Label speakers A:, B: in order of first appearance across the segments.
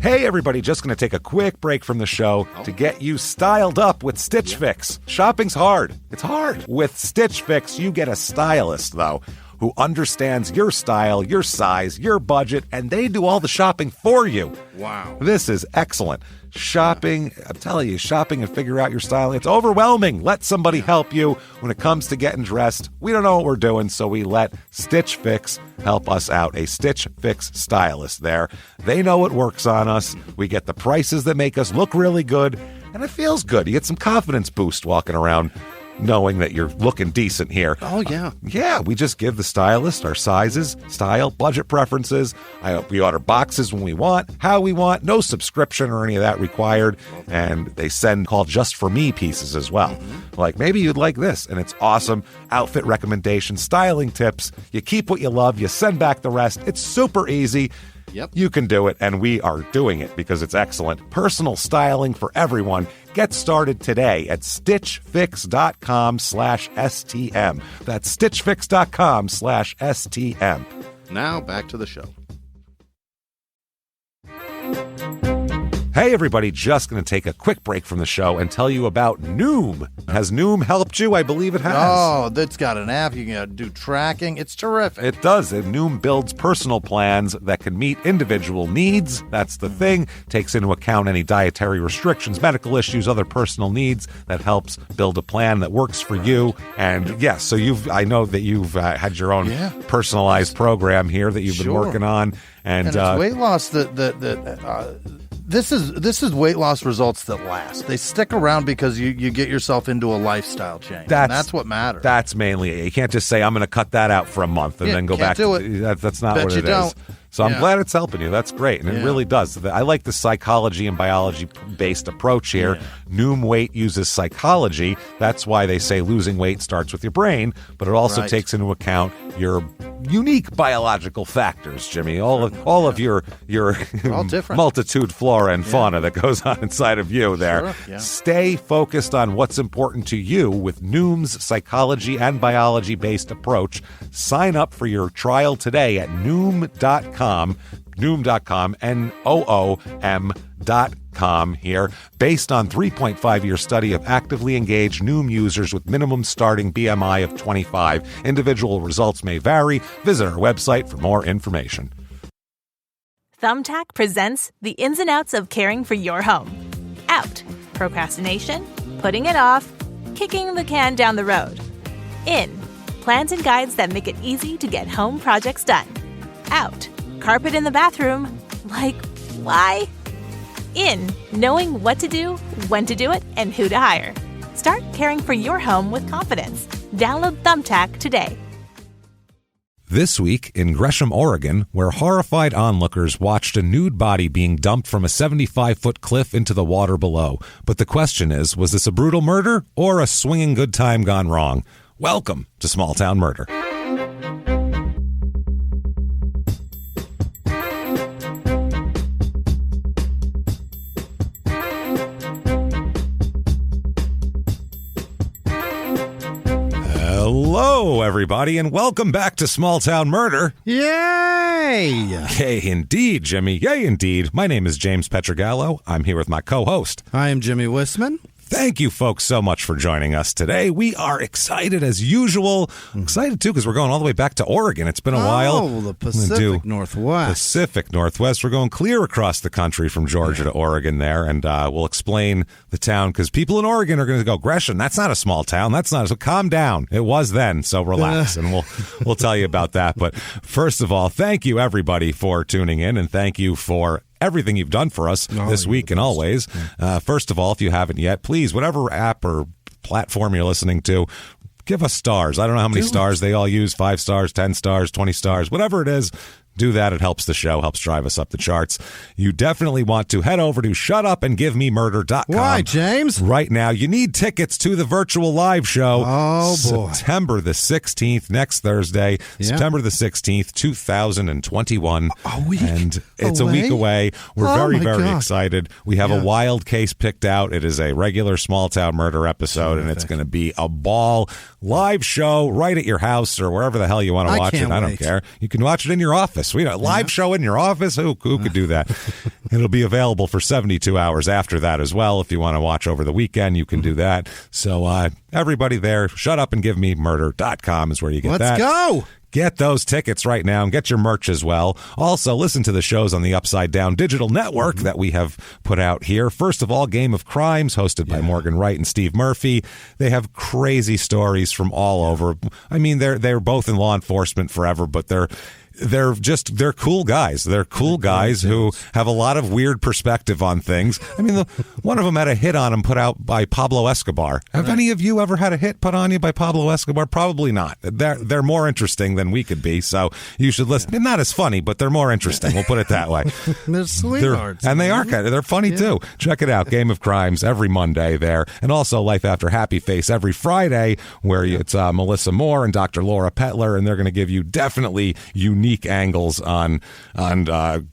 A: Hey everybody, just going to take a quick break from the show to get you styled up with Stitch Fix. Shopping's hard. It's hard. With Stitch Fix, you get a stylist, though, who understands your style, your size, your budget, and they do all the shopping for you.
B: Wow.
A: This is excellent. Shopping, I'm telling you, shopping and figure out your style, it's overwhelming. Let somebody help you when it comes to getting dressed. We don't know what we're doing, so we let Stitch Fix help us out. A Stitch Fix stylist there. They know what works on us. We get the prices that make us look really good, and it feels good. You get some confidence boost walking around knowing that you're looking decent here.
B: Oh, yeah.
A: Yeah, we just give the stylist our sizes, style, budget preferences. We order boxes when we want, how we want, no subscription or any of that required. And they send called Just For Me pieces as well. Like, maybe you'd like this, and it's awesome. Outfit recommendations, styling tips. You keep what you love, you send back the rest. It's super easy.
B: Yep.
A: You can do it, and we are doing it because it's excellent. Personal styling for everyone. Get started today at stitchfix.com/STM. That's stitchfix.com/STM.
B: Now back to the show.
A: Hey everybody, just going to take a quick break from the show and tell you about Noom. Has Noom helped you? I believe it has.
B: Oh, that's got an app. You can do tracking. It's terrific.
A: It does. Noom builds personal plans that can meet individual needs. That's the thing. Takes into account any dietary restrictions, medical issues, other personal needs. That helps build a plan that works for you. And yes, so I know that you've had your own personalized program here that you've been working on. And
B: it's weight loss This is weight loss results that last. They stick around because you get yourself into a lifestyle change. That's what matters.
A: That's mainly it. You can't just say, I'm going to cut that out for a month and then go back to it. That's not what it is. So I'm glad it's helping you. That's great. And it really does. I like the psychology and biology-based approach here. Yeah. Noom Weight uses psychology. That's why they say losing weight starts with your brain, but it also takes into account your unique biological factors, Jimmy. All of your multitude flora and fauna that goes on inside of you there.
B: Sure. Yeah.
A: Stay focused on what's important to you with Noom's psychology and biology-based approach. Sign up for your trial today at Noom.com, Noom.com here. Based on 3.5-year study of actively engaged Noom users with minimum starting BMI of 25. Individual results may vary. Visit our website for more information.
C: Thumbtack presents the ins and outs of caring for your home. Out, procrastination, putting it off, kicking the can down the road. In, plans and guides that make it easy to get home projects done. Out, carpet in the bathroom. Like, why? In, knowing what to do, when to do it, and who to hire. Start caring for your home with confidence. Download Thumbtack today.
A: This week in Gresham, Oregon, where horrified onlookers watched a nude body being dumped from a 75-foot cliff into the water below. But the question is, was this a brutal murder or a swinging good time gone wrong? Welcome to Small Town Murder. Hello, everybody, and welcome back to Small Town Murder.
B: Yay!
A: Yay, indeed, Jimmy. Yay, indeed. My name is James Pietragallo. I'm here with my co-host.
B: I am Jimmy Whisman.
A: Thank you, folks, so much for joining us today. We are excited as usual. Excited, too, because we're going all the way back to Oregon. It's been a while.
B: Oh, the Pacific Northwest.
A: Pacific Northwest. We're going clear across the country from Georgia to Oregon there, and we'll explain the town, because people in Oregon are going to go, Gresham, that's not a small town. That's not. So calm down. It was then, so relax, and we'll tell you about that. But first of all, thank you, everybody, for tuning in, and thank you for everything you've done for us this week and always. First of all, if you haven't yet, please, whatever app or platform you're listening to, give us stars. I don't know how many stars they all use, 5 stars, 10 stars, 20 stars, whatever it is. Do that. It helps the show, helps drive us up the charts. You definitely want to head over to shutupandgivememurder.com.
B: Why, James?
A: Right now, you need tickets to the virtual live show.
B: Oh, boy.
A: September the 16th, next Thursday, September the 16th, 2021.
B: A week
A: And it's a week away. We're very, very excited. We have a wild case picked out. It is a regular Small Town Murder episode, and it's going to be a ball live show right at your house or wherever the hell you want to watch it. I don't care. You can watch it in your office. We live show in your office. Who could do that? It'll be available for 72 hours after that as well. If you want to watch over the weekend, you can do that. So everybody there, shutupandgivememurder.com is where you get that.
D: Let's go.
A: Get those tickets right now and get your merch as well. Also, listen to the shows on the Upside Down Digital Network that we have put out here. First of all, Game of Crimes, hosted by Morgan Wright and Steve Murphy. They have crazy stories from all over. I mean, they're both in law enforcement forever, but they're cool guys. They're cool guys who have a lot of weird perspective on things. I mean, one of them had a hit on him put out by Pablo Escobar. Have any of you ever had a hit put on you by Pablo Escobar? Probably not. They're more interesting than we could be, so you should listen. They're not as funny, but they're more interesting. We'll put it that way.
D: They're sweethearts.
A: And they are kind of, they're funny too. Check it out. Game of Crimes every Monday there. And also Life After Happy Face every Friday, where it's Melissa Moore and Dr. Laura Petler, and they're going to give you definitely unique angles on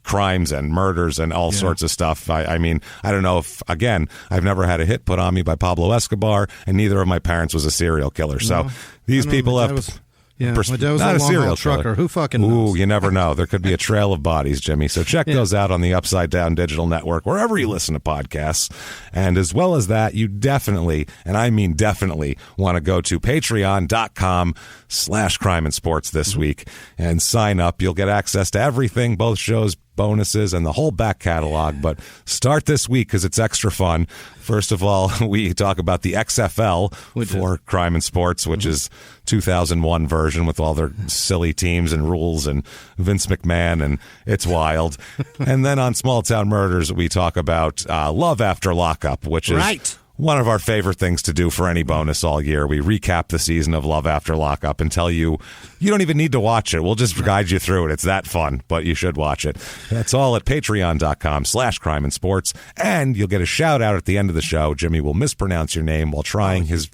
A: crimes and murders and all sorts of stuff. I mean, I don't know if, again, I've never had a hit put on me by Pablo Escobar, and neither of my parents was a serial killer. So these people have...
D: my dad was
A: not
D: a
A: serial
D: trucker.
A: killer.
D: Who fucking knows?
A: Ooh, you never know. There could be a trail of bodies, Jimmy. So check those out on the Upside Down Digital Network, wherever you listen to podcasts. And as well as that, you definitely, and I mean definitely, want to go to patreon.com/crime and sports this week and sign up. You'll get access to everything, both shows, bonuses, and the whole back catalog. But start this week because it's extra fun. First of all, we talk about the XFL for Crime and Sports, which is 2001 version with all their silly teams and rules and Vince McMahon, and it's wild. And then on Small Town Murders, we talk about Love After Lockup, which is one of our favorite things to do for any bonus all year. We recap the season of Love After Lockup and tell you don't even need to watch it. We'll just guide you through it. It's that fun, but you should watch it. That's all at patreon.com/crime and sports. And you'll get a shout out at the end of the show. Jimmy will mispronounce your name while trying his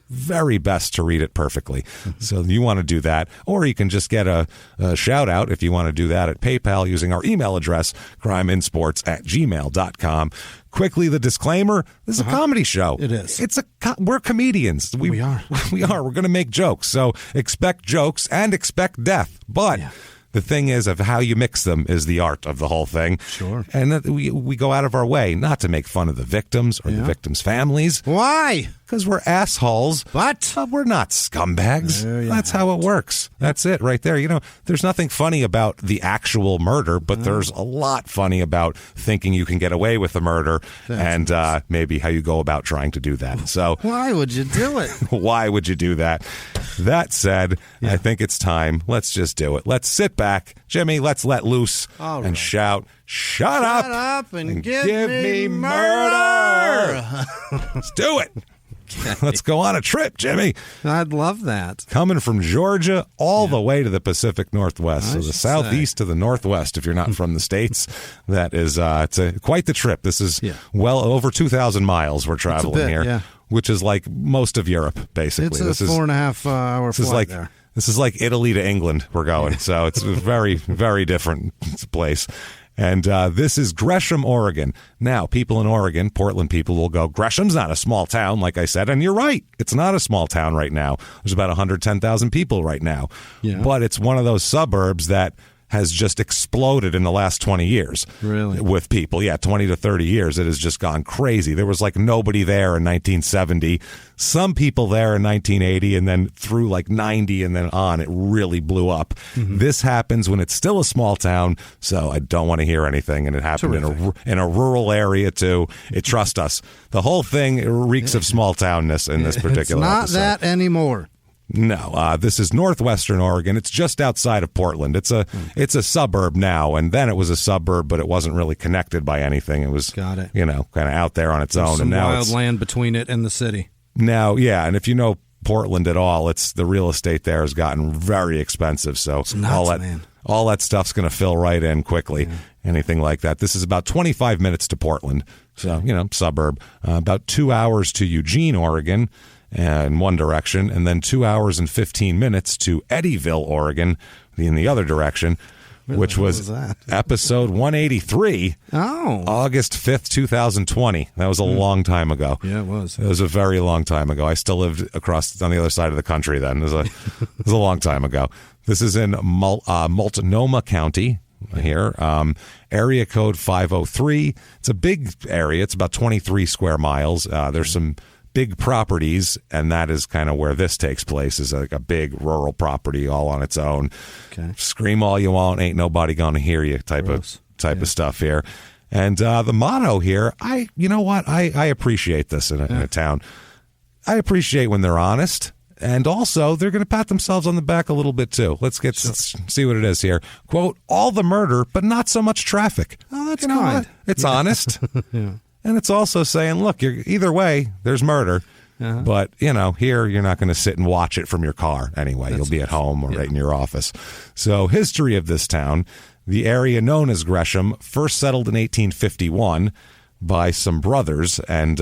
A: very best to read it perfectly. So you want to do that, or you can just get a shout out if you want to do that at PayPal using our email address, crimeandsports@gmail.com. Quickly, the disclaimer: this is a comedy show.
D: It is.
A: We're comedians. We are. We are. We're going to make jokes. So expect jokes and expect death. But the thing is, of how you mix them is the art of the whole thing.
D: Sure.
A: And that we go out of our way not to make fun of the victims or the victims' families.
D: Why?
A: Because we're assholes.
D: But
A: we're not scumbags. That's how it works. That's it right there. You know, there's nothing funny about the actual murder, but there's a lot funny about thinking you can get away with the murder and maybe how you go about trying to do that. So
D: why would you do it?
A: Why would you do that? That said, I think it's time. Let's just do it. Let's sit back. Jimmy, let's let loose and shout, Shut up
D: and give me
A: murder. Let's do it. Okay. Let's go on a trip, Jimmy.
D: I'd love that.
A: Coming from Georgia all the way to the Pacific Northwest. So the southeast to the northwest, if you're not from the States. That is quite the trip. This is well over 2,000 miles we're traveling here, which is like most of Europe, basically.
D: It's a 4.5 hour flight there.
A: This is like Italy to England we're going. So it's a very, very different place. And this is Gresham, Oregon. Now, people in Oregon, Portland people will go, Gresham's not a small town, like I said. And you're right. It's not a small town right now. There's about 110,000 people right now. Yeah. But it's one of those suburbs that has just exploded in the last 20 years.
D: Really?
A: With people. Yeah, 20 to 30 years. It has just gone crazy. There was like nobody there in 1970. Some people there in 1980, and then through like 90 and then on, it really blew up. Mm-hmm. This happens when it's still a small town, so I don't want to hear anything. And it happened in a rural area, too. Trust us. The whole thing reeks of small townness in this particular episode.
D: It's not that anymore.
A: No, this is northwestern Oregon. It's just outside of Portland. It's a suburb now, and then it was a suburb, but it wasn't really connected by anything. It was, kind of out there on its own.
D: Some
A: and now
D: wild land between it and the city.
A: Now, and if you know Portland at all, it's the real estate there has gotten very expensive. So
D: it's nuts,
A: all that stuff's going to fill right in quickly. Yeah. Anything like that. This is about 25 minutes to Portland, so suburb. About 2 hours to Eugene, Oregon. In one direction, and then 2 hours and 15 minutes to Eddyville, Oregon, in the other direction, which was episode 183.
D: Oh.
A: August 5th, 2020. That was a long time ago.
D: Yeah, it was.
A: It was a very long time ago. I still lived on the other side of the country then. It was a long time ago. This is in Multnomah County, here. Area code 503. It's a big area. It's about 23 square miles. There's some big properties, and that is kind of where this takes place, is like a big rural property all on its own.
D: Okay.
A: Scream all you want, ain't nobody gonna hear you type of stuff here. And the motto here, you know what? I appreciate this in a town. I appreciate when they're honest. And also, they're going to pat themselves on the back a little bit, too. Let's see what it is here. Quote, all the murder, but not so much traffic.
D: Oh, that's kind.
A: It's honest. And it's also saying, look, either way, there's murder. But, here you're not going to sit and watch it from your car anyway. You'll be at home or right in your office. So, history of this town. The area known as Gresham, first settled in 1851 by some brothers, and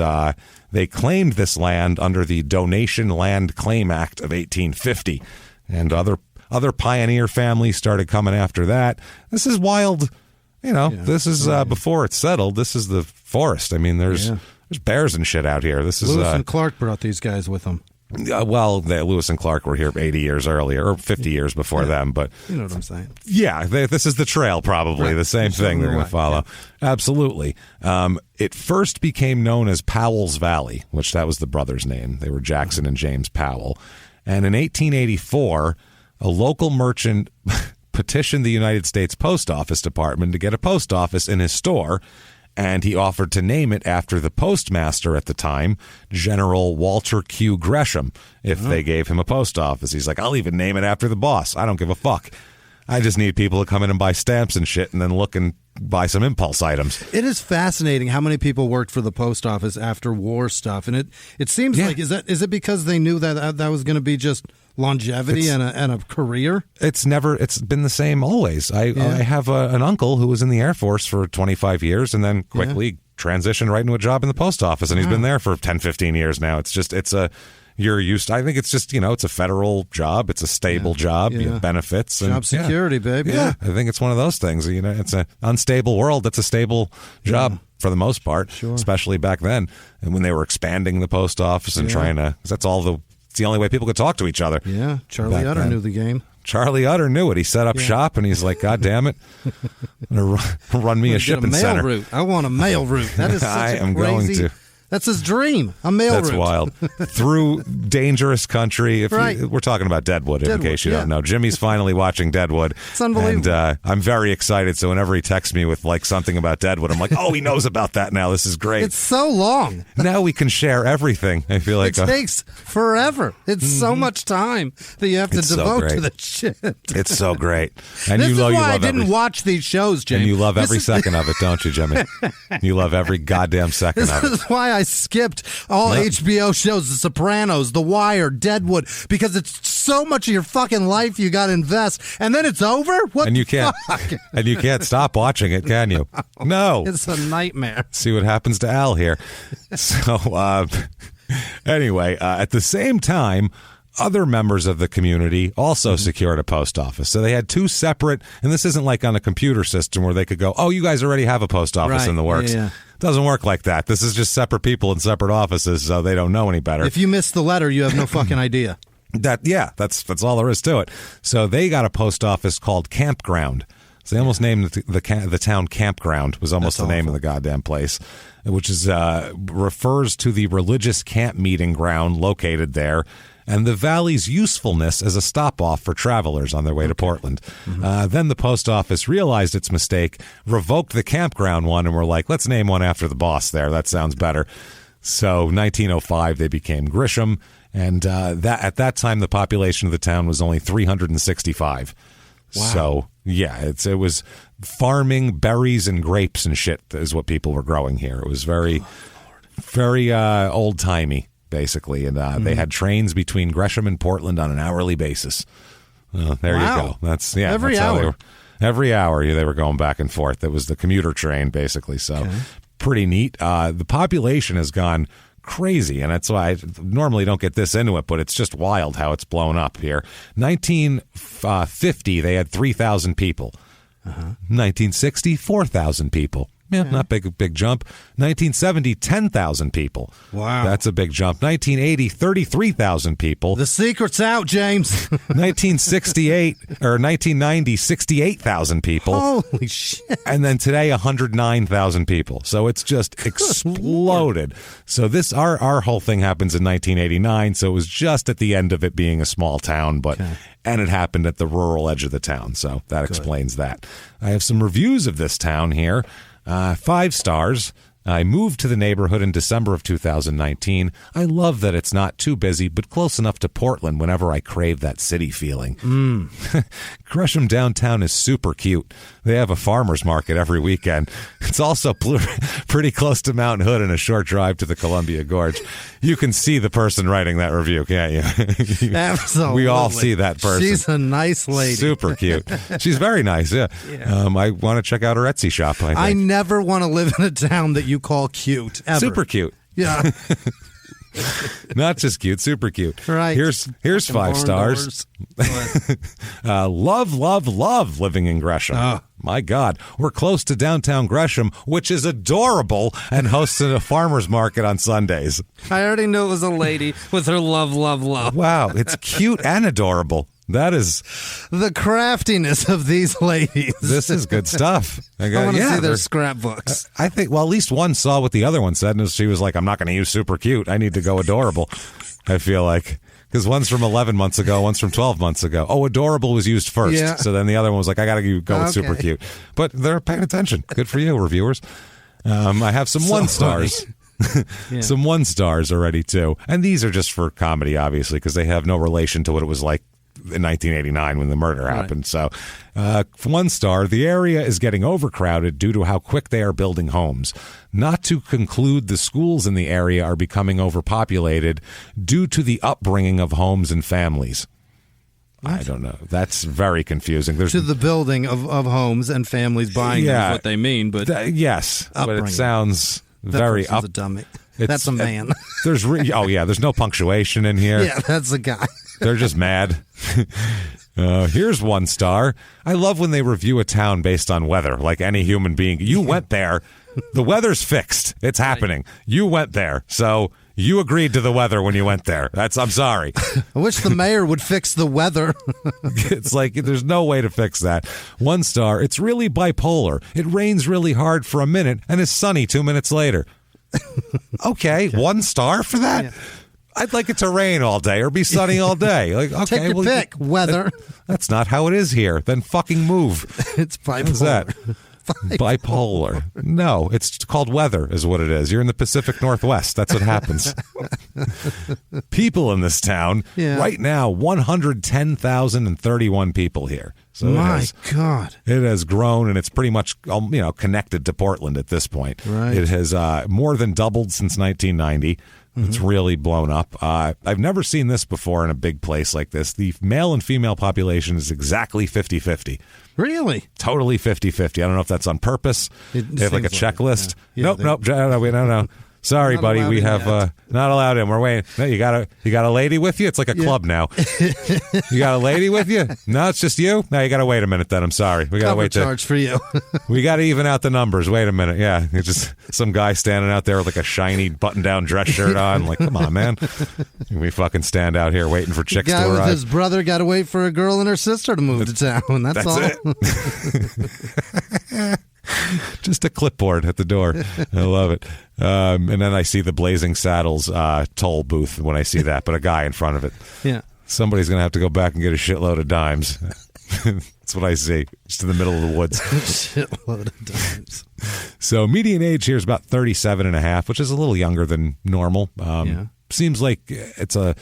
A: they claimed this land under the Donation Land Claim Act of 1850. And other pioneer families started coming after that. This is wild. This is before it's settled. This is the forest. I mean, there's bears and shit out here. This is
D: Lewis and Clark brought these guys with them.
A: Lewis and Clark were here 80 years earlier, or 50 years before them. But
D: you know what I'm saying?
A: Yeah, this is the trail, probably. Right. The same thing they're going to follow. Yeah. Absolutely. It first became known as Powell's Valley, which that was the brothers' name. They were Jackson and James Powell. And in 1884, a local merchant petitioned the United States Post Office Department to get a post office in his store, and he offered to name it after the postmaster at the time, General Walter Q. Gresham, if they gave him a post office. He's like, I'll even name it after the boss. I don't give a fuck. I just need people to come in and buy stamps and shit and then look and buy some impulse items.
D: It is fascinating how many people worked for the post office after war stuff. And it seems like, is it because they knew that was going to be just longevity and a career? It's
A: been the same always. I have an uncle who was in the Air Force for 25 years and then quickly transitioned right into a job in the post office, and he's been there for 10, 15 years now. You're used to, I think it's just, it's a federal job. It's a stable job. You have benefits. And,
D: job security, baby.
A: Yeah, I think it's one of those things. It's an unstable world. That's a stable job for the most part, especially back then. And when they were expanding the post office and trying to, because it's the only way people could talk to each other.
D: Yeah, Charlie Utter knew the game.
A: Charlie Utter knew it. He set up shop, and he's like, God damn it, I'm going to run me a shipping center.
D: Route. I want a mail route. That is such
A: I am going to.
D: That's his dream. A mail route.
A: That's wild. Through dangerous country. We're talking about Deadwood, in case you don't know. Jimmy's finally watching Deadwood.
D: It's unbelievable.
A: And I'm very excited. So whenever he texts me with something about Deadwood, I'm like, oh, he knows about that now. This is great.
D: It's so long.
A: Now we can share everything. I feel like
D: it takes forever. It's so much time that you have to devote to the shit.
A: It's so great. And
D: this is why I didn't watch these shows, Jimmy.
A: And you love every second of it, don't you, Jimmy? You love every goddamn second of it.
D: This is why I skipped all HBO shows, The Sopranos, The Wire, Deadwood, because it's so much of your fucking life you got to invest, and then it's over? What
A: and you can't and you can't stop watching it, can you? No.
D: It's a nightmare.
A: See what happens to Al here. So anyway, at the same time, other members of the community also secured a post office. So they had two separate, and this isn't like on a computer system where they could go, oh, you guys already have a post office in the works. Yeah. It doesn't work like that. This is just separate people in separate offices, so they don't know any better.
D: If you miss the letter, you have no fucking idea.
A: That's all there is to it. So they got a post office called Campground. So they almost named the town Campground, was almost the name of the goddamn place, which is refers to the religious camp meeting ground located there, and the valley's usefulness as a stop-off for travelers on their way to Portland. Then the post office realized its mistake, revoked the campground one, and were like, let's name one after the boss there. That sounds better. So 1905, they became Gresham, and at that time, the population of the town was only 365. Wow. So, yeah, it was farming berries and grapes and shit is what people were growing here. It was very, very old-timey. Basically, and they had trains between Gresham and Portland on an hourly basis. There you go. That's
D: every hour.
A: Every hour they were going back and forth. It was the commuter train, basically. So pretty neat. The population has gone crazy, and that's why I normally don't get this into it, but it's just wild how it's blown up here. 1950, they had 3,000 people. 1960, 4,000 people. Yeah, not big jump. 1970, 10,000 people.
D: Wow.
A: That's a big jump. 1980, 33,000 people.
D: The secret's out, James.
A: 1968 or 1990, 68,000 people.
D: Holy shit.
A: And then today, 109,000 people. So it's just exploded. So our whole thing happens in 1989. So it was just at the end of it being a small town, and it happened at the rural edge of the town. So that explains that. I have some reviews of this town here. 5 stars. I moved to the neighborhood in December of 2019. I love that it's not too busy, but close enough to Portland whenever I crave that city feeling. Gresham downtown is super cute. They have a farmer's market every weekend. It's also pretty close to Mount Hood and a short drive to the Columbia Gorge. You can see the person writing that review, can't you?
D: Absolutely.
A: We all see that person.
D: She's a nice lady.
A: Super cute. She's very nice, yeah. I want to check out her Etsy shop, I think.
D: I never want to live in a town that you call cute, ever.
A: Super cute.
D: Yeah.
A: Not just cute, super cute.
D: Right.
A: Here's 5 stars. Love living in Gresham.
D: Oh.
A: My God. We're close to downtown Gresham, which is adorable, and hosts a farmer's market on Sundays.
D: I already knew it was a lady with her love.
A: Wow. It's cute and adorable. That is
D: the craftiness of these ladies.
A: This is good stuff.
D: I want to see their scrapbooks.
A: I think, at least one saw what the other one said, and she was like, I'm not going to use super cute. I need to go adorable. I feel like. Because one's from 11 months ago, one's from 12 months ago. Oh, adorable was used first. Yeah. So then the other one was like, I got to go with super cute. But they're paying attention. Good for you, reviewers. I have some 1 stars. Some 1 stars already, too. And these are just for comedy, obviously, because they have no relation to what it was like in 1989 when the murder happened. So 1 star, the area is getting overcrowded due to how quick they are building homes. Not to conclude the schools in the area are becoming overpopulated due to the upbringing of homes and families. What? I don't know. That's very confusing.
D: To the building of homes and families buying them is what they mean. But
A: yes, upbringing. But it sounds very
D: up. A dummy. That's a man.
A: There's no punctuation in here.
D: Yeah, that's a guy.
A: They're just mad. Here's 1 star. I love when they review a town based on weather, like any human being. You went there. The weather's fixed. It's happening. You went there. So you agreed to the weather when you went there. I'm sorry.
D: I wish the mayor would fix the weather.
A: It's like there's no way to fix that. 1 star. It's really bipolar. It rains really hard for a minute and is sunny 2 minutes later. Okay. 1 star for that? Yeah. I'd like it to rain all day or be sunny all day. Like, okay,
D: take your pick. Weather.
A: That's not how it is here. Then fucking move.
D: It's bipolar.
A: How's that? Bipolar. No, it's called weather is what it is. You're in the Pacific Northwest. That's what happens. People in this town right now, 110,031 people here. So
D: My God.
A: It has grown, and it's pretty much connected to Portland at this point.
D: Right.
A: It has more than doubled since 1990. It's really blown up. I've never seen this before in a big place like this. The male and female population is exactly 50-50.
D: Really?
A: Totally 50-50. I don't know if that's on purpose. They have like a checklist. Nope. No. Sorry, buddy. We have not allowed in. We're waiting. No, you got a lady with you? It's like a club now. You got a lady with you? No, it's just you? No, you got to wait a minute then. I'm sorry. We got to wait.
D: Charge for you.
A: We got to even out the numbers. Wait a minute. Yeah. It's just some guy standing out there with like a shiny button-down dress shirt on. Like, come on, man. We fucking stand out here waiting for chicks to arrive.
D: The guy with his brother got to wait for a girl and her sister to move to town. That's all.
A: It. Just a clipboard at the door. I love it. And then I see the Blazing Saddles toll booth when I see that, but a guy in front of it.
D: Yeah.
A: Somebody's going to have to go back and get a shitload of dimes. That's what I see. Just in the middle of the woods.
D: Shitload of dimes.
A: So median age here is about 37 and a half, which is a little younger than normal. Seems like it's a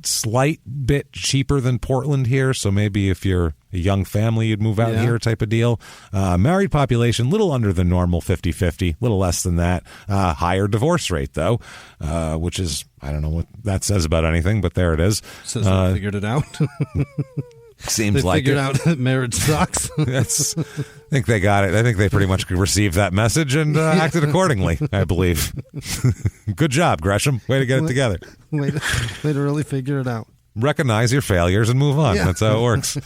A: slight bit cheaper than Portland here, so maybe if you're a young family you'd move out here type of deal. Married population little under the normal 50-50, little less than that. Higher divorce rate though, which is, I don't know what that says about anything, but there it is.
D: Says they figured it out.
A: Seems
D: they
A: like
D: figured out that marriage sucks.
A: I think they got it. I think they pretty much received that message and acted accordingly, I believe. Good job, Gresham. Way to get it together.
D: Way to really figure it out.
A: Recognize your failures and move on. That's how it works.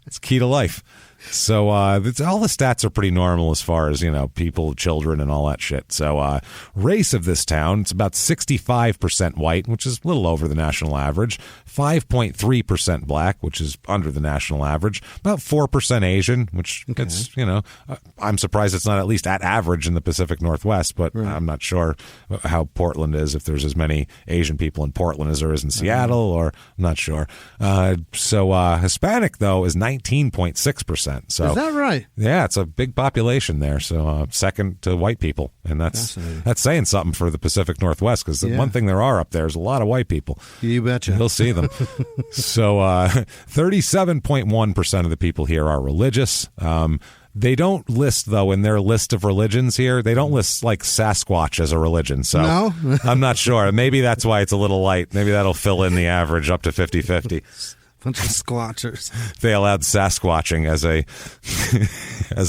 A: It's key to life. So all the stats are pretty normal as far as, people, children, and all that shit. So race of this town, it's about 65% white, which is a little over the national average, 5.3% black, which is under the national average, about 4% Asian, which it's, I'm surprised it's not at least at average in the Pacific Northwest, but I'm not sure how Portland is, if there's as many Asian people in Portland as there is in Seattle, or I'm not sure. So Hispanic, though, is 19.6%. So
D: is that right?
A: Yeah, it's a big population there. So second to white people, and that's saying something for the Pacific Northwest, because the one thing there are up there is a lot of white people.
D: You betcha.
A: You'll see them. So 37.1% of the people here are religious. They don't list, though, in their list of religions here, they don't list, like, Sasquatch as a religion. So
D: no?
A: I'm not sure. Maybe that's why it's a little light. Maybe that'll fill in the average up to 50-50.
D: Bunch of squatchers.
A: They allowed Sasquatching as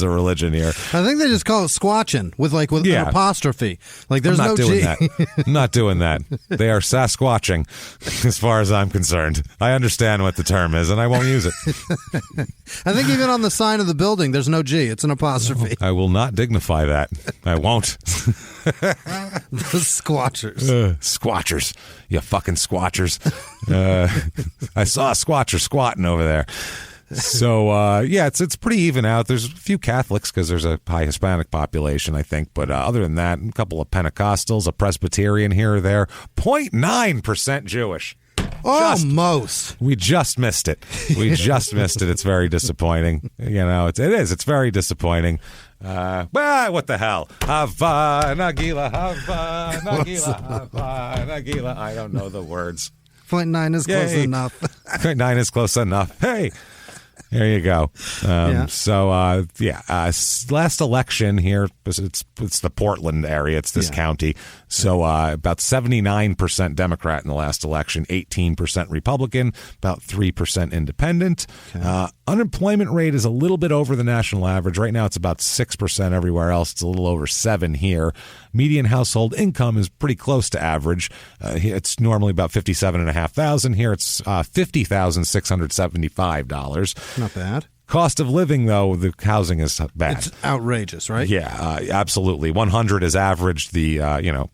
A: a religion here.
D: I think they just call it squatching with an apostrophe. Like there's no G.
A: I'm not doing that. They are Sasquatching, as far as I'm concerned. I understand what the term is, and I won't use it.
D: I think even on the sign of the building, there's no G. It's an apostrophe.
A: I will not dignify that. I won't.
D: The squatchers.
A: Squatchers. You fucking squatchers. I saw a squatcher squatting over there. So, it's pretty even out. There's a few Catholics because there's a high Hispanic population, I think. But other than that, a couple of Pentecostals, a Presbyterian here or there. 0.9% Jewish.
D: Almost.
A: We just missed it. It's very disappointing. It is. It's very disappointing. What the hell? Hava, Nagila, Hava, Nagila, Hava, Nagila. I don't know the words.
D: 0.9 is close enough.
A: 0.9 is close enough. Hey, there you go. So, last election here, it's the Portland area. It's this county. So about 79% Democrat in the last election, 18% Republican, about 3% independent. Okay. Unemployment rate is a little bit over the national average. Right now it's about 6% everywhere else. It's a little over 7 here. Median household income is pretty close to average. It's normally about $57,500. Here it's $50,675.
D: Not bad.
A: Cost of living, though, the housing is bad.
D: It's outrageous, right?
A: Yeah, absolutely. 100 is average, the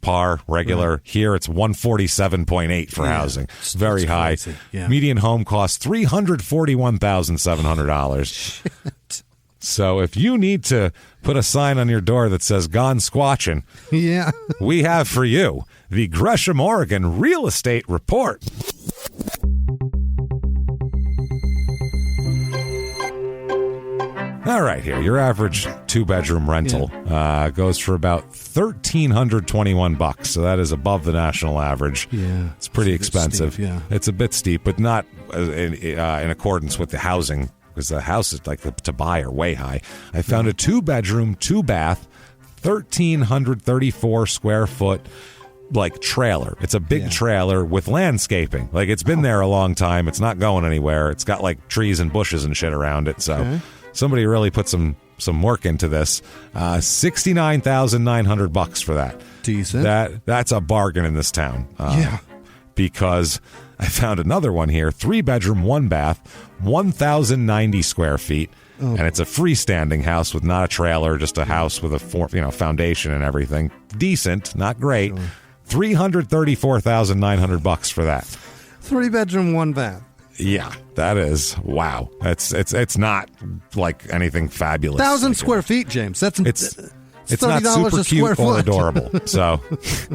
A: par, regular. Right. Here it's 147.8 for housing. It's very high. Yeah. Median home costs $341,700. So if you need to put a sign on your door that says "Gone Squatching," we have for you the Gresham, Oregon Real Estate Report. All right, here, your average 2-bedroom rental goes for about $1,321. So that is above the national average. Yeah, it's pretty expensive. Steep, it's a bit steep, but not in accordance with the housing, because the houses to buy are way high. I found a 2-bedroom, 2-bath, 1,334 square foot. Trailer. It's a big trailer with landscaping. It's been there a long time. It's not going anywhere. It's got trees and bushes and shit around it. So somebody really put some work into this. $69,900 for that.
D: Decent.
A: That's a bargain in this town. Because I found another one here, 3-bedroom, 1-bath, 1,090 square feet. And it's a freestanding house with not a trailer, just a house with a foundation and everything. Decent, not great. Sure. $334,900 for that.
D: 3-bedroom, 1-bath.
A: Yeah, that is wow. It's not anything fabulous.
D: 1,000 square feet, James. It's
A: not super cute or adorable. So,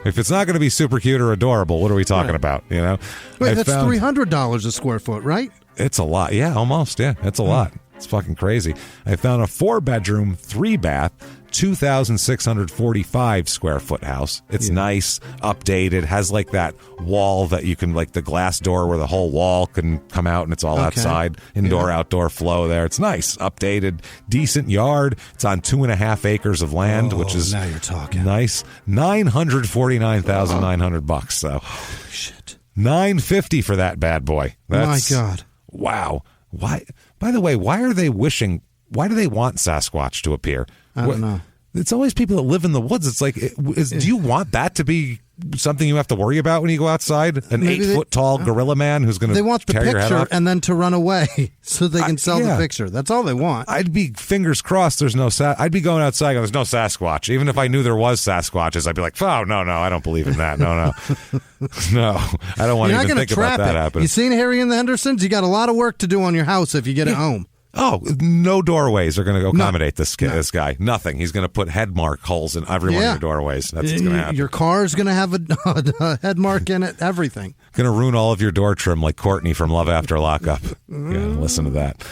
A: if it's not going to be super cute or adorable, what are we talking about?
D: Wait, that's $300 a square foot, right?
A: It's a lot. Yeah, almost. Yeah, it's a lot. It's fucking crazy. I found a 4-bedroom, 3-bath, 2,645 square foot house. It's nice, updated, has that wall that you can, the glass door where the whole wall can come out and it's all outside, indoor, outdoor flow there. It's nice, updated, decent yard. It's on 2.5 acres of land, which is
D: now you're talking.
A: Nice. $949,900. So,
D: holy shit.
A: $950 for that bad boy.
D: That's, my God.
A: Wow. Why? By the way, why do they want Sasquatch to appear?
D: I don't know.
A: It's always people that live in the woods. It's do you want that to be something you have to worry about when you go outside? An 8-foot-tall gorilla man who's going to
D: They want the
A: tear your head
D: picture
A: off?
D: and then to run away so they can sell the picture. That's all they want.
A: I'd be fingers crossed there's no I'd be going outside and there's no Sasquatch. Even if I knew there was Sasquatches, I'd be like, oh, no, I don't believe in that. No. No, I don't want to even think about that happening.
D: You seen Harry and the Hendersons? You got a lot of work to do on your house if you get it home.
A: Oh, no doorways are going to accommodate this guy. Nothing. He's going to put head mark holes in every one of your doorways. That's what's going to happen.
D: Your car's going to have a head mark in it, everything.
A: Going to ruin all of your door trim like Courtney from Love After Lockup. Listen to that.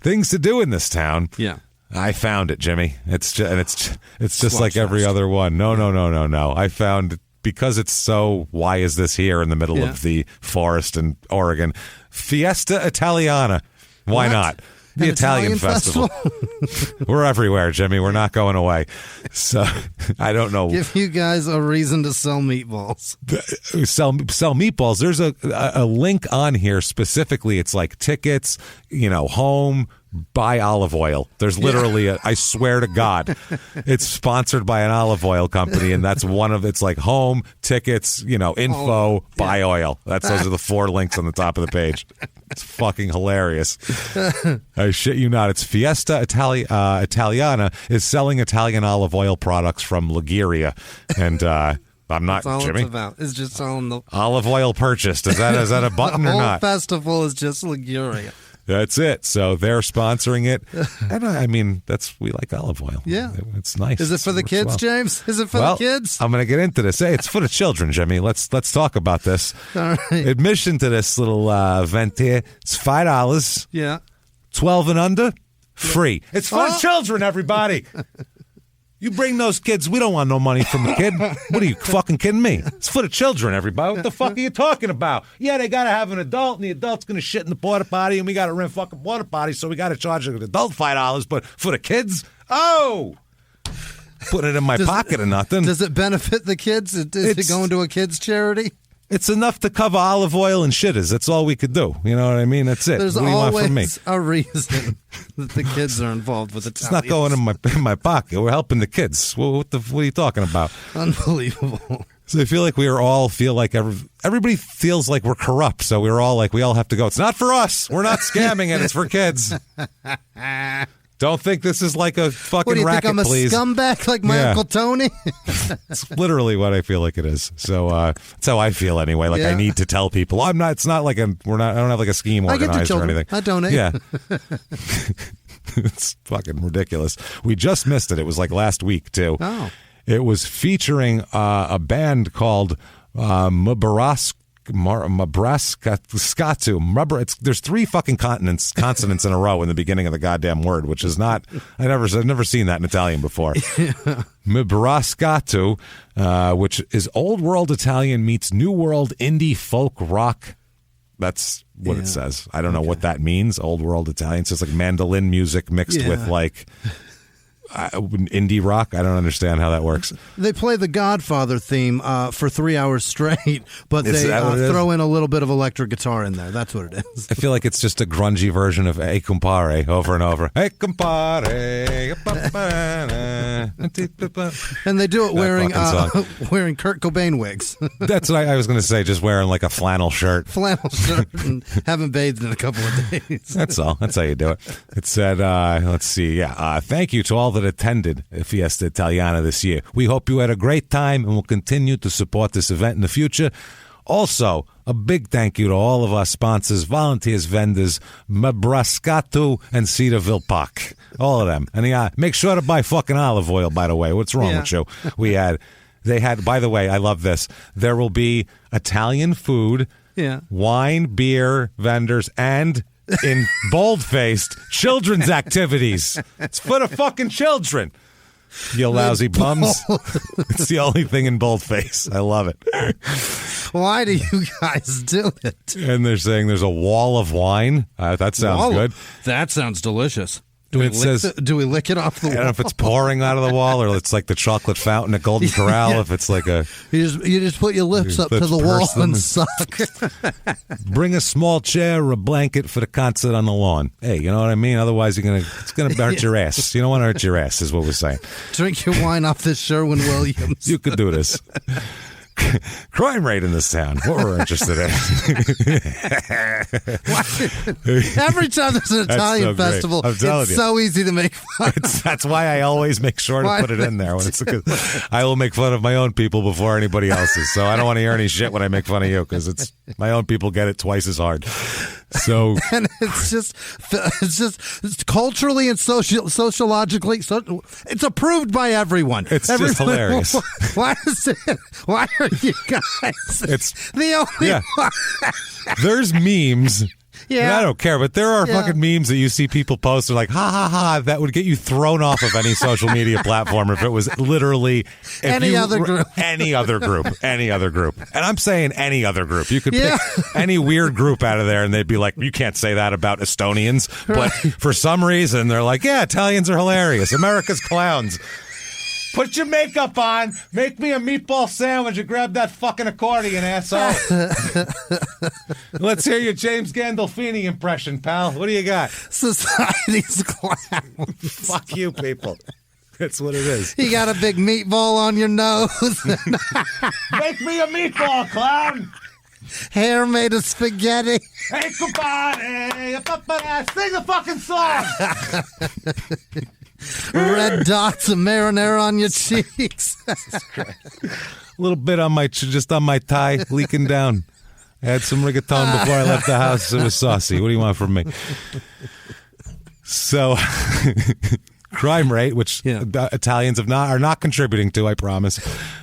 A: Things to do in this town.
D: Yeah.
A: I found it, Jimmy. It's just like every other one. No. I found, because it's so, why is this here in the middle of the forest in Oregon? Fiesta Italiana. Why not? The Italian festival. We're everywhere, Jimmy. We're not going away. So I don't know.
D: Give you guys a reason to sell meatballs.
A: Sell meatballs. There's a link on here specifically. It's like tickets, home, buy olive oil. There's literally I swear to God, it's sponsored by an olive oil company, and that's one of it's like home, tickets, info, buy oil. Those are the 4 links on the top of the page. It's fucking hilarious. I shit you not. It's Fiesta Italiana is selling Italian olive oil products from Liguria, and I'm not,
D: That's all
A: Jimmy.
D: It's about. It's just selling the
A: olive oil purchased. Is that a button
D: or
A: not?
D: The whole festival is just Liguria.
A: That's it. So they're sponsoring it, and I mean we like olive oil.
D: Yeah,
A: it's nice.
D: Is it for the kids, James? Is it for the kids?
A: I'm going to get into this. Hey, it's for the children, Jimmy. Let's talk about this.
D: All right.
A: Admission to this little event here, it's $5.
D: Yeah.
A: 12 and under, free. It's for the children, everybody. You bring those kids. We don't want no money from the kid. What are you fucking kidding me? It's for the children, everybody. What the fuck are you talking about? Yeah, they got to have an adult, and the adult's going to shit in the porta potty, and we got to rent fucking porta potty, so we got to charge an adult $5. But for the kids, put it in my pocket or nothing.
D: Does it benefit the kids? Is it going to a kids' charity?
A: It's enough to cover olive oil and shitters. That's all we could do. You know what I mean? That's it.
D: There's
A: what do you want from me?
D: always a reason that the kids are involved with Italians.
A: It's not going in my pocket. We're helping the kids. What are you talking about?
D: Unbelievable.
A: So I feel like everybody feels like we're corrupt. So we all have to go. It's not for us. We're not scamming it. It's for kids. Don't think this is like a fucking
D: what do you
A: racket,
D: think I'm a
A: please.
D: scumbag like my Uncle Tony?
A: It's literally what I feel like it is. So that's how I feel anyway. Like I need to tell people. I'm not. It's not like I don't have like a scheme organized or anything.
D: I donate.
A: Yeah. It's fucking ridiculous. We just missed it. It was like last week too.
D: Oh.
A: It was featuring a band called Mabraskatu. There's 3 fucking consonants in a row in the beginning of the goddamn word, which is not. I've never seen that in Italian before. Mabraskatu, which is old world Italian meets new world indie folk rock. That's what it says. I don't know what that means. Old world Italian. So it's like mandolin music mixed with like indie rock. I don't understand how that works.
D: They play the Godfather theme for 3 hours straight, but they throw in a little bit of electric guitar in there. That's what it is.
A: I feel like it's just a grungy version of Hey Compare over and over. Hey Compare.
D: And they do it wearing Kurt Cobain wigs.
A: That's what I was going to say, just wearing like a flannel shirt.
D: And haven't bathed in a couple of days.
A: That's all. That's how you do it. It said, let's see. Thank you to all that attended Fiesta Italiana this year. We hope you had a great time and will continue to support this event in the future. Also, a big thank you to all of our sponsors, volunteers, vendors, Mabraskatu and Cedarville Park. All of them. And make sure to buy fucking olive oil, by the way. What's wrong with you? They had, by the way, I love this. There will be Italian food, wine, beer vendors, and in bold-faced children's activities. It's for the fucking children. You lousy bums. It's the only thing in boldface. I love it.
D: Why do you guys do it?
A: And they're saying there's a wall of wine. That sounds good.
D: That sounds delicious. Do we lick it off the wall?
A: I don't know if it's pouring out of the wall or it's like the chocolate fountain at Golden Corral. If it's like
D: you just put your lips up to the wall and suck.
A: Bring a small chair or a blanket for the concert on the lawn. Hey, you know what I mean? Otherwise, it's gonna hurt your ass. You don't want to hurt your ass, is what we're saying.
D: Drink your wine off this Sherwin-Williams.
A: You could do this. crime rate in this town. What we're interested in.
D: Every time there's an Italian festival, it's so easy to make fun.
A: That's why I always make sure to put it in there. When I will make fun of my own people before anybody else's. So I don't want to hear any shit when I make fun of you, because it's my own people get it twice as hard. So
D: and it's just culturally and sociologically, it's approved by everyone.
A: It's just hilarious.
D: Why are you guys?
A: It's
D: the only one.
A: There's memes.
D: Yeah.
A: I don't care, but there are fucking memes that you see people post. They're like, ha, ha, ha. That would get you thrown off of any social media platform if it was literally
D: any other group.
A: Any other group. And I'm saying any other group. You could pick any weird group out of there, and they'd be like, you can't say that about Estonians. But for some reason, they're like, yeah, Italians are hilarious. America's clowns. Put your makeup on, make me a meatball sandwich, and grab that fucking accordion, asshole. Let's hear your James Gandolfini impression, pal. What do you got?
D: Society's clowns.
A: Fuck you, people. That's what it is.
D: You got a big meatball on your nose.
A: Make me a meatball, clown.
D: Hair made of spaghetti.
A: Hey, compadre. Sing the fucking song.
D: Red dots of marinara on your cheeks.
A: A little bit on my tie, leaking down. I had some reggaeton before I left the house. It was saucy. What do you want from me? So, crime rate, which Italians are not contributing to, I promise,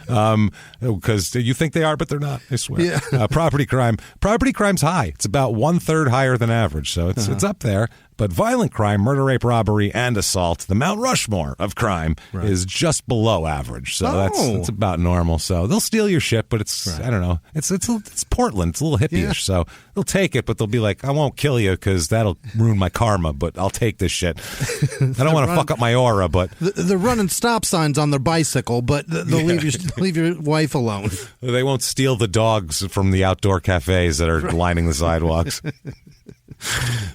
A: because you think they are, but they're not. I swear. Yeah. Property crime's high. It's about 1/3 higher than average, so it's up there. But violent crime, murder, rape, robbery, and assault, the Mount Rushmore of crime, is just below average. So that's about normal. So they'll steal your shit, but it's I don't know. It's Portland. It's a little hippie-ish. So they'll take it, but they'll be like, I won't kill you because that'll ruin my karma, but I'll take this shit. I don't want to fuck up my aura, but
D: they're running stop signs on their bicycle, but they'll leave your wife alone.
A: They won't steal the dogs from the outdoor cafes that are lining the sidewalks.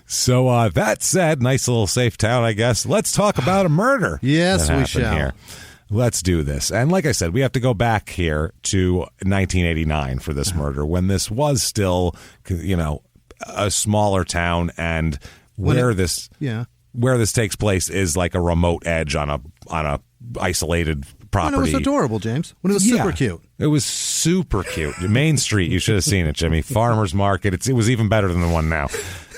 A: So that said, nice little safe town, I guess. Let's talk about a murder.
D: Yes, we shall.
A: Here. Let's do this. And like I said, we have to go back here to 1989 for this murder, when this was still, a smaller town, and where this takes place is like a remote edge on a isolated property.
D: When it was adorable, James. When it was super cute.
A: It was super cute. Main Street, you should have seen it, Jimmy. Farmer's Market. It was even better than the one now.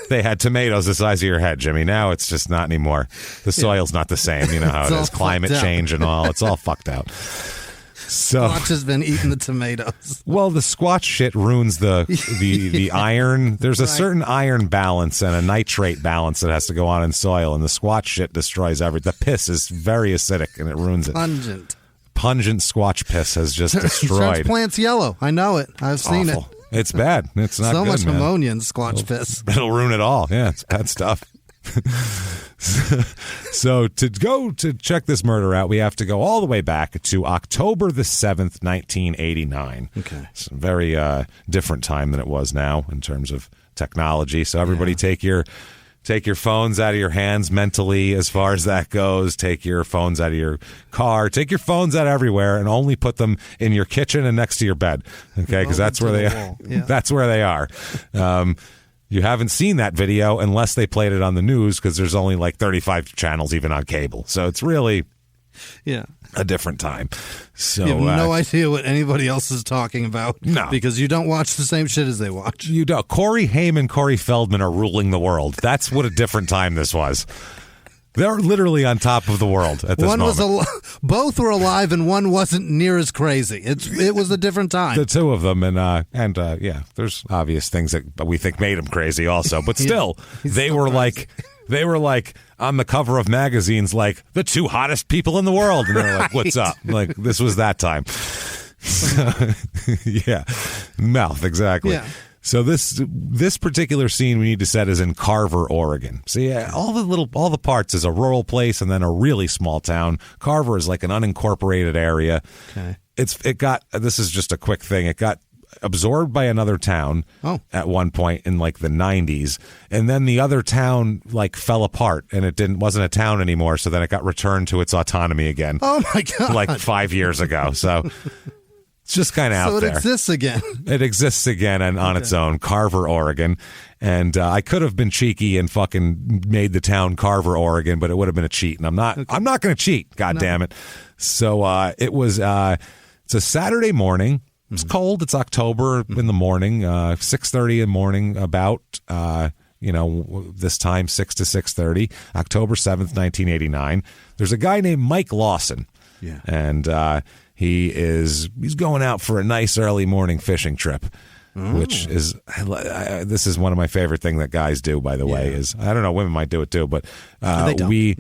A: They had tomatoes the size of your head, Jimmy. Now it's just not anymore. The soil's not the same. You know how it is. Climate change and all. It's all fucked out. So
D: Squatch has been eating the tomatoes.
A: Well, the Squatch shit ruins the iron. There's a certain iron balance and a nitrate balance that has to go on in soil, and the Squatch shit destroys everything. The piss is very acidic, and it ruins it. Pungent Squatch piss has just destroyed.
D: Turns plants yellow. I know it. I've seen it.
A: It's bad. It's not
D: so
A: good,
D: much
A: man.
D: ammonia in Squatch piss.
A: It'll ruin it all. Yeah, it's bad stuff. So to check this murder out, we have to go all the way back to October the 7th, 1989.
D: Okay.
A: It's a very different time than it was now in terms of technology. So everybody take your phones out of your hands mentally as far as that goes. Take your phones out of your car. Take your phones out everywhere, and only put them in your kitchen and next to your bed. Okay, because that's where they are. Yeah. That's where they are. You haven't seen that video unless they played it on the news, because there's only like 35 channels even on cable. So it's really a different time. So
D: you have no idea what anybody else is talking about.
A: No.
D: Because you don't watch the same shit as they watch.
A: You don't. Corey Haim and Corey Feldman are ruling the world. That's what a different time this was. They're literally on top of the world at this moment.
D: Both were alive, and one wasn't near as crazy. It was a different time.
A: The two of them, and there's obvious things that we think made them crazy also, but still, they were like on the cover of magazines, like the two hottest people in the world, and they're like, "What's up?" Like this was that time. Mouth exactly. Yeah. So this particular scene we need to set is in Carver, Oregon. So all the parts is a rural place and then a really small town. Carver is like an unincorporated area.
D: Okay.
A: This is just a quick thing. It got absorbed by another town at one point in like the 90s, and then the other town like fell apart and it wasn't a town anymore. So then it got returned to its autonomy again.
D: Oh my God!
A: Like 5 years ago. So. It's just kind of out there.
D: So it exists again.
A: It exists again and on its own, Carver, Oregon. And I could have been cheeky and fucking made the town Carver, Oregon, but it would have been a cheat. And I'm not going to cheat. God damn it. So it's a Saturday morning. It's cold. It's October in the morning, 6:30 in the morning about, this time, 6 to 6:30, October 7th, 1989. There's a guy named Mike Lawson.
D: Yeah.
A: And he's going out for a nice early morning fishing trip. Which is this is one of my favorite things that guys do, by the way, is I don't know, women might do it too, but we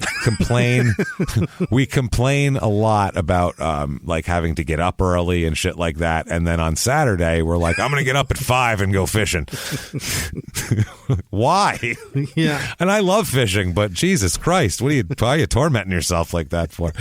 A: complain a lot about like having to get up early and shit like that, and then on Saturday we're like, I'm gonna get up at 5 and go fishing. Why?
D: Yeah.
A: And I love fishing, but Jesus Christ, why are you tormenting yourself like that for?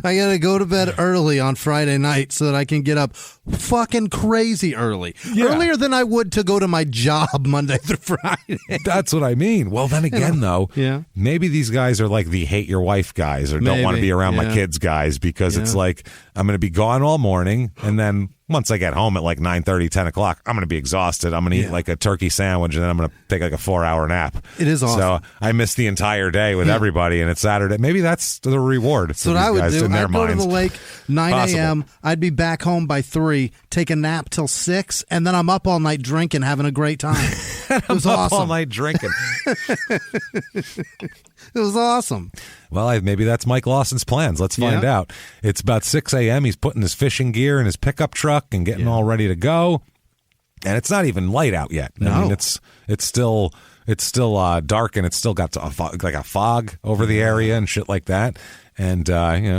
D: I gotta go to bed early on Friday night so that I can get up fucking crazy early. Yeah. Earlier than I would to go to my job Monday through Friday.
A: That's what I mean. Well, then again, though, maybe these guys are like the hate your wife guys or don't want to be around my kids guys because it's like I'm going to be gone all morning, and then once I get home at like 9:30, 10 o'clock, I'm going to be exhausted. I'm going to eat like a turkey sandwich, and then I'm going to take like a 4-hour nap.
D: It is awesome.
A: So I missed the entire day with everybody, and it's Saturday. Maybe that's the reward.
D: So what I would do, I'd go to the lake 9 a.m. I'd be back home by 3, take a nap till 6, and then I'm up all night drinking, having a great time. It was awesome.
A: All night drinking.
D: It was awesome.
A: Well, maybe that's Mike Lawson's plans. Let's find out. It's about 6 a.m. He's putting his fishing gear in his pickup truck and getting all ready to go. And it's not even light out yet.
D: No.
A: I mean, it's still dark, and it's still got like a fog over the area and shit like that. And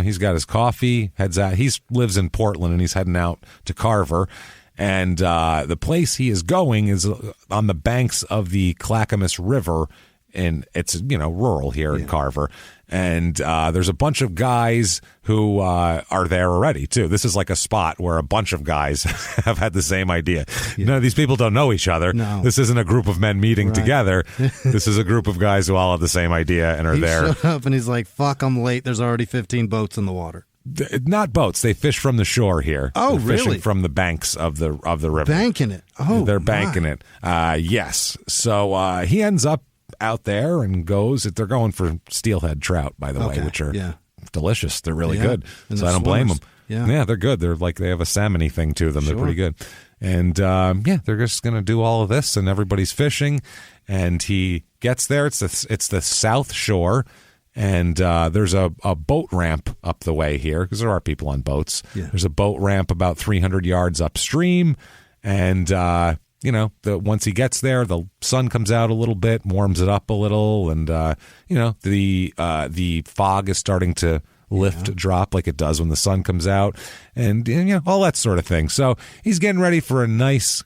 A: he's got his coffee, heads out. He lives in Portland, and he's heading out to Carver. And the place he is going is on the banks of the Clackamas River, and it's rural here in Carver. And there's a bunch of guys who are there already too. This is like a spot where a bunch of guys have had the same idea. None of these people don't know each other.
D: No.
A: This isn't a group of men meeting together. This is a group of guys who all have the same idea and are there.
D: He showed up and he's like, "Fuck, I'm late. There's already 15 boats in the water."
A: Not boats. They fish from the shore here.
D: Oh,
A: They're fishing
D: really?
A: from the banks of the river.
D: Banking it. Oh,
A: they're banking it. Yes. So he ends up out there and goes. They're going for steelhead trout, by the way, which are delicious. They're really good.
D: And
A: so I don't blame them.
D: Yeah,
A: they're good. They're like they have a salmon-y thing to them. They're pretty good. And they're just going to do all of this, and everybody's fishing. And he gets there. It's the South Shore. And there's a boat ramp up the way here because there are people on boats. Yeah. There's a boat ramp about 300 yards upstream. And, once he gets there, the sun comes out a little bit, warms it up a little. And, the fog is starting to drop like it does when the sun comes out. And all that sort of thing. So he's getting ready for this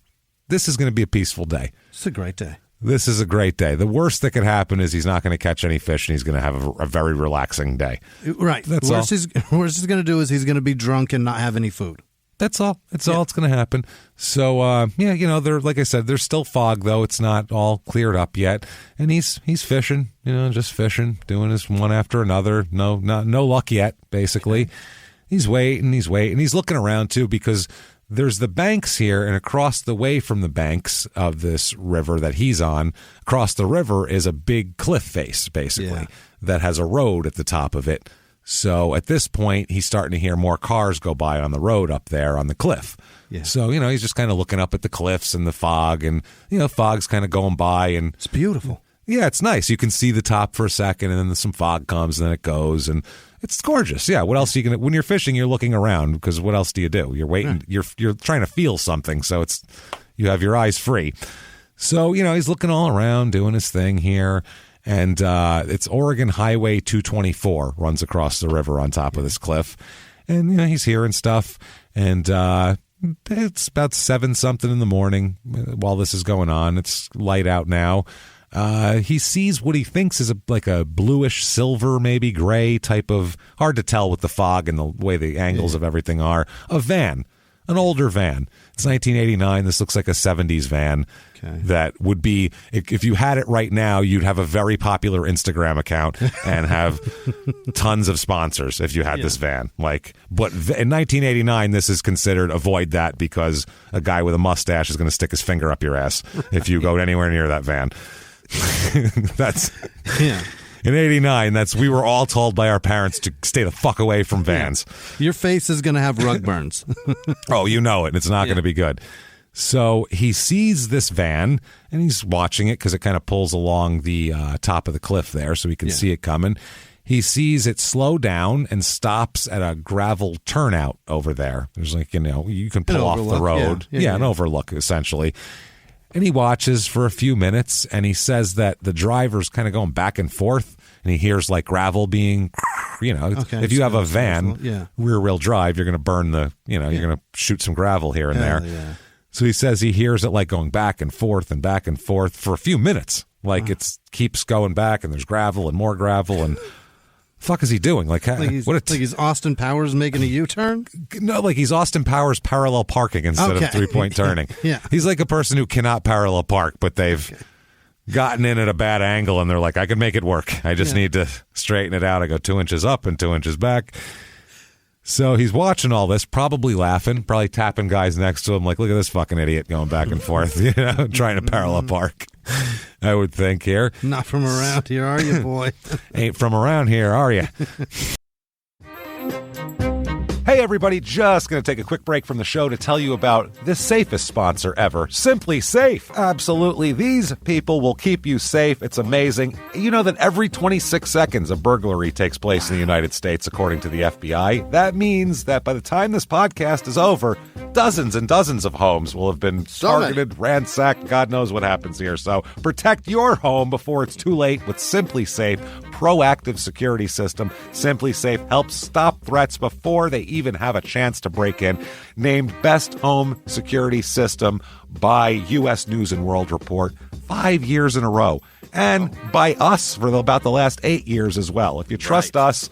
A: is going to be a peaceful day.
D: It's a great day.
A: This is a great day. The worst that could happen is he's not going to catch any fish, and he's going to have a very relaxing day.
D: Right.
A: That's
D: worst he's going to do is he's going to be drunk and not have any food.
A: That's all. That's all that's going to happen. So, they're like I said, there's still fog, though. It's not all cleared up yet. And he's fishing, just fishing, doing this one after another. No luck yet, basically. He's waiting. He's looking around, too, because there's the banks here, and across the way from the banks of this river that he's on, across the river is a big cliff face, basically, that has a road at the top of it. So at this point, he's starting to hear more cars go by on the road up there on the cliff. Yeah. So, he's just kind of looking up at the cliffs and the fog, and, fog's kind of going by. And
D: it's beautiful.
A: Yeah, it's nice. You can see the top for a second, and then some fog comes, and then it goes, and it's gorgeous. Yeah, what else are you going to... When you're fishing, you're looking around, because what else do you do? You're waiting. Right. You're trying to feel something, so you have your eyes free. So, he's looking all around, doing his thing here, and it's Oregon Highway 224 runs across the river on top of this cliff, and, he's hearing stuff, and it's about 7-something in the morning while this is going on. It's light out now. He sees what he thinks is like a bluish silver, maybe gray type of, hard to tell with the fog and the way the angles of everything are, a van an older van. It's 1989. This looks like a 70s van. Okay. That would be, if you had it right now, you'd have a very popular Instagram account and have tons of sponsors if you had this van. But in 1989, this is considered avoid that because a guy with a mustache is going to stick his finger up your ass if you go anywhere near that van. That's in 89. We were all told by our parents to stay the fuck away from vans.
D: Your face is going to have rug burns.
A: Oh, you know it. It's not going to be good. So he sees this van, and he's watching it because it kind of pulls along the top of the cliff there so he can see it coming. He sees it slow down and stops at a gravel turnout over there. There's you can pull off the road. An overlook, essentially. And he watches for a few minutes, and he says that the driver's kind of going back and forth, and he hears gravel being, if you have a van, rear-wheel drive, you're going to burn you're going to shoot some gravel here and there. Yeah. So he says he hears it going back and forth for a few minutes. It keeps going back, and there's gravel and more gravel, and fuck is he doing?
D: He's Austin Powers making a U-turn?
A: No, he's Austin Powers parallel parking instead of three-point turning. He's like a person who cannot parallel park, but they've gotten in at a bad angle, and they're like, I can make it work. I just need to straighten it out. I go 2 inches up and 2 inches back. So he's watching all this, probably laughing, probably tapping guys next to him look at this fucking idiot going back and forth, trying to parallel park, I would think here.
D: Not from around here, are you, boy?
A: Ain't from around here, are you? Hey, everybody, just going to take a quick break from the show to tell you about the safest sponsor ever, Simply Safe. Absolutely. These people will keep you safe. It's amazing. You know that every 26 seconds a burglary takes place in the United States, according to the FBI. That means that by the time this podcast is over, dozens and dozens of homes will have been targeted, ransacked. God knows what happens here. So protect your home before it's too late with Simply Safe proactive security system. Simply Safe helps stop threats before they even have a chance to break in. Named Best Home Security System by U.S. News and World Report 5 years in a row. And by us for about the last 8 years as well. If you trust us,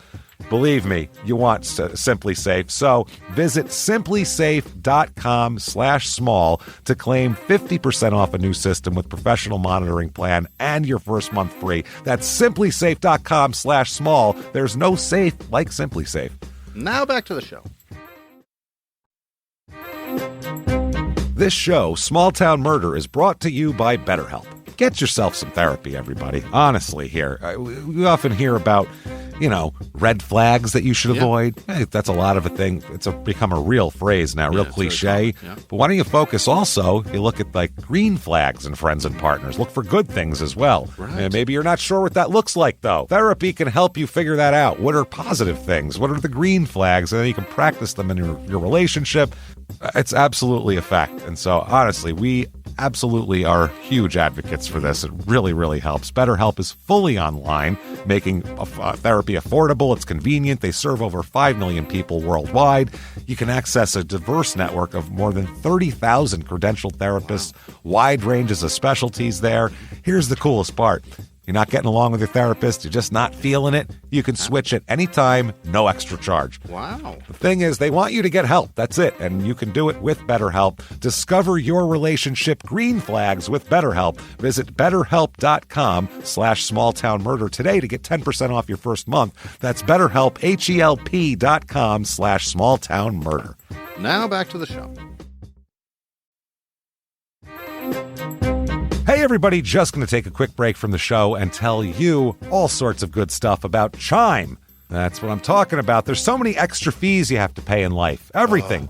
A: believe me, you want Simply Safe. So visit simplysafe.com/small to claim 50% off a new system with professional monitoring plan and your first month free. That's simplysafe.com/small. There's no safe like Simply Safe.
B: Now back to the show.
A: This show, Small Town Murder, is brought to you by BetterHelp. Get yourself some therapy, everybody. Honestly, here. We often hear about, red flags that you should avoid. Hey, that's a lot of a thing. It's become a real phrase now, real cliche. But why don't you focus also, you look at green flags in friends and partners. Look for good things as well. Right. And maybe you're not sure what that looks like, though. Therapy can help you figure that out. What are positive things? What are the green flags? And then you can practice them in your relationship. It's absolutely a fact. And so, honestly, we absolutely are huge advocates for this. It really, really helps. BetterHelp is fully online, making therapy affordable. It's convenient. They serve over 5 million people worldwide. You can access a diverse network of more than 30,000 credentialed therapists, wide ranges of specialties there. Here's the coolest part. You're not getting along with your therapist, you're just not feeling it, you can switch at any time, no extra charge.
B: Wow.
A: The thing is, they want you to get help. That's it. And you can do it with BetterHelp. Discover your relationship green flags with BetterHelp. Visit BetterHelp.com/smalltownmurder today to get 10% off your first month. That's BetterHelp, HELP.com/smalltownmurder.
B: Now back to the show.
A: Hey, everybody, just going to take a quick break from the show and tell you all sorts of good stuff about Chime. That's what I'm talking about. There's so many extra fees you have to pay in life. Everything.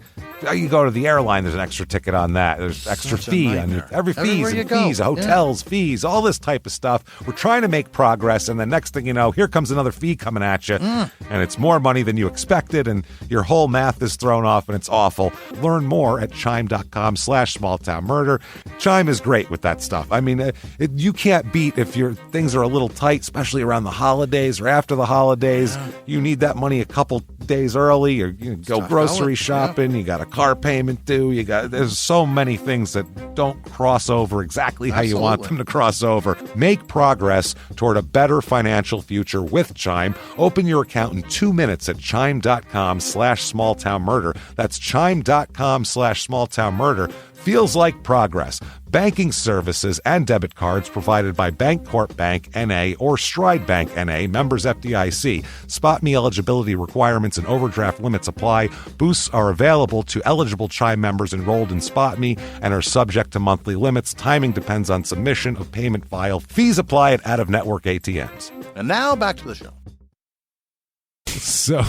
A: You go to the airline, there's an extra ticket on that. There's extra fee on every fees and fees, hotels, fees, all this type of stuff. We're trying to make progress, and the next thing you know, here comes another fee coming at you, and it's more money than you expected, and your whole math is thrown off, and it's awful. Learn more at chime.com/smalltownmurder. Chime is great with that stuff. I mean, you can't beat if your things are a little tight, especially around the holidays or after the holidays. You need that money a couple days early, or go grocery shopping. You got a a car payment due. There's so many things that don't cross over exactly how you want them to cross over. Make progress toward a better financial future with Chime. Open your account in 2 minutes at chime.com/smalltownmurder. That's chime.com/smalltownmurder. Feels like progress. Banking services and debit cards provided by Bancorp Bank N.A. or Stride Bank N.A., members FDIC. Spot me eligibility requirements and overdraft limits apply. Boosts are available to eligible Chime members enrolled in Spot Me and are subject to monthly limits. Timing depends on submission of payment file. Fees apply at out-of-network ATMs.
B: And now back to the show.
A: So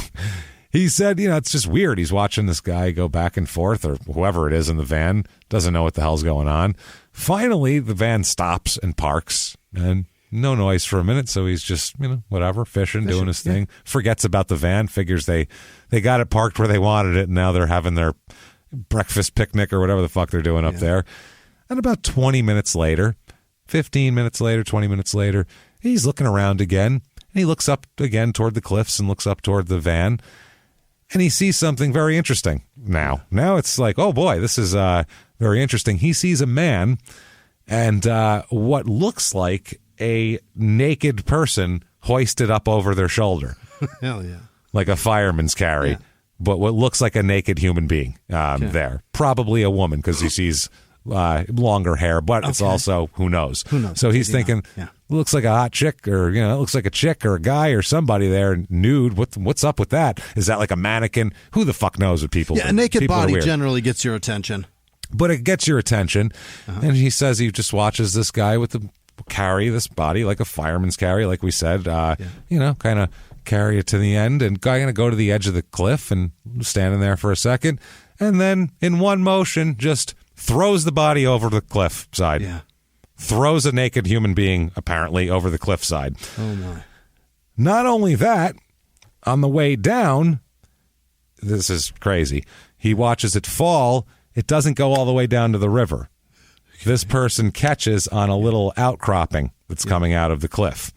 A: he said, it's just weird. He's watching this guy go back and forth, or whoever it is in the van, doesn't know what the hell's going on. Finally, the van stops and parks, and no noise for a minute, so he's just, whatever, fishing, doing his thing. Forgets about the van, figures they got it parked where they wanted it, and now they're having their breakfast picnic or whatever the fuck they're doing up there. And about 20 minutes later, 15 minutes later, 20 minutes later, he's looking around again, and he looks up again toward the cliffs and looks up toward the van. And he sees something very interesting now. Now it's like, oh boy, this is very interesting. He sees a man and what looks like a naked person hoisted up over their shoulder.
D: Hell yeah.
A: Like a fireman's carry, but what looks like a naked human being there. Probably a woman because he sees longer hair, but it's also, who knows? So he's thinking, looks like a hot chick, or it looks like a chick or a guy or somebody there nude. What's up with that? Is that like a mannequin? Who the fuck knows what people do?
D: A naked
A: people
D: body generally gets your attention.
A: But it gets your attention. And he says he just watches this guy with carry this body like a fireman's carry, like we said, kind of carry it to the end, and going to go to the edge of the cliff and standing there for a second, and then in one motion just throws the body over the cliff side.
D: Yeah.
A: Throws a naked human being, apparently, over the cliffside.
D: Oh, my.
A: Not only that, on the way down, this is crazy, he watches it fall. It doesn't go all the way down to the river. This person catches on a little outcropping that's coming out of the cliff.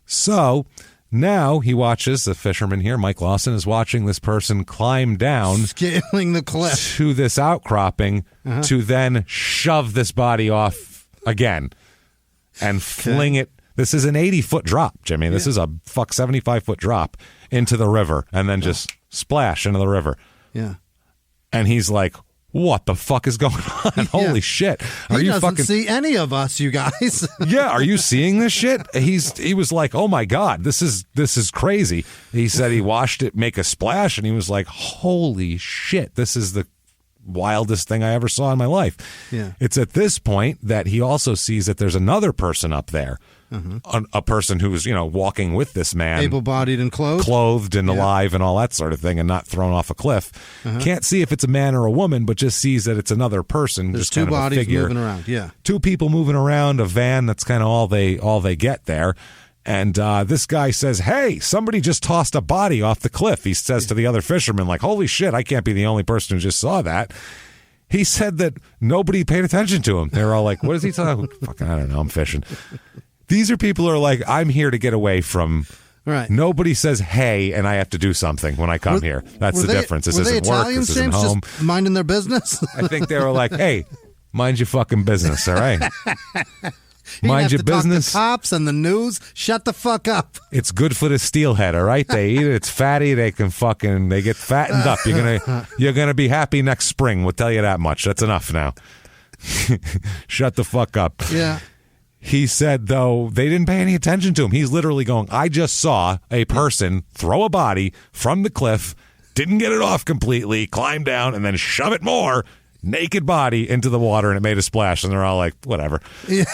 A: So now he watches, the fisherman here, Mike Lawson, is watching this person climb down,
D: scaling the cliff
A: to this outcropping to then shove this body off again and fling it. This is an 80-foot drop, Jimmy. This is a 75-foot drop into the river and then just splash into the river.
D: Yeah.
A: And he's like, what the fuck is going on? Holy shit.
D: He doesn't see any of us, you guys.
A: Yeah, are you seeing this shit? He was like, oh my God, this is crazy. He said he watched it make a splash and he was like, holy shit, this is the wildest thing I ever saw in my life.
D: Yeah.
A: It's at this point that he also sees that there's another person up there. A person who's, walking with this man.
D: Able-bodied and clothed.
A: Clothed and alive and all that sort of thing, and not thrown off a cliff. Can't see if it's a man or a woman, but just sees that it's another person.
D: There's
A: just
D: two
A: kind of
D: bodies
A: a figure.
D: moving around,
A: Two people moving around, a van, that's kind of all they get there. And this guy says, hey, somebody just tossed a body off the cliff. He says to the other fisherman, like, holy shit, I can't be the only person who just saw that. He said that nobody paid attention to him. They were all like, what is he talking about? Fucking, I don't know, I'm fishing. These are people who are like, I'm here to get away from.
D: Right.
A: Nobody says, hey, and I have to do something when I come here. That's the difference. This isn't work. This isn't home.
D: Just minding their business?
A: I think they were like, hey, mind your fucking business, all right? Mind your business.
D: Talk to cops and the news. Shut the fuck up.
A: It's good for the steelhead, all right? They eat it. It's fatty. They get fattened up. You're gonna be happy next spring. We'll tell you that much. That's enough now. Shut the fuck up.
D: Yeah.
A: He said, though, they didn't pay any attention to him. He's literally going, I just saw a person throw a body from the cliff, didn't get it off completely, climb down, and then shove it more, naked body, into the water, and it made a splash. And they're all like, whatever. Yeah.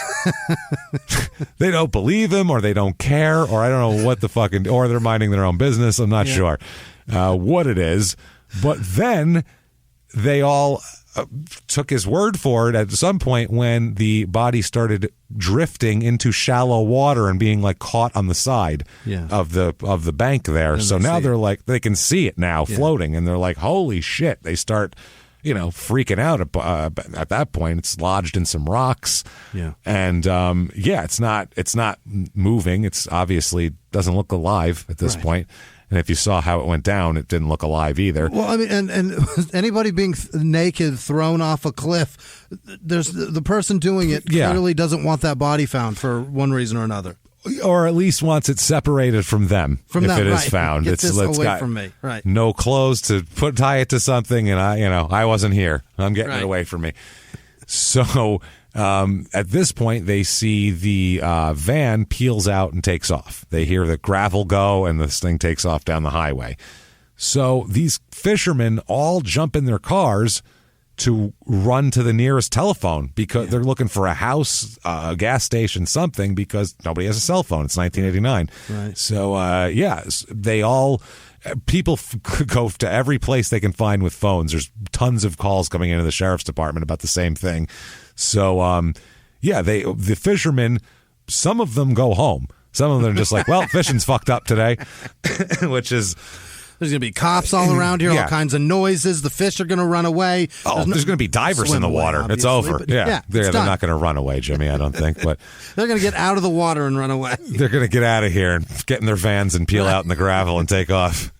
A: They don't believe him, or they don't care, or I don't know what the fucking, or they're minding their own business. I'm not sure what it is. But then they all took his word for it at some point when the body started drifting into shallow water and being like caught on the side of the bank there. So now they're like, they can see it now floating, and they're like, holy shit. They start, freaking out at that point. It's lodged in some rocks.
D: Yeah.
A: And it's not moving. It's obviously doesn't look alive at this point. And if you saw how it went down, it didn't look alive either.
D: Well, I mean, and anybody being naked thrown off a cliff, there's the person doing it clearly doesn't want that body found for one reason or another.
A: Or at least wants it separated from them if it is found.
D: Get this away
A: got
D: from me. Right.
A: No clothes to tie it to something, and I wasn't here. I'm getting it away from me. So at this point, they see the van peels out and takes off. They hear the gravel go, and this thing takes off down the highway. So these fishermen all jump in their cars to run to the nearest telephone because they're looking for a house, a gas station, something, because nobody has a cell phone. It's 1989.
D: Right.
A: So, they all... People go to every place they can find with phones. There's tons of calls coming into the sheriff's department about the same thing. So, the fishermen, some of them go home. Some of them are just like, well, fishing's fucked up today, which is...
D: There's going to be cops all around here, all kinds of noises. The fish are going to run away.
A: There's going to be divers in the water. It's over. They're not going to run away, Jimmy, I don't think. But
D: they're going to get out of the water and run away.
A: They're going to get out of here and get in their vans and peel out in the gravel and take off.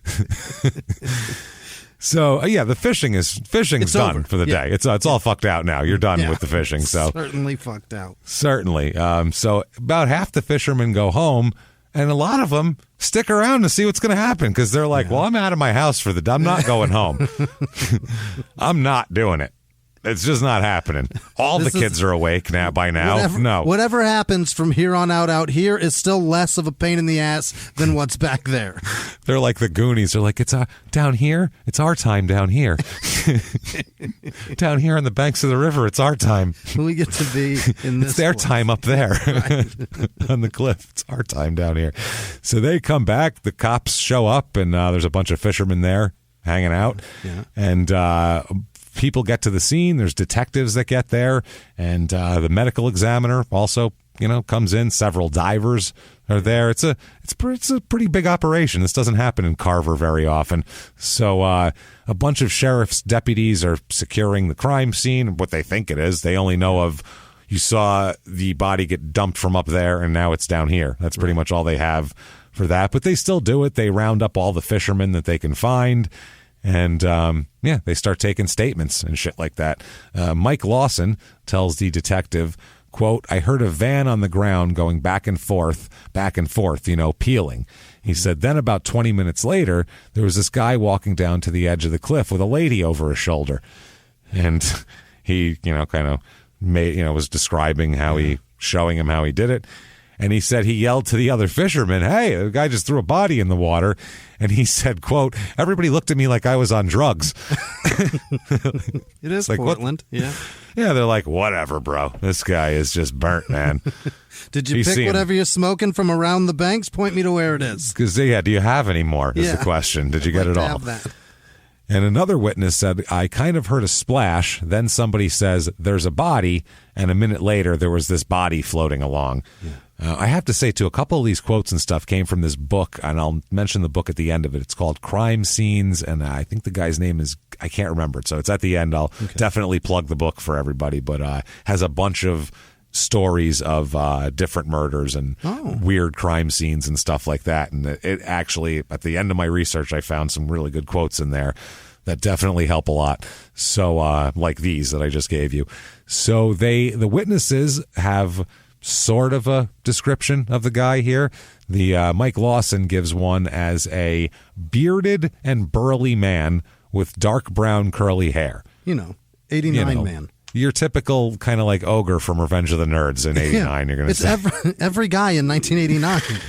A: So, the fishing's done
D: over
A: for the day. It's all fucked out now. You're done with the fishing. So
D: certainly fucked out.
A: Certainly. So about half the fishermen go home, and a lot of them stick around to see what's going to happen because they're like, well, I'm out of my house for the day. I'm not going home. I'm not doing it. It's just not happening. All the kids are awake by now.
D: Whatever happens from here on out here is still less of a pain in the ass than what's back there.
A: They're like the Goonies. They're like, it's down here. It's our time down here. Down here on the banks of the river, it's our time.
D: We get to be in this.
A: It's their time up there on the cliff. It's our time down here. So they come back. The cops show up, and there's a bunch of fishermen there hanging out. Yeah. And people get to the scene. There's detectives that get there, and the medical examiner also, comes in. Several divers are there. It's a pretty big operation. This doesn't happen in Carver very often. So a bunch of sheriff's deputies are securing the crime scene. What they think it is, they only know of. You saw the body get dumped from up there, and now it's down here. That's pretty much all they have for that. But they still do it. They round up all the fishermen that they can find. And, they start taking statements and shit like that. Mike Lawson tells the detective, quote, I heard a van on the ground going back and forth, peeling. He said, then about 20 minutes later, there was this guy walking down to the edge of the cliff with a lady over his shoulder. And he, was describing showing him how he did it. And he said he yelled to the other fishermen, hey, the guy just threw a body in the water. And he said, quote, everybody looked at me like I was on drugs.
D: It is like, Portland. What? Yeah.
A: Yeah, they're like, whatever, bro. This guy is just burnt, man.
D: Did you pick whatever you're smoking from around the banks? Point me to where it is.
A: Because, do you have any more is the question. Did you get it all?
D: Have that.
A: And another witness said, I kind of heard a splash. Then somebody says, there's a body. And a minute later, there was this body floating along. Yeah. I have to say, too, a couple of these quotes and stuff came from this book, and I'll mention the book at the end of it. It's called Crime Scenes, and I think the guy's name is, I can't remember it, so it's at the end. I'll definitely plug the book for everybody, but has a bunch of stories of different murders and weird crime scenes and stuff like that. And it actually, at the end of my research, I found some really good quotes in there that definitely help a lot. So, like these that I just gave you. So the witnesses have sort of a description of the guy here. The Mike Lawson gives one as a bearded and burly man with dark brown curly hair.
D: 89 man.
A: Your typical kind of like ogre from Revenge of the Nerds in 89, you're going to say.
D: It's every guy in 1989.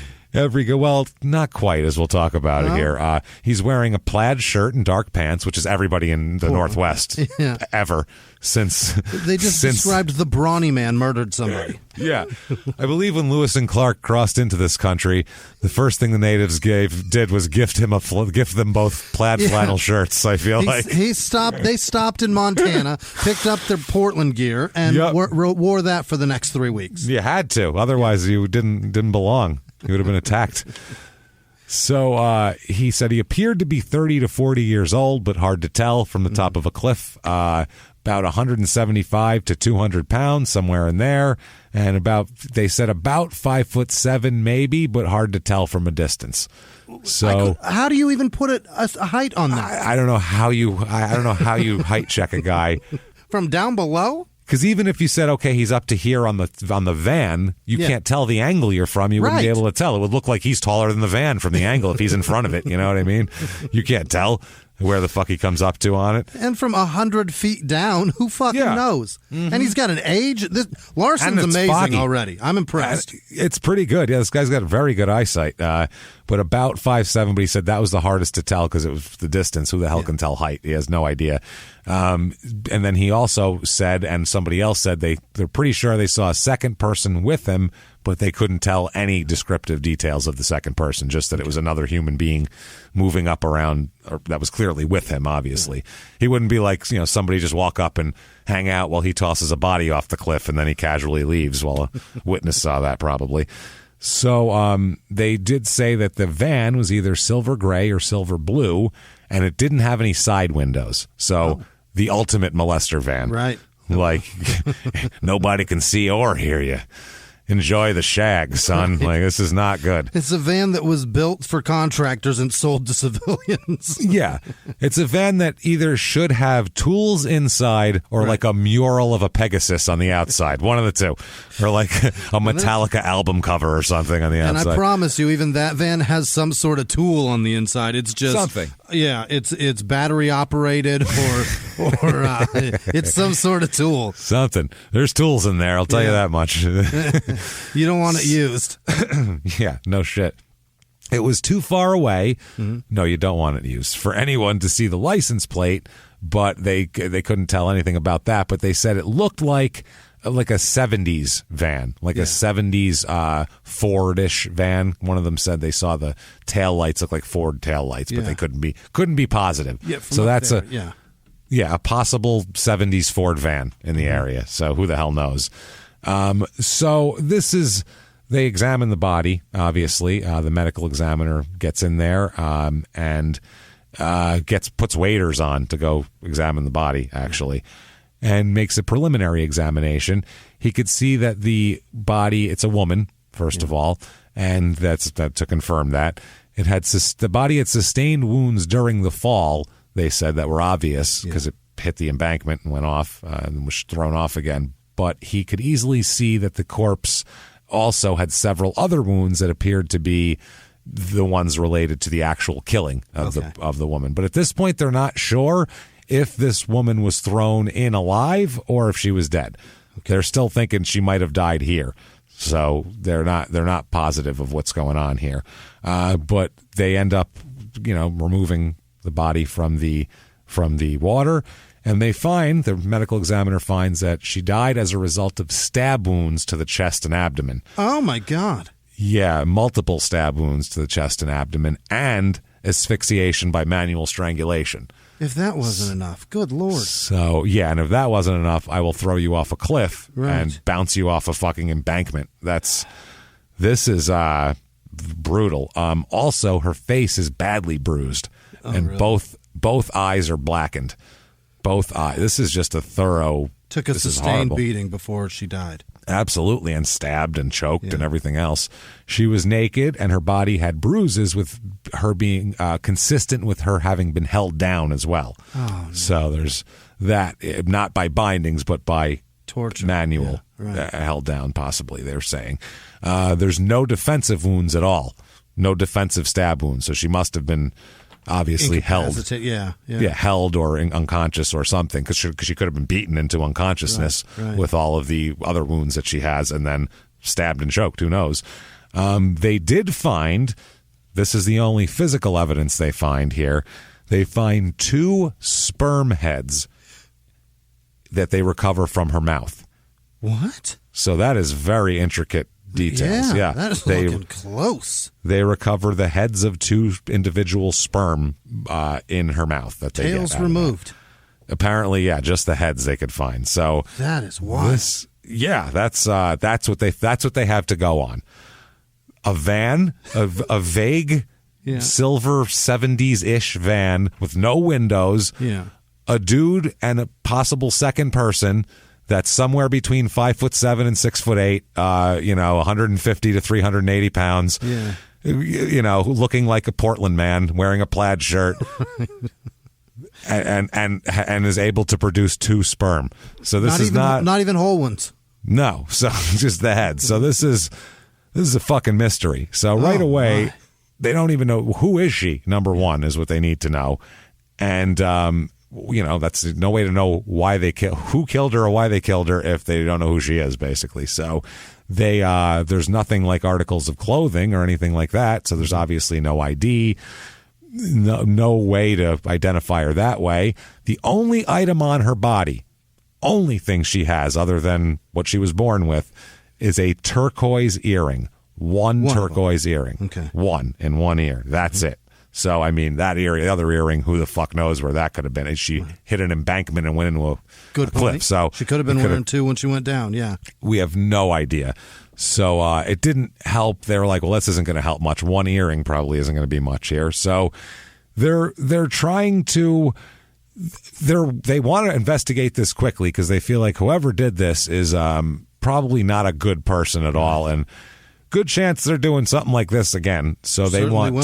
A: Well, not quite, as we'll talk about it here. He's wearing a plaid shirt and dark pants, which is everybody in the Northwest ever since.
D: They just described the brawny man murdered somebody.
A: Yeah. I believe when Lewis and Clark crossed into this country, the first thing the natives did was gift them both plaid flannel shirts, I feel like.
D: They stopped in Montana, picked up their Portland gear, and wore that for the next 3 weeks.
A: You had to. Otherwise, you didn't belong. He would have been attacked. So he said he appeared to be 30 to 40 years old, but hard to tell from the top of a cliff. About 175 to 200 pounds, somewhere in there. And they said about 5'7" maybe, but hard to tell from a distance. So
D: how do you even put a height on that?
A: I don't know how you height check a guy
D: from down below.
A: Because even if you said, okay, he's up to here on the van, you can't tell the angle you're from. You wouldn't be able to tell. It would look like he's taller than the van from the angle if he's in front of it. You know what I mean? You can't tell where the fuck he comes up to on it.
D: And from 100 feet down, who fucking knows? Mm-hmm. And he's got an age. Larson's amazing foggy. Already. I'm impressed.
A: It's pretty good. Yeah, this guy's got very good eyesight. But about 5'7", but he said that was the hardest to tell because it was the distance. Who the hell can tell height? He has no idea. And then he also said, and somebody else said, they're pretty sure they saw a second person with him, but they couldn't tell any descriptive details of the second person, just that it was another human being moving up around, or that was clearly with him, obviously. Yeah. He wouldn't be like, somebody just walk up and hang out while he tosses a body off the cliff and then he casually leaves. Well, a witness saw that probably. So they did say that the van was either silver gray or silver blue, and it didn't have any side windows. So the ultimate molester van.
D: Right.
A: Like, nobody can see or hear you. Enjoy the shag, son. Like, this is not good.
D: It's a van that was built for contractors and sold to civilians.
A: Yeah. It's a van that either should have tools inside or like a mural of a Pegasus on the outside. One of the two. Or like a Metallica album cover or something on the outside.
D: And I promise you, even that van has some sort of tool on the inside. It's just
A: something.
D: Yeah, it's battery operated or it's some sort of tool.
A: Something. There's tools in there, I'll tell you that much.
D: You don't want it used.
A: Yeah, no shit. It was too far away. Mm-hmm. No, you don't want it used for anyone to see the license plate, but they couldn't tell anything about that. But they said it looked like a 70s van, like a 70s Ford-ish van. One of them said they saw the tail lights look like Ford tail lights, but they couldn't be positive.
D: Yeah,
A: so that's
D: there.
A: a possible 70s Ford van in the area. So who the hell knows? So this is, they examine the body, obviously. The medical examiner gets in there and puts waders on to go examine the body, actually, and makes a preliminary examination. He could see that the body, it's a woman, first of all, and that's to confirm that. The body had sustained wounds during the fall, they said, that were obvious because it hit the embankment and went off and was thrown off again. But he could easily see that the corpse also had several other wounds that appeared to be the ones related to the actual killing of the woman. But at this point, they're not sure if this woman was thrown in alive or if she was dead. Okay. They're still thinking she might have died here. So they're not positive of what's going on here. But they end up, removing the body from the water. And the medical examiner finds that she died as a result of stab wounds to the chest and abdomen.
D: Oh, my God.
A: Yeah, multiple stab wounds to the chest and abdomen and asphyxiation by manual strangulation.
D: If that wasn't enough, good Lord.
A: So, yeah, and if that wasn't enough, I will throw you off a cliff and bounce you off a fucking embankment. This is brutal. Also, her face is badly bruised, and really? both eyes are blackened. Both eyes. This is just a thorough.
D: Took a sustained beating before she died.
A: Absolutely, and stabbed and choked and everything else. She was naked, and her body had bruises, with her being consistent with her having been held down as well. Oh, no. So there's that, not by bindings, but by
D: torture,
A: manual held down, possibly, they're saying. There's no defensive wounds at all. No defensive stab wounds, so she must have been obviously held, held or unconscious or something, because she could have been beaten into unconsciousness with all of the other wounds that she has, and then stabbed and choked. Who knows? They did find, this is the only physical evidence they find here, they find 2 sperm heads that they recover from her mouth.
D: What?
A: So that is very intricate details. Yeah,
D: that is looking close.
A: They recover the heads of 2 individual sperm in her mouth. That they
D: tails removed.
A: Apparently, just the heads they could find. So
D: that is wild.
A: That's what they have to go on. A van, a vague silver 70s-ish van with no windows.
D: Yeah,
A: a dude and a possible second person. That's somewhere between 5'7" and 6'8", 150 to 380 pounds.
D: Yeah.
A: looking like a Portland man, wearing a plaid shirt. And is able to produce 2 sperm. So this is
D: not even whole ones.
A: No, so just the head. So this is a fucking mystery. So right away, they don't even know who is she. Number one is what they need to know, and that's no way to know who killed her or why they killed her if they don't know who she is, basically. So there's nothing like articles of clothing or anything like that. So there's obviously no ID. No way to identify her that way. The only item on her body, only thing she has other than what she was born with, is a turquoise earring. One turquoise earring. Okay. One in one ear. That's it. So, I mean, that earring, the other earring, who the fuck knows where that could have been. She hit an embankment and went into a cliff. So
D: she could have been wearing 2 when she went down, yeah.
A: We have no idea. So it didn't help. They were like, well, this isn't going to help much. One earring probably isn't going to be much here. So they're trying to they want to investigate this quickly because they feel like whoever did this is probably not a good person at all, and good chance they're doing something like this again. So they want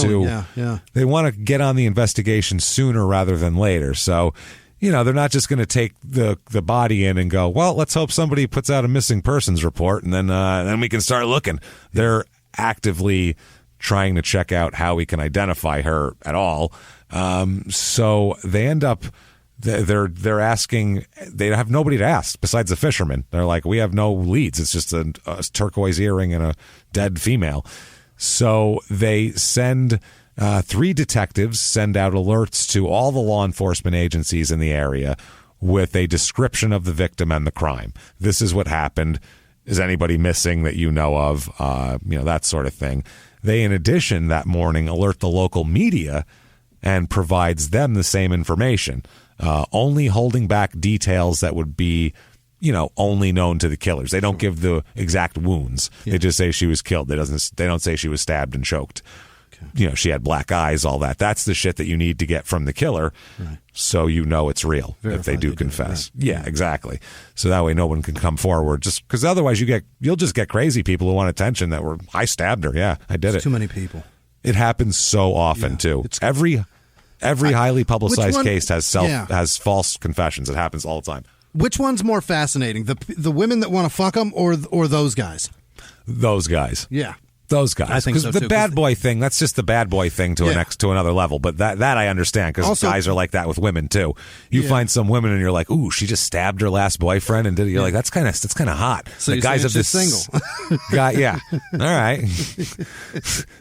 A: they want to get on the investigation sooner rather than later. So they're not just going to take the body in and go, well, let's hope somebody puts out a missing persons report and then we can start looking. They're actively trying to check out how we can identify her at all. So they end up they're asking. They have nobody to ask besides the fishermen. They're like, we have no leads. It's just a turquoise earring and a dead female. So they send 3 detectives, send out alerts to all the law enforcement agencies in the area with a description of the victim and the crime. This is what happened. Is anybody missing that you know of? That sort of thing. They, in addition, that morning alert the local media and provides them the same information, only holding back details that would be, only known to the killers. They don't give the exact wounds. Yeah. They just say she was killed. They don't say she was stabbed and choked. Okay. She had black eyes, all that. That's the shit that you need to get from the killer, right, so it's real. Verify if they do confess. Right. Yeah, exactly. So that way no one can come forward, just because otherwise you'll just get crazy people who want attention that I stabbed her. Yeah, I did it.
D: Too many people.
A: It happens so often too. Every highly publicized case has false confessions. It happens all the time.
D: Which one's more fascinating? The women that want to fuck them or those guys?
A: Those guys.
D: Yeah.
A: Those guys.
D: I think so,
A: the bad boy thing, that's just the bad boy thing to another level. But that I understand, because guys are like that with women too. You find some women and you're like, ooh, she just stabbed her last boyfriend and did it. You're like, that's kind of hot.
D: So the guys of this
A: single guy, yeah. All right.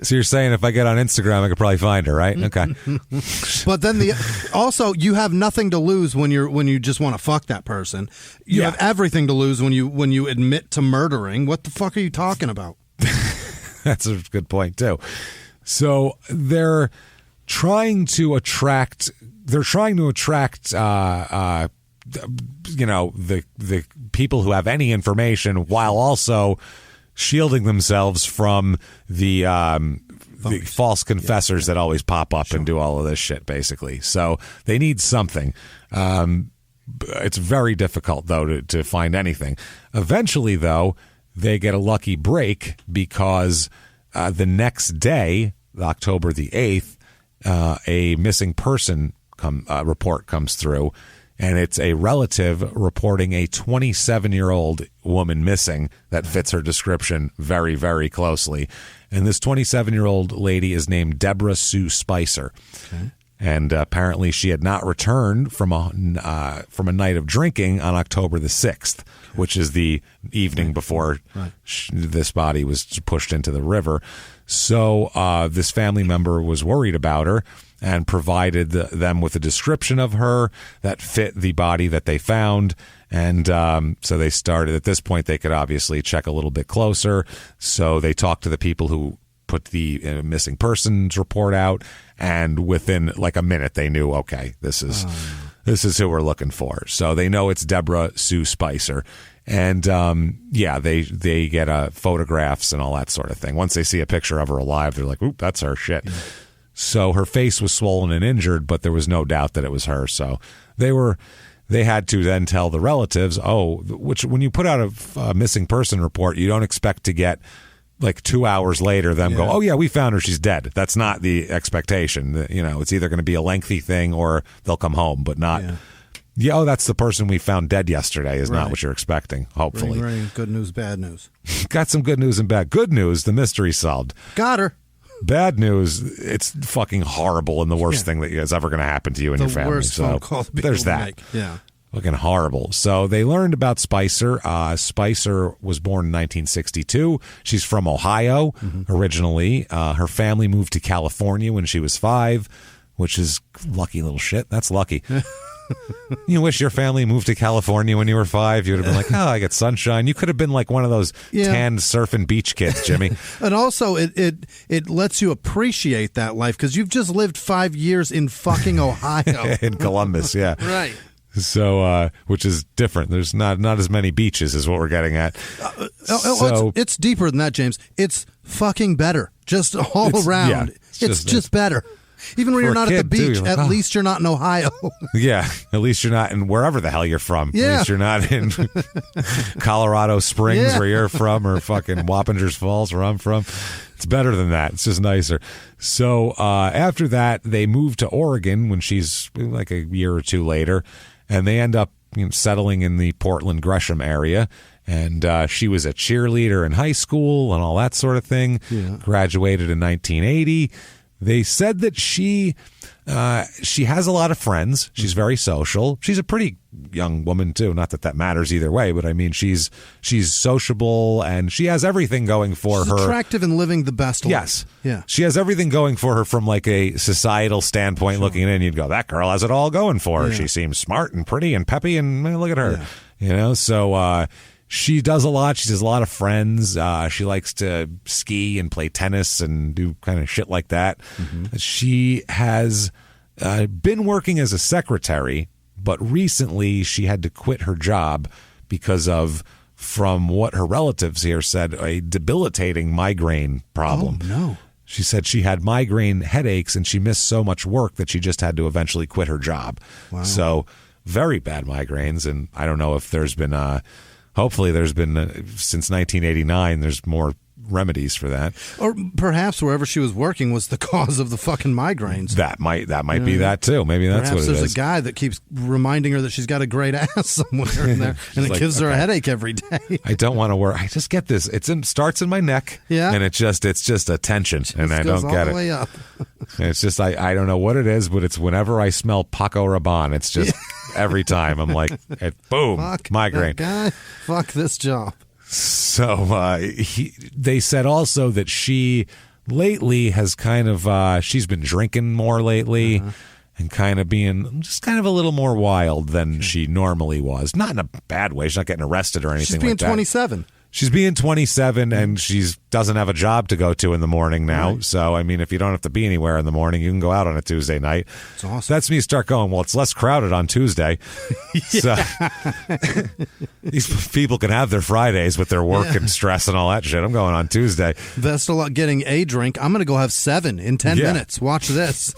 A: So you're saying if I get on Instagram, I could probably find her, right? Okay.
D: But then you have nothing to lose when you just want to fuck that person. You have everything to lose when you admit to murdering. What the fuck are you talking about?
A: That's a good point too. So they're trying to attract. The people who have any information, while also shielding themselves from the false confessors that always pop up and do all of this shit, basically. So they need something. It's very difficult though to find anything. Eventually, though, they get a lucky break because the next day, October the 8th, a missing person report comes through, and it's a relative reporting a 27-year-old woman missing that fits her description very, very closely. And this 27-year-old lady is named Deborah Sue Spicer. Okay. And apparently she had not returned from a night of drinking on October the 6th, which is the evening before this body was pushed into the river. So this family member was worried about her and provided them with a description of her that fit the body that they found. And so they started, at this point, they could obviously check a little bit closer. So they talked to the people who put the missing persons report out, and within like a minute they knew, okay, this is who we're looking for. So they know it's Deborah Sue Spicer, and they get photographs and all that sort of thing. Once they see a picture of her alive, they're like, oop, that's her shit. Yeah. So her face was swollen and injured, but there was no doubt that it was her. So they had to then tell the relatives, which when you put out a missing person report, you don't expect to get like 2 hours later, them go, oh, yeah, we found her. She's dead. That's not the expectation. You know, it's either going to be a lengthy thing or they'll come home, but not, oh, that's the person we found dead yesterday is not what you're expecting, hopefully.
D: Ring. Good news, bad news.
A: Got some good news and bad. Good news, the mystery solved.
D: Got her.
A: Bad news, it's fucking horrible and the worst thing that is ever going to happen to you and your family.
D: Worst phone call
A: there's that.
D: Make. Yeah.
A: Fucking horrible. So they learned about Spicer. Spicer was born in 1962. She's from Ohio originally. Her family moved to California when she was 5, which is lucky little shit. That's lucky. You wish your family moved to California when you were 5. You would have been like, oh, I get sunshine. You could have been like one of those tanned surfing beach kids, Jimmy.
D: And also, it lets you appreciate that life because you've just lived 5 years in fucking Ohio.
A: In Columbus, yeah.
D: Right.
A: So, which is different. There's not as many beaches is what we're getting at.
D: It's deeper than that, James. It's fucking better. Just all around.
A: Yeah,
D: it's just better. Even when you're not at the beach, like, at least you're not in Ohio.
A: Yeah, at least you're not in wherever the hell you're from.
D: Yeah.
A: At least you're not in Colorado Springs where you're from or fucking Wappingers Falls where I'm from. It's better than that. It's just nicer. So after that, they moved to Oregon when she's like a year or 2 later, and they end up settling in the Portland, Gresham area. And she was a cheerleader in high school and all that sort of thing. Yeah. Graduated in 1980. They said that she has a lot of friends. She's very social. She's a pretty young woman too. Not that matters either way, but I mean she's sociable and she has everything going for her.
D: Attractive and living the best life.
A: Yes.
D: Yeah.
A: She has everything going for her from like a societal standpoint. Looking in, you'd go, that girl has it all going for her. Yeah. She seems smart and pretty and peppy and look at her. Yeah. You know, so she does a lot. She has a lot of friends. She likes to ski and play tennis and do kind of shit like that. Mm-hmm. She has been working as a secretary, but recently she had to quit her job because of, from what her relatives here said, a debilitating migraine problem.
D: Oh, no.
A: She said she had migraine headaches and she missed so much work that she just had to eventually quit her job. Wow. So very bad migraines. And I don't know if there's been hopefully there's been, since 1989, there's more remedies for that.
D: Or perhaps wherever she was working was the cause of the fucking migraines.
A: That might be that too. Maybe that's what it is.
D: Perhaps there's a guy that keeps reminding her that she's got a great ass somewhere in there, and it gives her a headache every day.
A: I don't want to work. I just get this. Starts in my neck, and it's just a tension, and I don't get it.
D: Way up.
A: It's just I don't know what it is, but it's whenever I smell Paco Rabanne, it's just every time I'm like, boom,
D: fuck
A: migraine.
D: That guy, fuck this job.
A: So they said also that she lately has kind of she's been drinking more lately and kind of being just kind of a little more wild than she normally was. Not in a bad way. She's not getting arrested or anything like that.
D: She's being 27.
A: She's being 27 and she doesn't have a job to go to in the morning now. Right. So, I mean, if you don't have to be anywhere in the morning, you can go out on a Tuesday night.
D: That's awesome.
A: That's me start going, well, it's less crowded on Tuesday. So these people can have their Fridays with their work and stress and all that shit. I'm going on Tuesday.
D: Best of luck getting a drink. I'm going to go have 7 in 10 minutes. Watch this.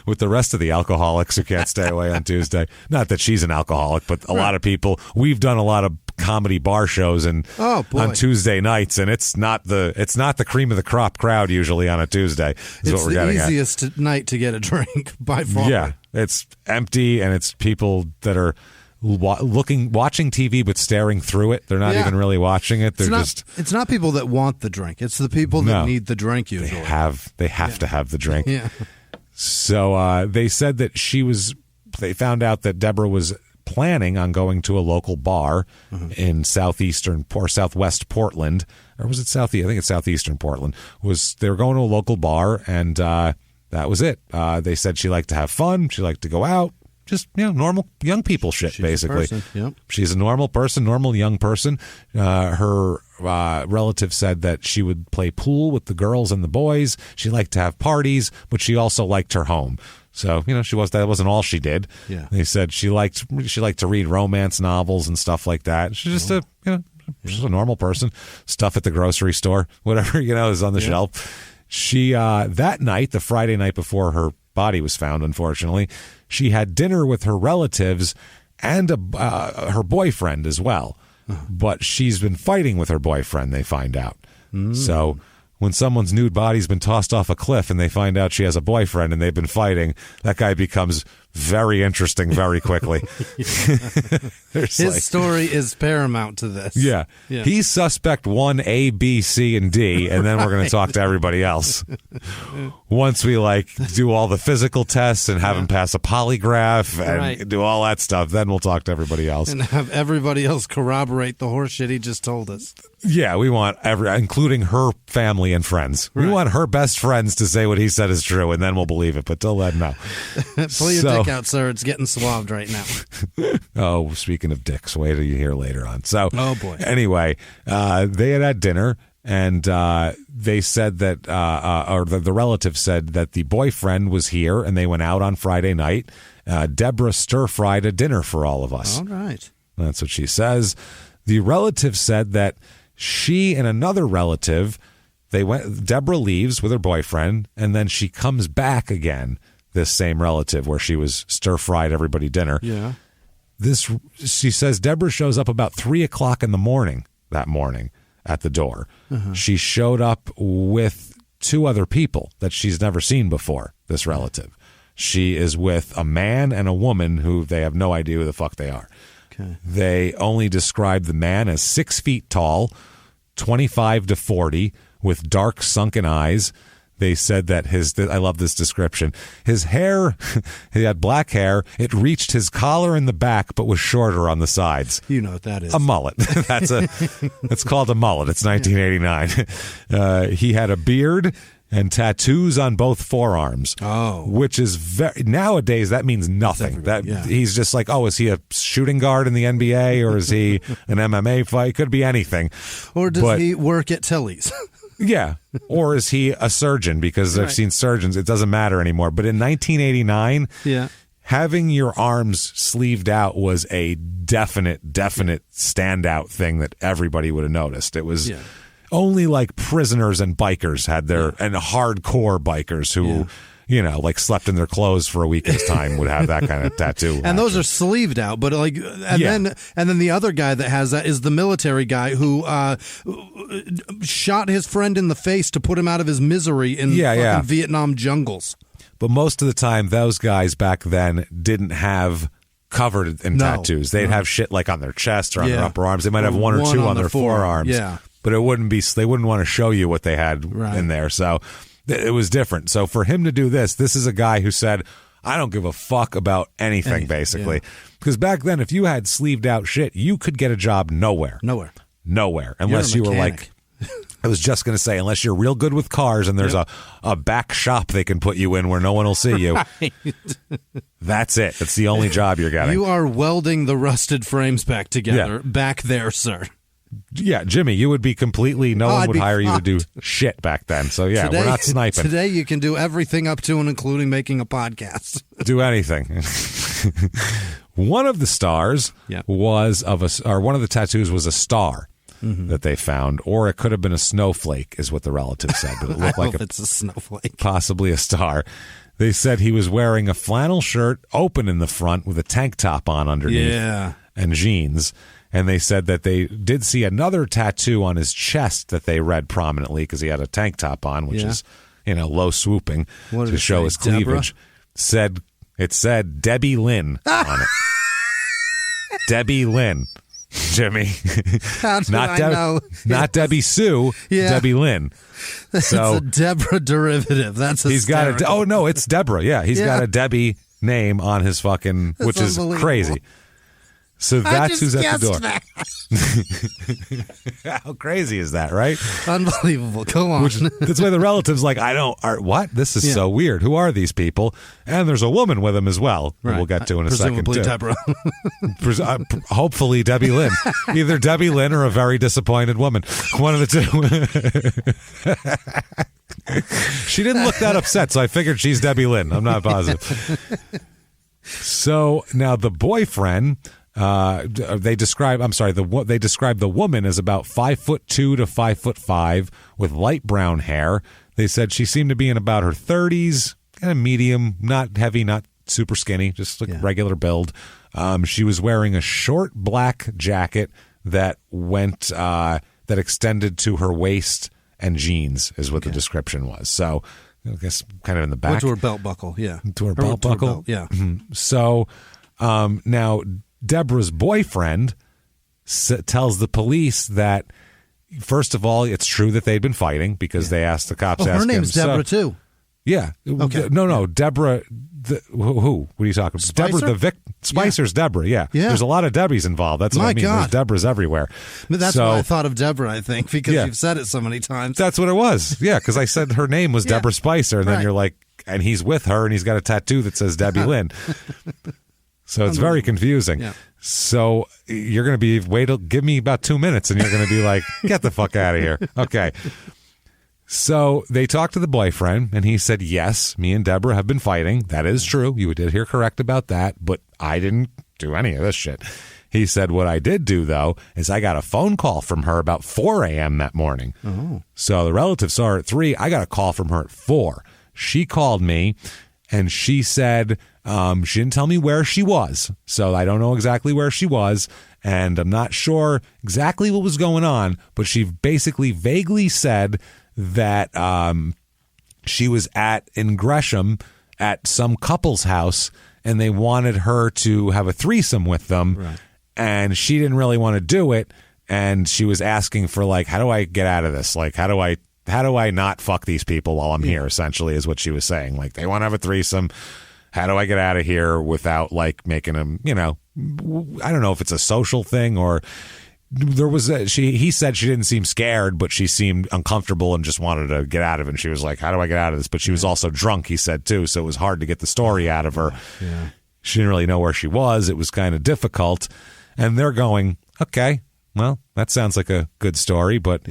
A: With the rest of the alcoholics who can't stay away on Tuesday. Not that she's an alcoholic, but a lot of people, we've done a lot of comedy bar shows and on Tuesday nights, and it's not the cream of the crop crowd usually on a Tuesday. Is what we're getting at.
D: It's the easiest night to get a drink by far.
A: Yeah, it's empty, and it's people that are watching TV but staring through it. They're not even really watching it.
D: It's not people that want the drink. It's the people that need the drink usually.
A: They have to have the drink.
D: Yeah.
A: So they said that they found out that Deborah was planning on going to a local bar in southeastern or southwest Portland, or was it southeast? I think it's southeastern Portland. They were going to a local bar, and that was it. They said she liked to have fun, she liked to go out, just normal young people shit. She's basically.
D: Yep.
A: She's a normal person, normal young person. Her relative said that she would play pool with the girls and the boys. She liked to have parties, but she also liked her home. So, that wasn't all she did.
D: Yeah.
A: They said she liked to read romance novels and stuff like that. She's just just a normal person. Stuff at the grocery store, whatever, is on the shelf. She, that night, the Friday night before her body was found, unfortunately, she had dinner with her relatives and her boyfriend as well. But she's been fighting with her boyfriend, they find out. So when someone's nude body's been tossed off a cliff and they find out she has a boyfriend and they've been fighting, that guy becomes very interesting very quickly.
D: His story is paramount to this.
A: Yeah. He's suspect 1, A, B, C, and D, and then we're going to talk to everybody else. Once we do all the physical tests and have him pass a polygraph and do all that stuff, then we'll talk to everybody else.
D: And have everybody else corroborate the horse shit he just told us.
A: Yeah, we want including her family and friends. We want her best friends to say what he said is true, and then we'll believe it, but till then, no.
D: Pull your dick out, sir. It's getting swabbed right now.
A: Oh, speaking of dicks, wait till you hear later on. So,
D: oh boy.
A: Anyway, they had dinner, and they said that, or the relative said that the boyfriend was here, and they went out on Friday night. Deborah stir-fried a dinner for all of us.
D: All right.
A: That's what she says. The relative said that she and another relative, Deborah leaves with her boyfriend, and then she comes back again, this same relative, where she was stir-fried everybody dinner.
D: Yeah.
A: She says Deborah shows up about 3 o'clock in the morning that morning at the door. She showed up with 2 other people that she's never seen before, this relative. She is with a man and a woman who they have no idea who the fuck they are.
D: Okay.
A: They only described the man as 6 feet tall, 25 to 40, with dark sunken eyes. They said that I love this description. His hair, he had black hair. It reached his collar in the back, but was shorter on the sides.
D: You know what that is.
A: A mullet. It's called a mullet. It's 1989. He had a beard and tattoos on both forearms.
D: Oh.
A: Which is nowadays that means nothing. He's just like, is he a shooting guard in the NBA or is he an MMA fight? Could be anything.
D: Or does he work at Tilly's?
A: Yeah. Or is he a surgeon? Because I've seen surgeons. It doesn't matter anymore. But in 1989, having your arms sleeved out was a definite standout thing that everybody would have noticed. It was only like prisoners and bikers had and hardcore bikers who, slept in their clothes for a week at a time would have that kind of tattoo.
D: And those are sleeved out, but then the other guy that has that is the military guy who shot his friend in the face to put him out of his misery in fucking Vietnam jungles.
A: But most of the time, those guys back then didn't have covered in tattoos. They'd have shit like on their chest or on their upper arms. They might have one or two on their forearms.
D: Yeah.
A: But they wouldn't want to show you what they had in there. So it was different. So for him to do this is a guy who said, I don't give a fuck about anything, basically. Because back then, if you had sleeved out shit, you could get a job nowhere. Unless you were like, I was just going to say, unless you're real good with cars and there's a back shop they can put you in where no one will see you. That's it. That's the only job you're getting.
D: You are welding the rusted frames back together. Back there, sir.
A: Yeah, Jimmy, you would be completely, no one would hire you to do shit back then. So we're not sniping.
D: Today you can do everything up to and including making a podcast.
A: Do anything. One of the stars was one of the tattoos was a star that they found, or it could have been a snowflake is what the relative said, but it looked like
D: it's a snowflake.
A: Possibly a star. They said he was wearing a flannel shirt open in the front with a tank top on underneath and jeans. And they said that they did see another tattoo on his chest that they read prominently because he had a tank top on, which is, low swooping to show his cleavage. It said Debbie Lynn on it. Debbie Lynn, Jimmy.
D: How do I know?
A: Not Debbie Sue, Debbie Lynn. So
D: it's a Deborah derivative. That's hysterical.
A: no, it's Deborah. Yeah, he's got a Debbie name on his fucking, which is crazy. So that's who's at the door. How crazy is that, right?
D: Unbelievable. Go on.
A: That's why the relative's like, what? This is so weird. Who are these people? And there's a woman with him as well. Right. We'll get to in a second, too.
D: Deborah.
A: Hopefully Debbie Lynn. Either Debbie Lynn or a very disappointed woman. One of the two. She didn't look that upset, so I figured she's Debbie Lynn. I'm not positive. So now the boyfriend... they describe the woman as about 5'2" to 5'5" with light brown hair. They said she seemed to be in about her 30s, kind of medium, not heavy, not super skinny, just like regular build. She was wearing a short black jacket that extended to her waist and jeans is what the description was. So I guess kind of in the back.
D: Or to her belt buckle, yeah.
A: To her belt buckle?
D: Yeah.
A: Mm-hmm. So now Deborah's boyfriend tells the police that, first of all, it's true that they'd been fighting because they asked the cops.
D: Her name's Deborah, too.
A: Yeah.
D: Okay.
A: No. Deborah. Who? What are you talking about?
D: Spicer?
A: Deborah, Spicer's Deborah, yeah. There's a lot of Debbies involved. That's what I mean.
D: God.
A: There's Deborahs everywhere.
D: That's why I thought of Deborah, I think, because you've said it so many times.
A: That's what it was. Yeah, because I said her name was Deborah Spicer, and then you're like, and he's with her, and he's got a tattoo that says Debbie Lynn. So it's very confusing. Yeah. So you're going to be, give me about 2 minutes, and you're going to be like, get the fuck out of here. Okay. So they talked to the boyfriend, and he said, yes, me and Deborah have been fighting. That is true. You did hear correct about that, but I didn't do any of this shit. He said, what I did do, though, is I got a phone call from her about 4 a.m. that morning. Oh. So the relatives saw her at 3. I got a call from her at 4. She called me, and she said she didn't tell me where she was. So I don't know exactly where she was, and I'm not sure exactly what was going on, but she basically vaguely said that she was in Gresham at some couple's house, and they wanted her to have a threesome with them, right. And she didn't really want to do it, and she was asking for, like, how do I get out of this? Like, how do I not fuck these people while I'm here, essentially, is what she was saying. Like, they want to have a threesome. How do I get out of here without, like, making them, I don't know if it's a social thing or... he said she didn't seem scared, but she seemed uncomfortable and just wanted to get out of it. And she was like, how do I get out of this? But she was also drunk, he said, too. So it was hard to get the story out of her. Yeah. She didn't really know where she was. It was kind of difficult. And they're going, okay, well, that sounds like a good story. But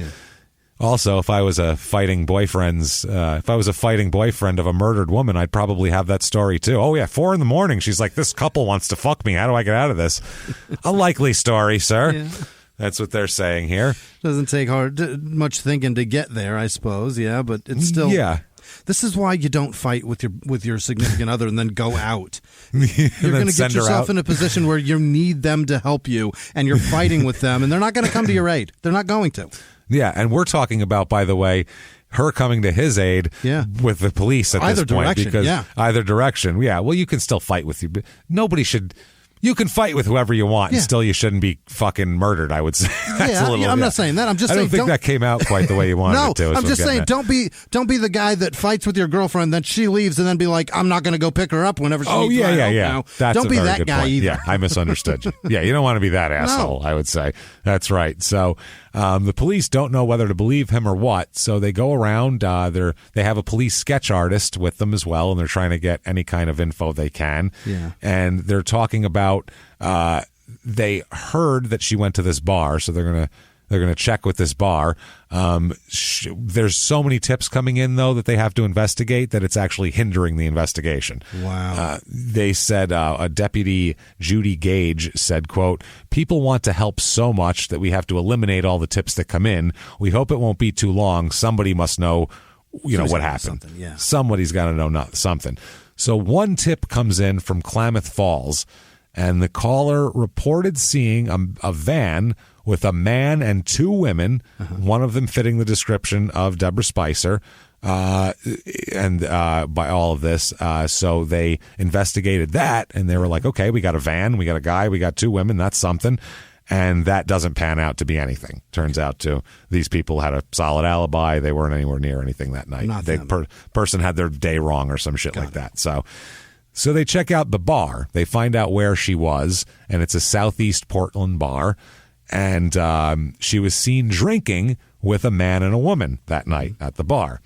A: also, if I was a fighting boyfriend of a murdered woman, I'd probably have that story too. Oh yeah, 4 a.m. She's like, this couple wants to fuck me. How do I get out of this? A likely story, sir. Yeah. That's what they're saying here.
D: Doesn't take much thinking to get there, I suppose. Yeah, but it's still.
A: Yeah.
D: This is why you don't fight with your significant other and then go out. You're going to get yourself in a position where you need them to help you, and you're fighting with them, and they're not going to come to your aid. They're not going to.
A: Yeah, and we're talking about, by the way, her coming to his aid with the police at this point. Either direction. Yeah, well, you can still fight with you, but nobody should. You can fight with whoever you want, and still you shouldn't be fucking murdered, I would say.
D: I'm not saying that. I'm just saying.
A: I don't think that came out quite the way you wanted it to.
D: No, I'm just saying, don't be the guy that fights with your girlfriend, then she leaves, and then be like, I'm not going to go pick her up whenever she needs my help now.
A: That's
D: don't be that guy
A: point.
D: either.
A: Yeah, I misunderstood you. Yeah, you don't want to be that asshole, I would say. That's right. So the police don't know whether to believe him or what, so they go around. They have a police sketch artist with them as well, and they're trying to get any kind of info they can. Yeah. And they're talking about they heard that she went to this bar, so they're gonna check with this bar. There's so many tips coming in, though, that they have to investigate that it's actually hindering the investigation.
D: Wow.
A: They said, a deputy, Judy Gage, said, quote, people want to help so much that we have to eliminate all the tips that come in. We hope it won't be too long. Somebody must know, what happened.
D: Yeah.
A: Somebody's got to know something. So one tip comes in from Klamath Falls, and the caller reported seeing a van with a man and 2 women, one of them fitting the description of Deborah Spicer, and by all of this. So they investigated that, and they were like, okay, we got a van, we got a guy, we got 2 women, that's something. And that doesn't pan out to be anything. Turns out these people had a solid alibi. They weren't anywhere near anything that night. Person had their day wrong or some shit like that. So they check out the bar. They find out where she was, and it's a Southeast Portland bar. And she was seen drinking with a man and a woman that night at the bar.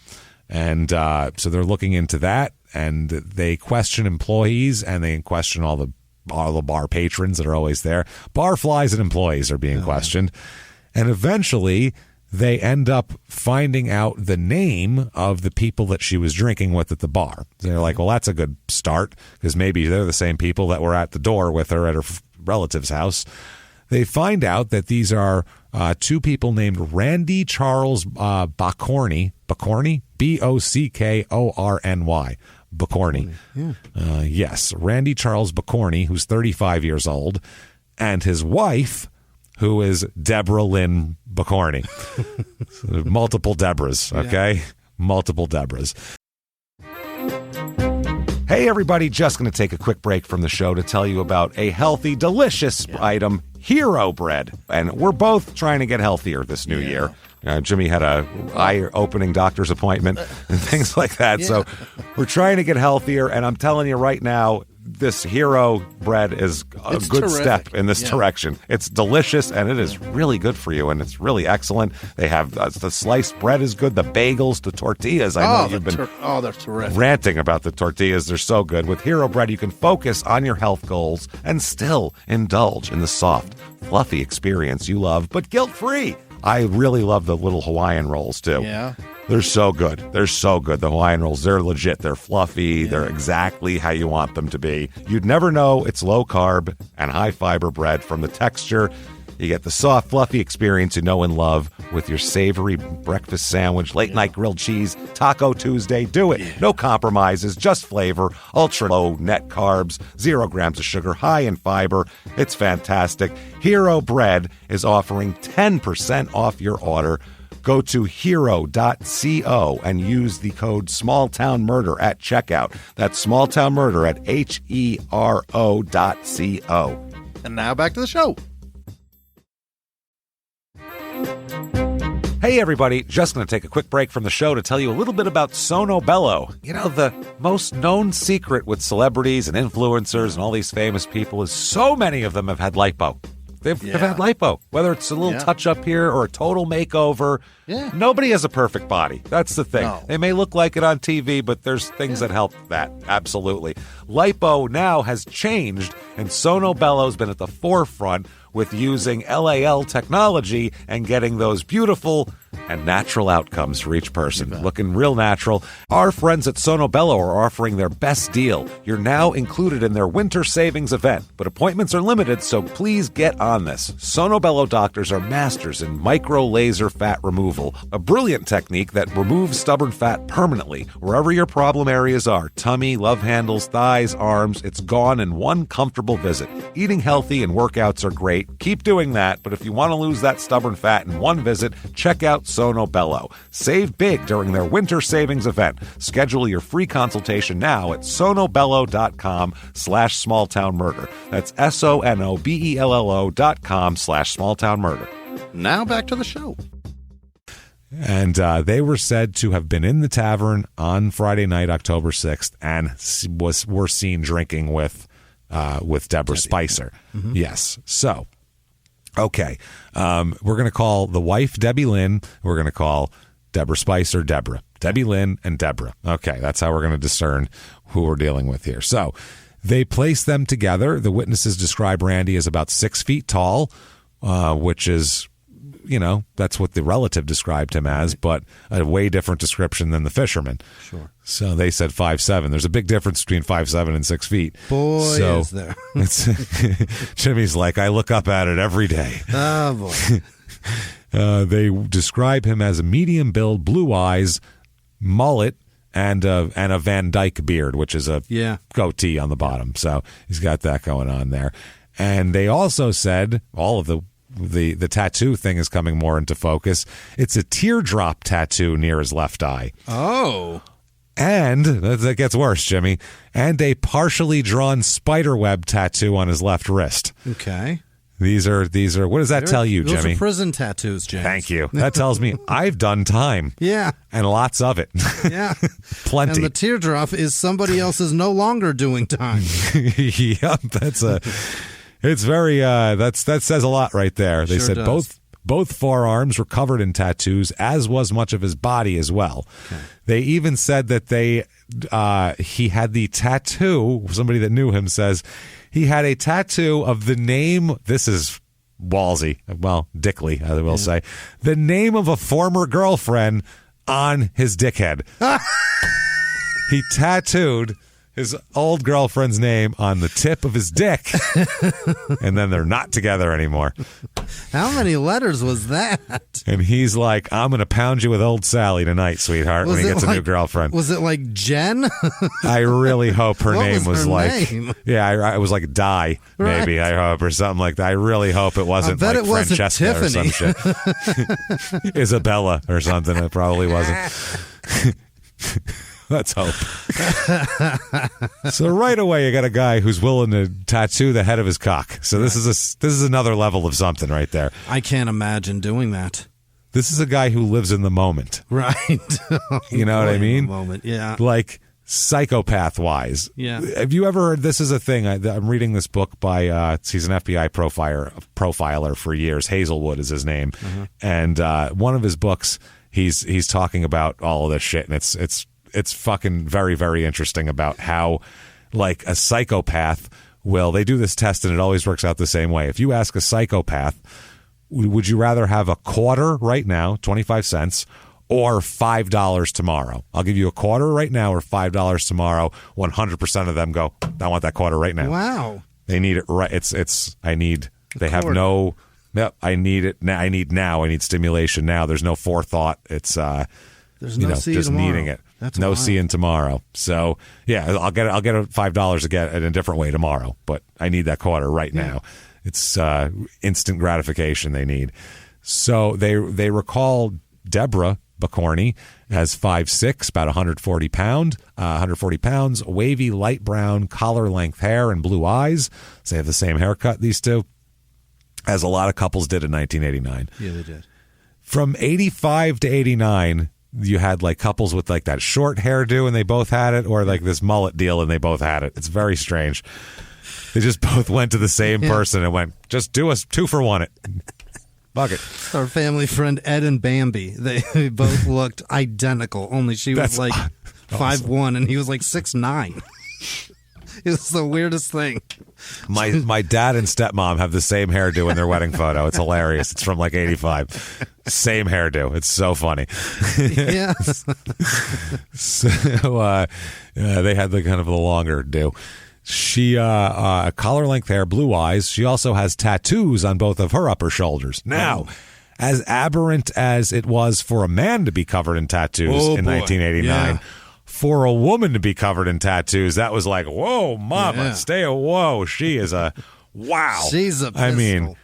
A: And so they're looking into that, and they question employees, and they question all the bar patrons that are always there. Barflies and employees are being questioned. And eventually they end up finding out the name of the people that she was drinking with at the bar. They're like, well, that's a good start, because maybe they're the same people that were at the door with her at her relative's house. They find out that these are 2 people named Randy Charles Bockorny, Bockorny, Bockorny. Yes, Randy Charles Bockorny, who's 35 years old, and his wife, who is Deborah Lynn Bacorny. Multiple Debras, okay? Yeah. Multiple Debras. Hey, everybody, just going to take a quick break from the show to tell you about a healthy, delicious item, Hero Bread. And we're both trying to get healthier this new year. Jimmy had a eye-opening doctor's appointment and things like that. Yeah. So we're trying to get healthier, and I'm telling you right now, this Hero Bread is a good step in this direction. It's delicious, and it is really good for you, and it's really excellent. They have the sliced bread is good, the bagels, the tortillas. I know you've been
B: they're terrific.
A: Ranting about the tortillas. They're so good. With Hero Bread, you can focus on your health goals and still indulge in the soft, fluffy experience you love, but guilt-free. I really love the little Hawaiian rolls, too.
B: Yeah.
A: They're so good. They're so good. The Hawaiian rolls, they're legit. They're fluffy. Yeah. They're exactly how you want them to be. You'd never know it's low-carb and high-fiber bread from the texture. You get the soft, fluffy experience you know and love with your savory breakfast sandwich, late-night grilled cheese, Taco Tuesday. Do it. No compromises, just flavor, ultra-low net carbs, 0 grams of sugar, high in fiber. It's fantastic. Hero Bread is offering 10% off your order. Go to hero.co and use the code SmallTownMurder at checkout. That's SmallTownMurder at HERO.co.
B: And now back to the show.
A: Hey, everybody. Just going to take a quick break from the show to tell you a little bit about Sono Bello. You know, the most known secret with celebrities and influencers and all these famous people is so many of them have had lipo. They've had lipo, whether it's a little touch-up here or a total makeover. Yeah. Nobody has a perfect body. That's the thing. No. They may look like it on TV, but there's things that help that. Absolutely. Lipo now has changed, and Sono Bello's been at the forefront with using LAL technology and getting those beautiful and natural outcomes for each person. Looking real natural. Our friends at Sono Bello are offering their best deal. You're now included in their winter savings event, but appointments are limited, so please get on this. Sono Bello doctors are masters in micro-laser fat removal, a brilliant technique that removes stubborn fat permanently. Wherever your problem areas are, tummy, love handles, thighs, arms, it's gone in one comfortable visit. Eating healthy and workouts are great. Keep doing that, but if you want to lose that stubborn fat in one visit, check out Sono Bello. Save big during their winter savings event. Schedule your free consultation now at sonobello.com/smalltownmurder. That's sonobello.com/smalltownmurder.
B: Now back to the show.
A: And they were said to have been in the tavern on Friday night, October 6th, and were seen drinking with Deborah Spicer. Mm-hmm. Yes. So, okay. We're going to call the wife Debbie Lynn. We're going to call Deborah Spicer Deborah. Debbie Lynn and Deborah. Okay. That's how we're going to discern who we're dealing with here. So they place them together. The witnesses describe Randy as about 6 feet tall, which is, you know, that's what the relative described him as, but a way different description than the fisherman.
B: Sure.
A: So they said 5'7". There's a big difference between 5'7" and 6 feet.
B: Boy, so is there.
A: Jimmy's like, I look up at it every day.
B: Oh, boy.
A: They describe him as a medium build, blue eyes, mullet, and a Van Dyke beard, which is a goatee on the bottom. So he's got that going on there. And they also said, all of the tattoo thing is coming more into focus. It's a teardrop tattoo near his left eye.
B: Oh.
A: And that gets worse, Jimmy. And a partially drawn spiderweb tattoo on his left wrist.
B: Okay.
A: These are. What does that tell you, Jimmy?
B: Those are prison tattoos, James.
A: Thank you. That tells me I've done time.
B: Yeah.
A: And lots of it.
B: Yeah.
A: Plenty.
B: And the teardrop is somebody else is no longer doing time.
A: Yep. It's very. That says a lot right there. They said
B: does.
A: Both forearms were covered in tattoos, as was much of his body as well. Okay. They even said that he had the tattoo. Somebody that knew him says he had a tattoo of the name. This is ballsy. Well, Dickley, I will say. The name of a former girlfriend on his dickhead. He tattooed his old girlfriend's name on the tip of his dick, and then they're not together anymore.
D: How many letters was that?
A: And he's like, I'm going to pound you with old Sally tonight, sweetheart, when he gets a new girlfriend.
D: Was it like Jen?
A: I really hope her name was
D: her
A: like...
D: name?
A: Yeah, I was like Di, maybe,
D: Right.
A: I hope, or something like that. I really hope it wasn't like
D: it wasn't
A: Francesca
D: Tiffany.
A: or some shit. Isabella or something. It probably wasn't. Let's hope. So right away, you got a guy who's willing to tattoo the head of his cock. So this is another level of something right there.
D: I can't imagine doing that.
A: This is a guy who lives in the moment.
D: Right.
A: You know what I mean?
D: In the moment, yeah.
A: Like psychopath-wise.
D: Yeah.
A: Have you ever heard, this is a thing, I'm reading this book by, he's an FBI profiler for years. Hazelwood is his name. Mm-hmm. And one of his books, he's talking about all of this shit, and it's fucking very, very interesting about how, like, a psychopath they do this test and it always works out the same way. If you ask a psychopath, would you rather have a quarter right now, 25 cents, or $5 tomorrow? I'll give you a quarter right now or $5 tomorrow. 100% of them go, I want that quarter right now.
D: Wow.
A: They need it right. They have no, yep, I need it now. I need stimulation now. There's no forethought. It's,
D: there's no see
A: just
D: tomorrow.
A: needing it.
D: That's
A: no
D: wild.
A: seeing tomorrow. So yeah, I'll get a $5 again in a different way tomorrow, but I need that quarter right now. It's instant gratification they need. So they recall Deborah Bacorny as 5'6", about 140 pounds, wavy light brown collar length hair and blue eyes. So they have the same haircut, these two, as a lot of couples did in 1989.
D: Yeah, they did.
A: From 85 to 89, you had like couples with like that short hairdo and they both had it, or like this mullet deal and they both had it. It's very strange. They just both went to the same person and went, just do us 2 for 1 it. Fuck it.
D: Our family friend Ed and Bambi, they both looked identical, only she was like 5'1" and he was like 6'9". It was the weirdest thing.
A: My dad and stepmom have the same hairdo in their wedding photo. It's hilarious. It's from like 85. Same hairdo. It's so funny.
D: Yes.
A: So they had the kind of the longer do. She collar length hair, blue eyes. She also has tattoos on both of her upper shoulders. Now, as aberrant as it was for a man to be covered in tattoos in 1989. For a woman to be covered in tattoos, that was like, whoa, mama, whoa. She is a, wow.
D: She's a pistol.
A: I mean,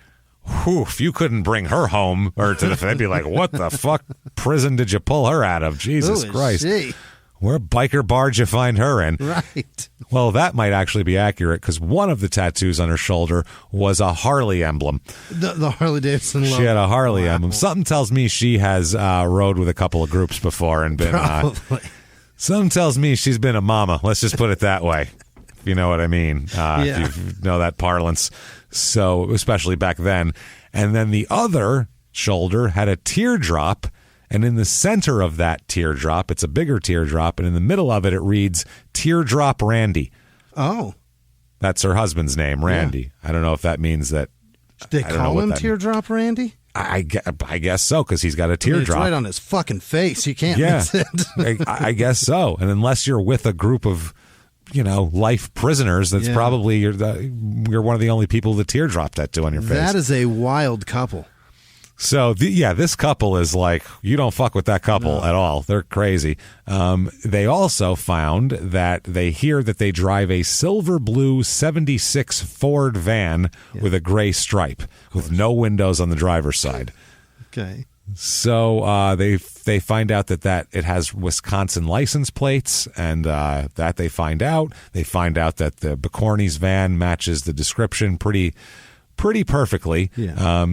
A: if you couldn't bring her home or to they'd be like, what the fuck prison did you pull her out of? Jesus Christ.
D: She?
A: Where biker bar did you find her in?
D: Right.
A: Well, that might actually be accurate because one of the tattoos on her shoulder was a Harley emblem.
D: The Harley Davidson logo.
A: She had a Harley emblem. Something tells me she has rode with a couple of groups before and been...
D: Probably.
A: Something tells me she's been a mama. Let's just put it that way. If you know what I mean. If you know that parlance. So, especially back then. And then the other shoulder had a teardrop. And in the center of that teardrop, it's a bigger teardrop. And in the middle of it, it reads Teardrop Randy.
D: Oh.
A: That's her husband's name, Randy. Yeah. I don't know if that means that.
D: They call him Teardrop Randy?
A: I guess so, because he's got a teardrop.
D: It's right on his fucking face. You can't miss it.
A: I guess so. And unless you're with a group of, life prisoners, that's probably you're one of the only people with a teardrop tattoo on your face.
D: That is a wild couple.
A: So, this couple is like, you don't fuck with that couple at all. They're crazy. They also found that they hear that they drive a silver blue 76 Ford van with a gray stripe with no windows on the driver's side.
D: Okay.
A: So they find out that it has Wisconsin license plates, and that they find out that the Bacorny's van matches the description pretty perfectly.
D: Yeah.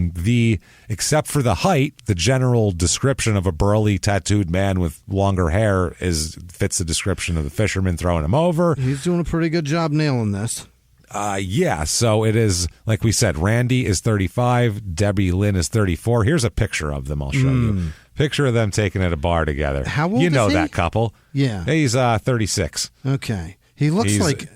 A: Except for the height, the general description of a burly tattooed man with longer hair fits the description of the fisherman throwing him over.
D: He's doing a pretty good job nailing this.
A: So it is, like we said, Randy is 35, Debbie Lynn is 34. Here's a picture of them I'll show you. Picture of them taking at a bar together.
D: How old is he?
A: That couple.
D: Yeah.
A: He's 36.
D: Okay. He looks like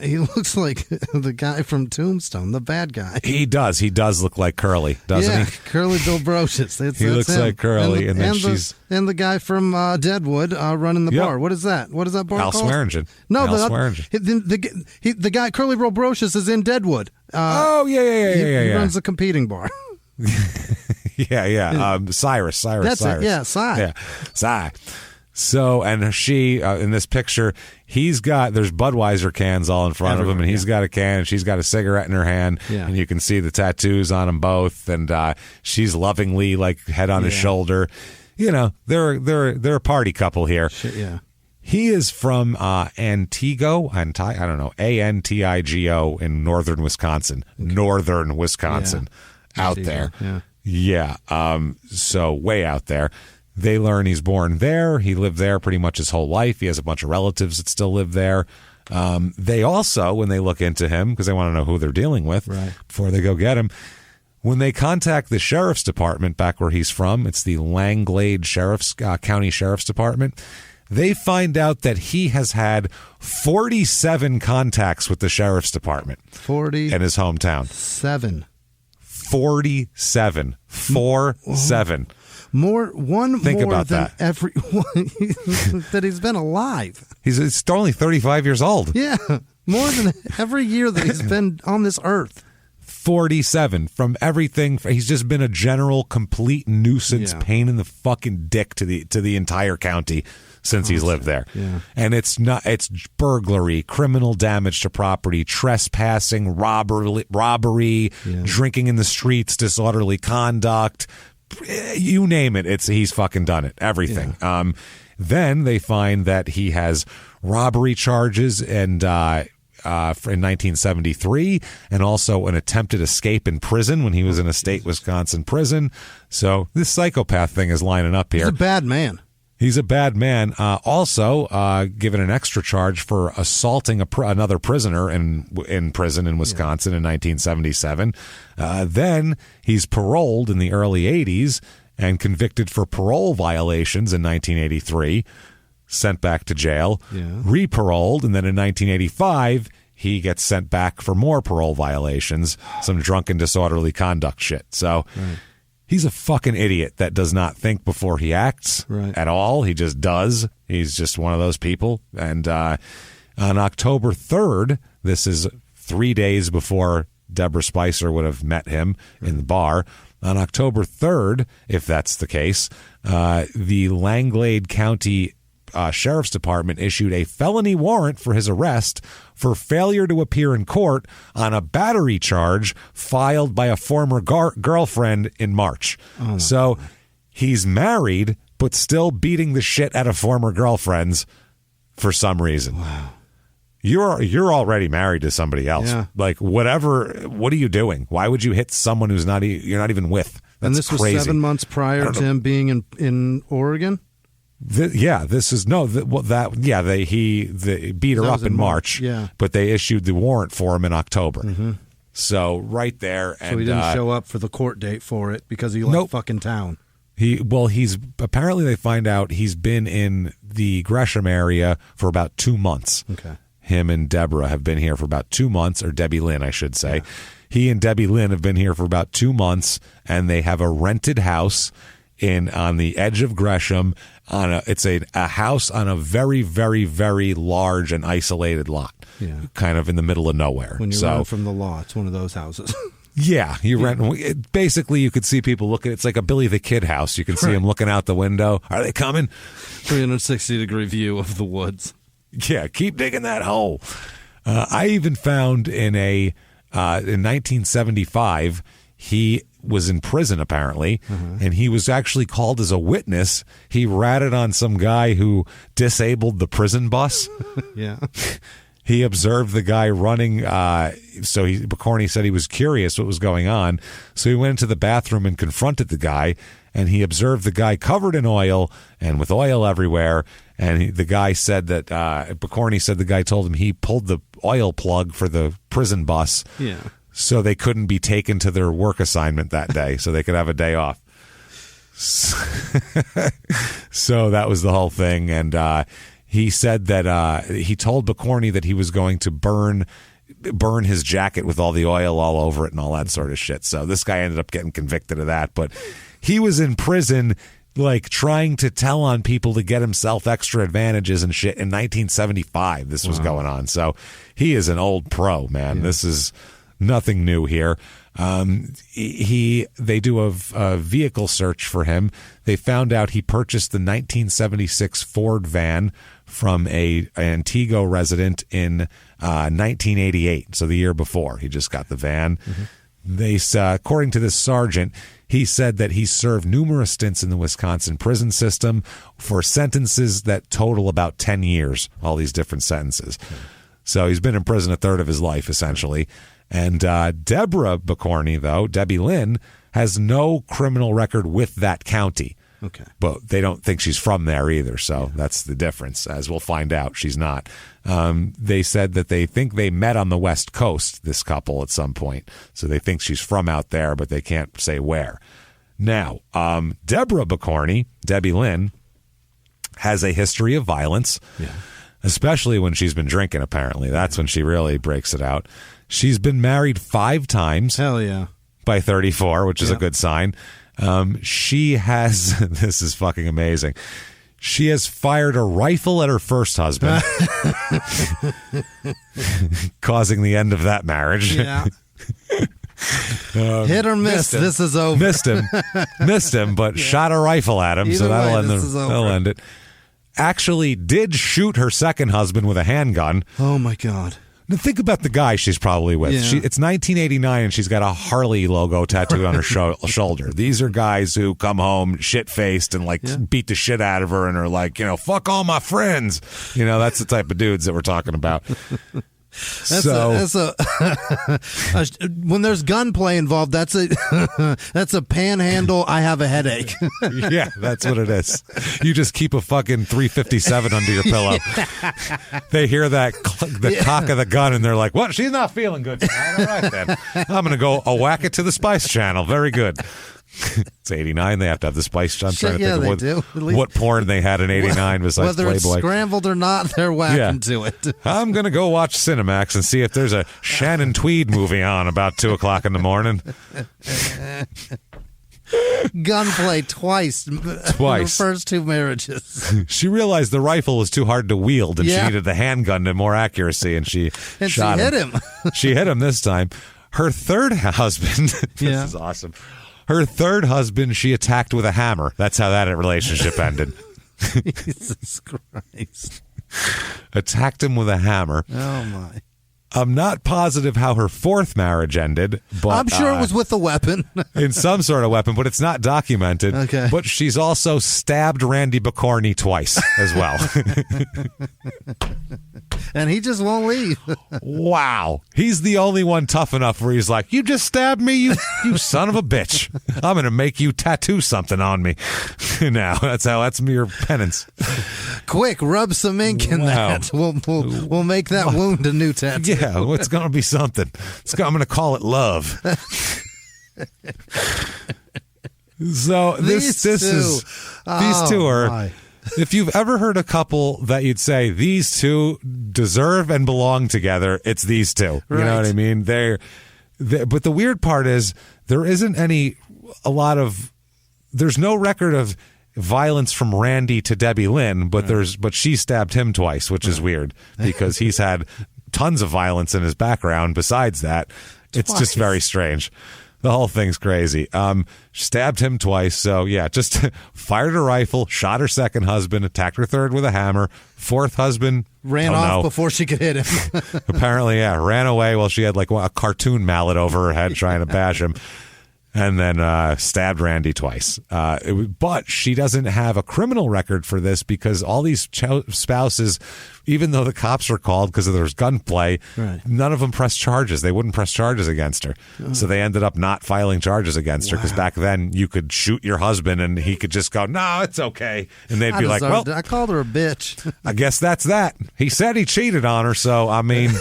D: the guy from Tombstone, the bad guy.
A: He does. He does look like Curly, doesn't he?
D: Curly Bill Brocious.
A: He looks like Curly, and then she's
D: the guy from Deadwood running the bar. What is that? What is that bar
A: Al
D: called?
A: Swearingen.
D: No,
A: Al Swearingen.
D: The guy Curly Bill Brocious is in Deadwood.
A: He
D: runs the competing bar.
A: Cyrus.
D: That's it. Yeah, Cy.
A: Yeah, Cy. So, and she, in this picture, there's Budweiser cans all in front of him, and he's got a can, and she's got a cigarette in her hand, and you can see the tattoos on them both, and she's lovingly, like, head on his shoulder. You know, they're a party couple here.
D: Shit, yeah.
A: He is from Antigo, Antigo in northern Wisconsin. Okay. Northern Wisconsin. Yeah. Out there. Yeah. So way out there. They learn he's born there. He lived there pretty much his whole life. He has a bunch of relatives that still live there. They also, when they look into him, because they want to know who they're dealing with before they go get him, when they contact the sheriff's department back where he's from, it's the Langlade County Sheriff's Department, they find out that he has had 47 contacts with the sheriff's department.
D: 40
A: in his hometown. 47. 47.
D: Think
A: about
D: than
A: that.
D: Everyone that he's been alive.
A: He's only 35 years old.
D: Yeah, more than every year that he's been on this earth.
A: 47 from everything. He's just been a general, complete nuisance, pain in the fucking dick to the entire county since he's lived there.
D: Yeah.
A: And it's burglary, criminal damage to property, trespassing, robbery, drinking in the streets, disorderly conduct. You name it, he's fucking done it. Everything. Yeah. Then they find that he has robbery charges and in 1973, and also an attempted escape in prison when he was in a state Wisconsin prison. So this psychopath thing is lining up here.
D: He's a bad man.
A: He's a bad man. Also given an extra charge for assaulting another prisoner in prison in Wisconsin in 1977. Then he's paroled in the early 80s and convicted for parole violations in 1983. Sent back to jail, re-paroled, and then in 1985 he gets sent back for more parole violations, some drunken disorderly conduct shit. So. Right. He's a fucking idiot that does not think before he acts at all. He just does. He's just one of those people. And on October 3rd, this is 3 days before Deborah Spicer would have met him in the bar. On October 3rd, if that's the case, the Langlade County Sheriff's Department issued a felony warrant for his arrest for failure to appear in court on a battery charge filed by a former girlfriend in March. So he's married, but still beating the shit out of former girlfriends for some reason.
D: Wow.
A: You're already married to somebody else.
D: Yeah.
A: Like, whatever. What are you doing? Why would you hit someone who's you're not even with? That's
D: and this
A: crazy.
D: Was 7 months prior to him being in Oregon?
A: They beat her up in March, but they issued the warrant for him in October.
D: Mm-hmm.
A: So right there, and
D: so he didn't show up for the court date for it because he left fucking town.
A: He's apparently, they find out he's been in the Gresham area for about 2 months.
D: Okay,
A: him and Deborah have been here for about 2 months, or Debbie Lynn, I should say. Yeah. He and Debbie Lynn have been here for about 2 months, and they have a rented house on the edge of Gresham. It's a house on a very, very, very large and isolated lot, kind of in the middle of nowhere.
D: When you run from the law, it's one of those houses.
A: Yeah, you rent. Basically, you could see people looking. It's like a Billy the Kid house. You can see them looking out the window. Are they coming?
D: 360-degree view of the woods.
A: Yeah, keep digging that hole. I even found in 1975, he was in prison apparently, and he was actually called as a witness. He ratted on some guy who disabled the prison bus.
D: Yeah.
A: He observed the guy running, so McCorney said he was curious what was going on, so he went into the bathroom and confronted the guy, and he observed the guy covered in oil and with oil everywhere, and the guy said that, McCorney said the guy told him he pulled the oil plug for the prison bus, so they couldn't be taken to their work assignment that day, so they could have a day off. So that was the whole thing, and He said that he told Picorni that he was going to burn his jacket with all the oil all over it and all that sort of shit. So this guy ended up getting convicted of that. But he was in prison, like, trying to tell on people to get himself extra advantages and shit in 1975. This was going on. So he is an old pro, man. Yeah. This is nothing new here. They do a vehicle search for him. They found out he purchased the 1976 Ford van from a Antigua resident in 1988. So the year before, he just got the van. They, according to this sergeant, he said that he served numerous stints in the Wisconsin prison system for sentences that total about 10 years, all these different sentences. So he's been in prison a third of his life, essentially. And Deborah Picorni, though, Debbie Lynn, has no criminal record with that county.
D: Okay.
A: But they don't think she's from there either, so that's the difference. As we'll find out, she's not. They said that they think they met on the West Coast, this couple, at some point. So they think she's from out there, but they can't say where. Now, Deborah Picorni, Debbie Lynn, has a history of violence, especially when she's been drinking, apparently. That's when she really breaks it out. She's been married 5 times.
D: Hell yeah.
A: By 34, which is a good sign. She has, this is fucking amazing. She has fired a rifle at her first husband, causing the end of that marriage.
D: Yeah. Hit or miss, this is over.
A: Missed him, but shot a rifle at him,
D: Either
A: so
D: that'll
A: end it. Actually did shoot her second husband with a handgun.
D: Oh my God.
A: Now think about the guy she's probably with.
D: Yeah.
A: It's 1989 and she's got a Harley logo tattooed on her shoulder. These are guys who come home shit-faced and beat the shit out of her and are like, fuck all my friends. That's the type of dudes that we're talking about.
D: When there's gunplay involved, that's a panhandle. I have a headache.
A: Yeah, that's what it is. You just keep a fucking 357 under your pillow. They hear that cock of the gun and they're like, "What? She's not feeling good tonight. All right then, I'm gonna go whack it to the Spice Channel. Very good." It's 89. They have to have the Spice Channel. I'm trying to think of what porn they had in 89 besides
D: whether
A: Playboy.
D: It's scrambled or not, they're whacking to it.
A: I'm going to go watch Cinemax and see if there's a Shannon Tweed movie on about 2 o'clock in the morning.
D: Gunplay twice. In the first 2 marriages.
A: She realized the rifle was too hard to wield and she needed the handgun to more accuracy, and she shot him. She hit him this time. Her third husband, this is awesome. Her third husband, she attacked with a hammer. That's how that relationship ended.
D: Jesus Christ.
A: Attacked him with a hammer.
D: Oh, my.
A: I'm not positive how her fourth marriage ended, but
D: I'm sure it was with a weapon.
A: In some sort of weapon, but it's not documented.
D: Okay.
A: But she's also stabbed Randy Picorni twice as well.
D: And he just won't leave.
A: Wow. He's the only one tough enough where he's like, "You just stabbed me, you son of a bitch. I'm going to make you tattoo something on me." Now, that's your penance.
D: Quick, rub some ink in that. We'll make that wound a new tattoo.
A: Yeah, it's going to be something. I'm going to call it love. So these two are...
D: My.
A: If you've ever heard a couple that you'd say these two deserve and belong together, it's these two. You know what I mean? But the weird part is there's no record of violence from Randy to Debbie Lynn, but she stabbed him twice, which is weird because he's had tons of violence in his background besides that. It's just very strange. The whole thing's crazy. Stabbed him twice. So, just fired a rifle, shot her second husband, attacked her third with a hammer. Fourth husband
D: ran off before she could hit him.
A: Apparently, ran away while she had a cartoon mallet over her head trying to bash him. And then stabbed Randy twice. But she doesn't have a criminal record for this because all these spouses, even though the cops were called because there was gunplay, none of them pressed charges. They wouldn't press charges against her. So they ended up not filing charges against her because back then you could shoot your husband and he could just go, "No, it's okay." And they'd be like, "Well,
D: I called her a bitch.
A: I guess that's that. He said he cheated on her, so I mean..."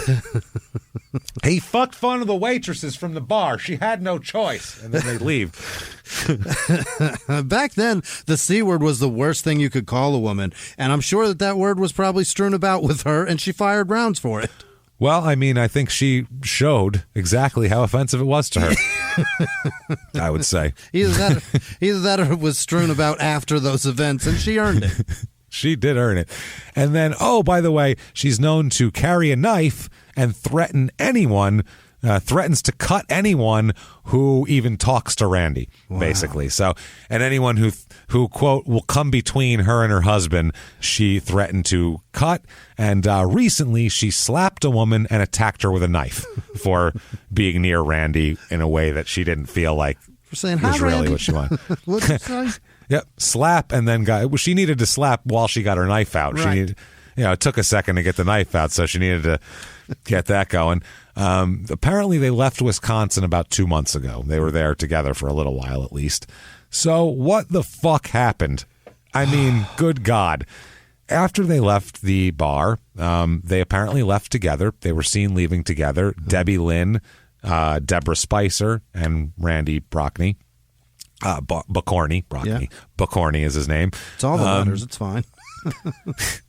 A: He fucked one of the waitresses from the bar. She had no choice. And then they leave.
D: Back then, the C word was the worst thing you could call a woman. And I'm sure that word was probably strewn about with her, and she fired rounds for it.
A: Well, I mean, I think she showed exactly how offensive it was to her. I would say.
D: Either that or it was strewn about after those events, and she earned it.
A: She did earn it. And then, oh, by the way, she's known to carry a knife and threatens to cut anyone who even talks to Randy, basically. So, and anyone who, quote, will come between her and her husband, she threatened to cut. And recently, she slapped a woman and attacked her with a knife for being near Randy in a way that she didn't feel like
D: for saying,
A: was really
D: Randy.
A: what she wanted.
D: What'd you say?
A: Yep, slap, and then she needed to slap while she got her knife out.
D: Right.
A: She needed, it took a second to get the knife out, so she needed to get that going. Apparently, they left Wisconsin about 2 months ago. They were there together for a little while, at least. So, what the fuck happened? I mean, good God. After they left the bar, they apparently left together. They were seen leaving together. Debbie Lynn, Deborah Spicer, and Randy Brockney. Bocorny. Brockney. Yeah. Bocorny is his name.
D: It's all the letters. It's fine.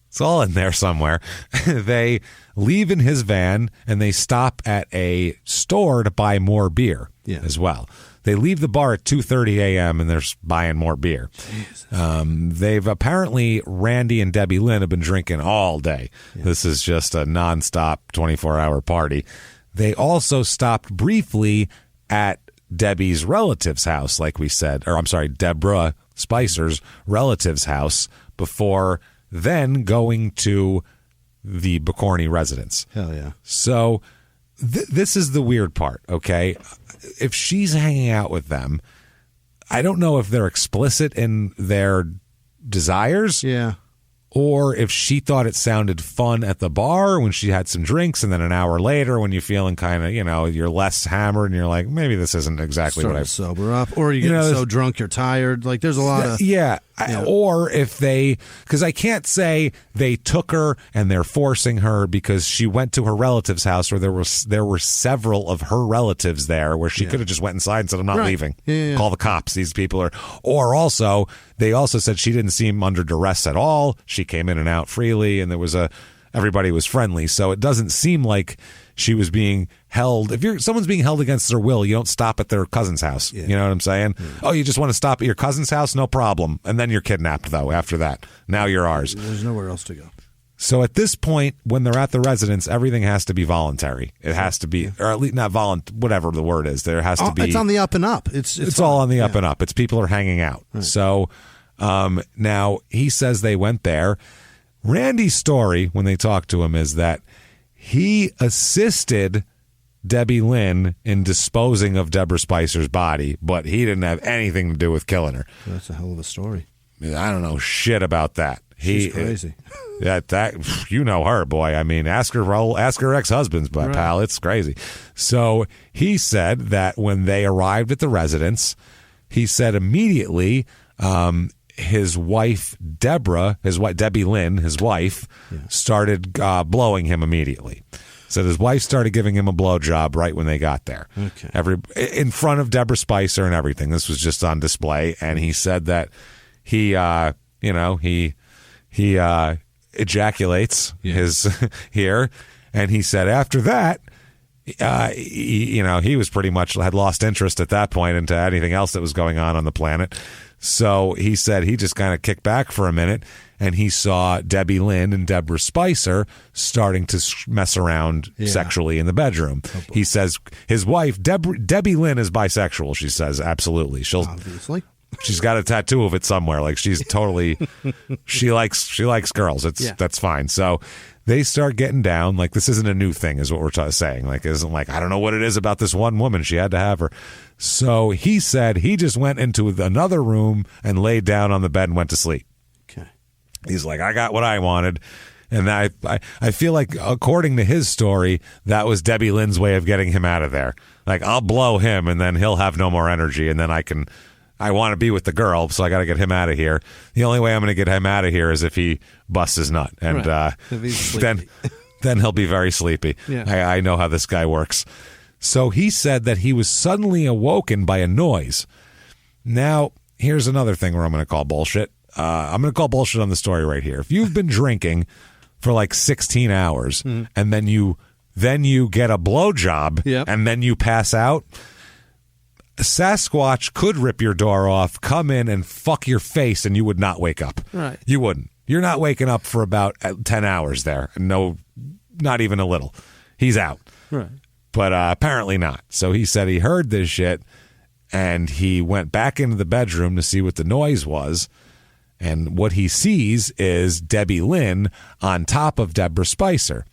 A: It's all in there somewhere. They leave in his van, and they stop at a store to buy more beer as well. They leave the bar at 2:30 a.m., and they're buying more beer. They've apparently, Randy and Debbie Lynn have been drinking all day. Yeah. This is just a nonstop 24-hour party. They also stopped briefly at Debbie's relative's house, like we said, or I'm sorry, Deborah Spicer's relative's house before then going to the Bocorny residence.
D: Hell yeah.
A: So this is the weird part, okay? If she's hanging out with them, I don't know if they're explicit in their desires.
D: Yeah.
A: Or if she thought it sounded fun at the bar when she had some drinks, and then an hour later when you're feeling kind of, you're less hammered and you're like, maybe this isn't exactly what I
D: sober up. Or you get so drunk you're tired. Like there's a lot of...
A: Yeah. Or if because I can't say they took her and they're forcing her because she went to her relative's house where there were several of her relatives there where she could have just went inside and said, I'm not leaving.
D: Yeah.
A: Call the cops. These people are... Or also, they also said she didn't seem under duress at all. She came in and out freely, and everybody was friendly. So it doesn't seem like she was being held. If someone's being held against their will, you don't stop at their cousin's house. Yeah. You know what I'm saying? Yeah. Oh, you just want to stop at your cousin's house? No problem. And then you're kidnapped, though, after that. Now you're ours.
D: There's nowhere else to go.
A: So at this point, when they're at the residence, everything has to be voluntary. It has to be, or at least not whatever the word is. There has to be.
D: It's on the up and up. It's
A: all on the up and up. It's people are hanging out. Right. So now he says they went there. Randy's story, when they talked to him, is that he assisted Debbie Lynn in disposing of Deborah Spicer's body, but he didn't have anything to do with killing her.
D: That's a hell of a story.
A: I don't know shit about that.
D: She's crazy.
A: That you know her, boy. I mean, ask her ex-husband's, but pal, it's crazy. So he said that when they arrived at the residence, he said immediately his wife Debbie Lynn, his wife, started blowing him immediately. So his wife started giving him a blowjob right when they got there.
D: Okay.
A: In front of Deborah Spicer and everything. This was just on display, and he said that he ejaculates his here, and he said after that, he was pretty much had lost interest at that point into anything else that was going on the planet. So he said he just kind of kicked back for a minute, and he saw Debbie Lynn and Deborah Spicer starting to mess around sexually in the bedroom. Oh, he says his wife, Debbie Lynn, is bisexual. She says absolutely.
D: Obviously.
A: She's got a tattoo of it somewhere. Like she's totally, she likes girls. That's fine. So they start getting down. Like this isn't a new thing, is what we're saying. Like it isn't like I don't know what it is about this one woman. She had to have her. So he said he just went into another room and laid down on the bed and went to sleep.
D: Okay.
A: He's like, I got what I wanted. And I feel like, according to his story, that was Debbie Lynn's way of getting him out of there. Like, I'll blow him, and then he'll have no more energy, and then I want to be with the girl, so I got to get him out of here. The only way I'm going to get him out of here is if he busts his nut. And then he'll be very sleepy.
D: Yeah.
A: I know how this guy works. So he said that he was suddenly awoken by a noise. Now, here's another thing where I'm going to call bullshit. I'm going to call bullshit on the story right here. If you've been drinking for like 16 hours and then you get a blowjob and then you pass out, Sasquatch could rip your door off, come in and fuck your face, and you would not wake up.
D: Right.
A: You wouldn't. You're not waking up for about 10 hours there. No, not even a little. He's out.
D: Right.
A: But apparently not. So he said he heard this shit, and he went back into the bedroom to see what the noise was. And what he sees is Debbie Lynn on top of Deborah Spicer.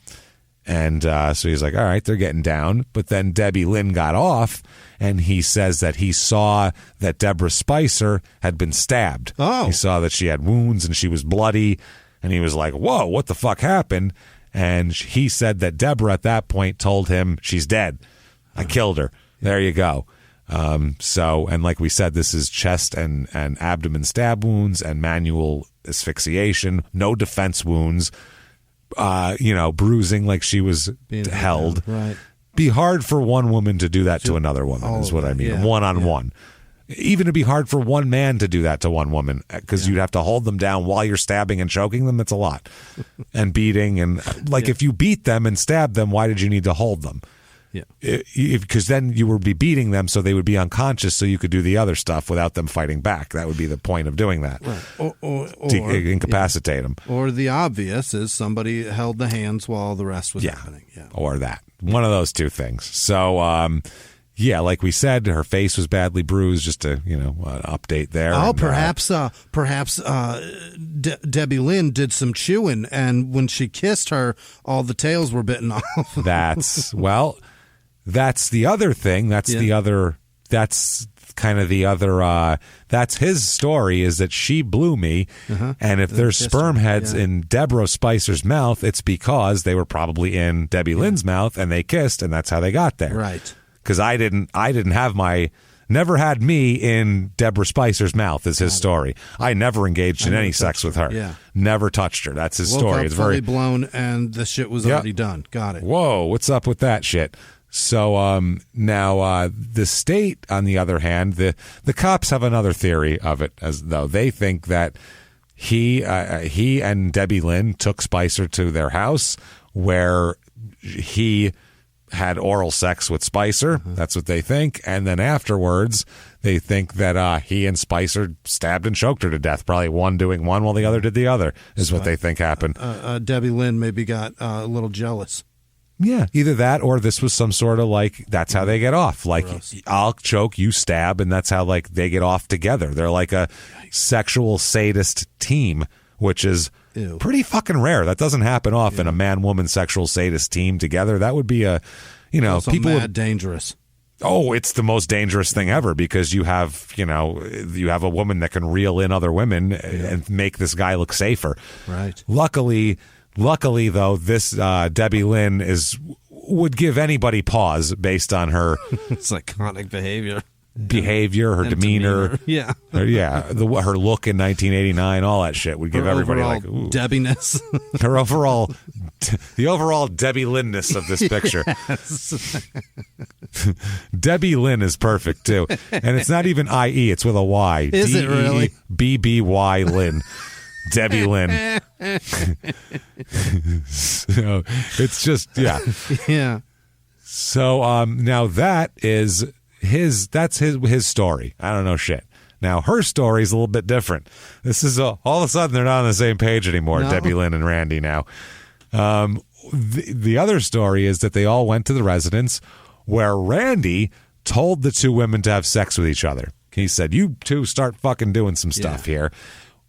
A: And so he's like, all right, they're getting down. But then Debbie Lynn got off, and he says that he saw that Deborah Spicer had been stabbed.
D: Oh.
A: He saw that she had wounds and she was bloody. And he was like, whoa, what the fuck happened? And he said that Deborah at that point told him, she's dead. I killed her. There you go. And like we said, this is chest and abdomen stab wounds and manual asphyxiation, no defense wounds. Bruising like she was held.
D: Right.
A: Be hard for one woman to do that to another woman, is what I mean.
D: Yeah,
A: one-on-one. Even it'd be hard for one man to do that to one woman, because you'd have to hold them down while you're stabbing and choking them. It's a lot. And beating. And if you beat them and stab them, why did you need to hold them?
D: Yeah.
A: Because then you would be beating them so they would be unconscious so you could do the other stuff without them fighting back. That would be the point of doing that.
D: Right. Or
A: incapacitate them.
D: Or the obvious is somebody held the hands while the rest was happening. Yeah.
A: Or that. One of those two things. So, like we said, her face was badly bruised. Just an update there.
D: Oh, perhaps Debbie Lynn did some chewing, and when she kissed her, all the tails were bitten off.
A: That's the other thing. That's his story, is that she blew me. And if there's sperm heads in Deborah Spicer's mouth, it's because they were probably in Debbie Lynn's mouth and they kissed, and that's how they got there.
D: Right.
A: Because I didn't have never had me in Deborah Spicer's mouth is his story. I never engaged in any sex with her.
D: Yeah.
A: Never touched her. That's his story.
D: It's very blown, and the shit was already done. Got it.
A: Whoa, what's up with that shit? So now the state, on the other hand, the cops have another theory of it, as though they think that he and Debbie Lynn took Spicer to their house where he had oral sex with Spicer. That's what they think. And then afterwards, they think that he and Spicer stabbed and choked her to death. Probably one doing one while the other did the other, is what they think happened.
D: Debbie Lynn maybe got a little jealous.
A: Yeah, either that or this was some sort of that's how they get off.
D: Gross.
A: I'll choke, you stab, and that's how they get off together. They're like a sexual sadist team, which is pretty fucking rare. That doesn't happen often. A man-woman sexual sadist team together. That would be people
D: dangerous.
A: Oh, it's the most dangerous thing ever, because you have a woman that can reel in other women and make this guy look safer.
D: Right.
A: Luckily, though, this Debbie Lynn would give anybody pause based on her
D: psychotic behavior,
A: her demeanor.
D: Yeah.
A: Her look in 1989, all that shit would give everybody ooh.
D: Debbiness.
A: The overall Debbie Lynn-ness of this picture. Debbie Lynn is perfect, too. And it's not even I-E, it's with a Y.
D: Is it really?
A: B-B-Y Lynn. Debbie Lynn. So it's just,
D: yeah.
A: So now that's his story. I don't know shit. Now her story is a little bit different. This is all of a sudden they're not on the same page anymore. No. Debbie Lynn and Randy now. The other story is that they all went to the residence where Randy told the two women to have sex with each other. He said, "You two start fucking doing some stuff here."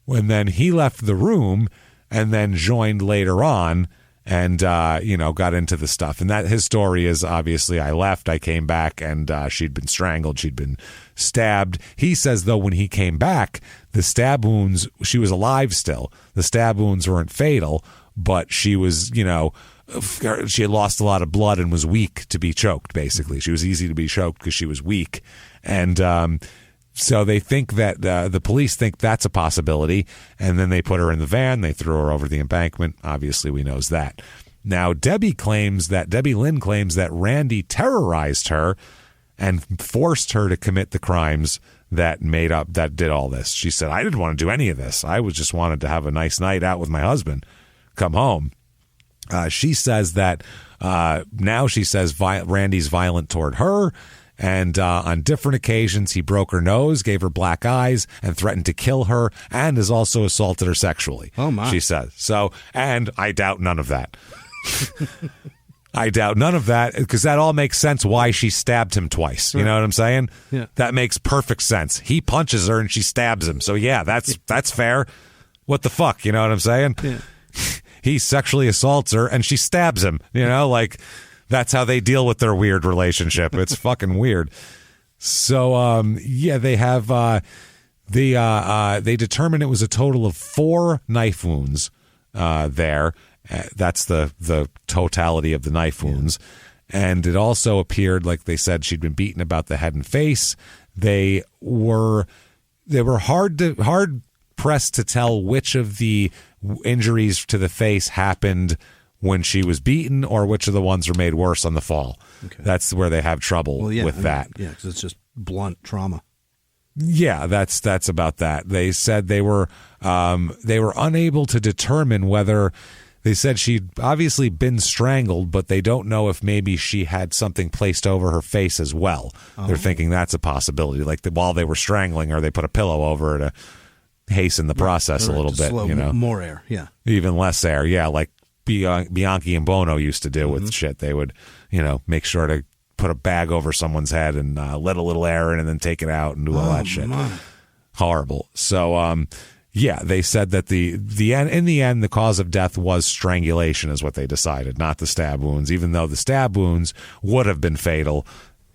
A: And then he left the room and then joined later on and, got into the stuff. And that his story is obviously I left, I came back, and she'd been strangled. She'd been stabbed. He says, though, when he came back, the stab wounds, she was alive still. The stab wounds weren't fatal, but she was, she had lost a lot of blood and was weak to be choked, basically. She was easy to be choked because she was weak. And, so they think that the police think that's a possibility, and then they put her in the van. They threw her over the embankment. Obviously, we knows that. Now, Debbie Lynn claims that Randy terrorized her and forced her to commit the crimes that did all this. She said, I didn't want to do any of this. I just wanted to have a nice night out with my husband, come home. She says that now she says Randy's violent toward her. And on different occasions, he broke her nose, gave her black eyes, and threatened to kill her, and has also assaulted her sexually.
D: Oh, my.
A: She says. So, and I doubt none of that. I doubt none of that, because that all makes sense why she stabbed him twice. You know what I'm saying?
D: Yeah.
A: That makes perfect sense. He punches her and she stabs him. So, yeah, that's fair. What the fuck? You know what I'm saying?
D: Yeah.
A: He sexually assaults her and she stabs him. You know, like... That's how they deal with their weird relationship. It's fucking weird. So, they have they determined it was a total of 4 knife wounds there. That's the totality of the knife wounds. And it also appeared, like they said, she'd been beaten about the head and face. They were hard pressed to tell which of the injuries to the face happened when she was beaten, or which of the ones were made worse on the fall. Okay. That's where they have trouble with that.
D: Yeah, because it's just blunt trauma.
A: Yeah, that's about that. They said they were unable to determine whether. They said she'd obviously been strangled, but they don't know if maybe she had something placed over her face as well. Oh. They're thinking that's a possibility. Like while they were strangling her, they put a pillow over her to hasten the process a little bit.
D: Slow, more air, yeah.
A: Even less air, yeah, like Bianchi and Bono used to do with shit. They would, make sure to put a bag over someone's head and let a little air in and then take it out and do all that shit. My. Horrible. So, they said that in the end, the cause of death was strangulation is what they decided, not the stab wounds. Even though the stab wounds would have been fatal,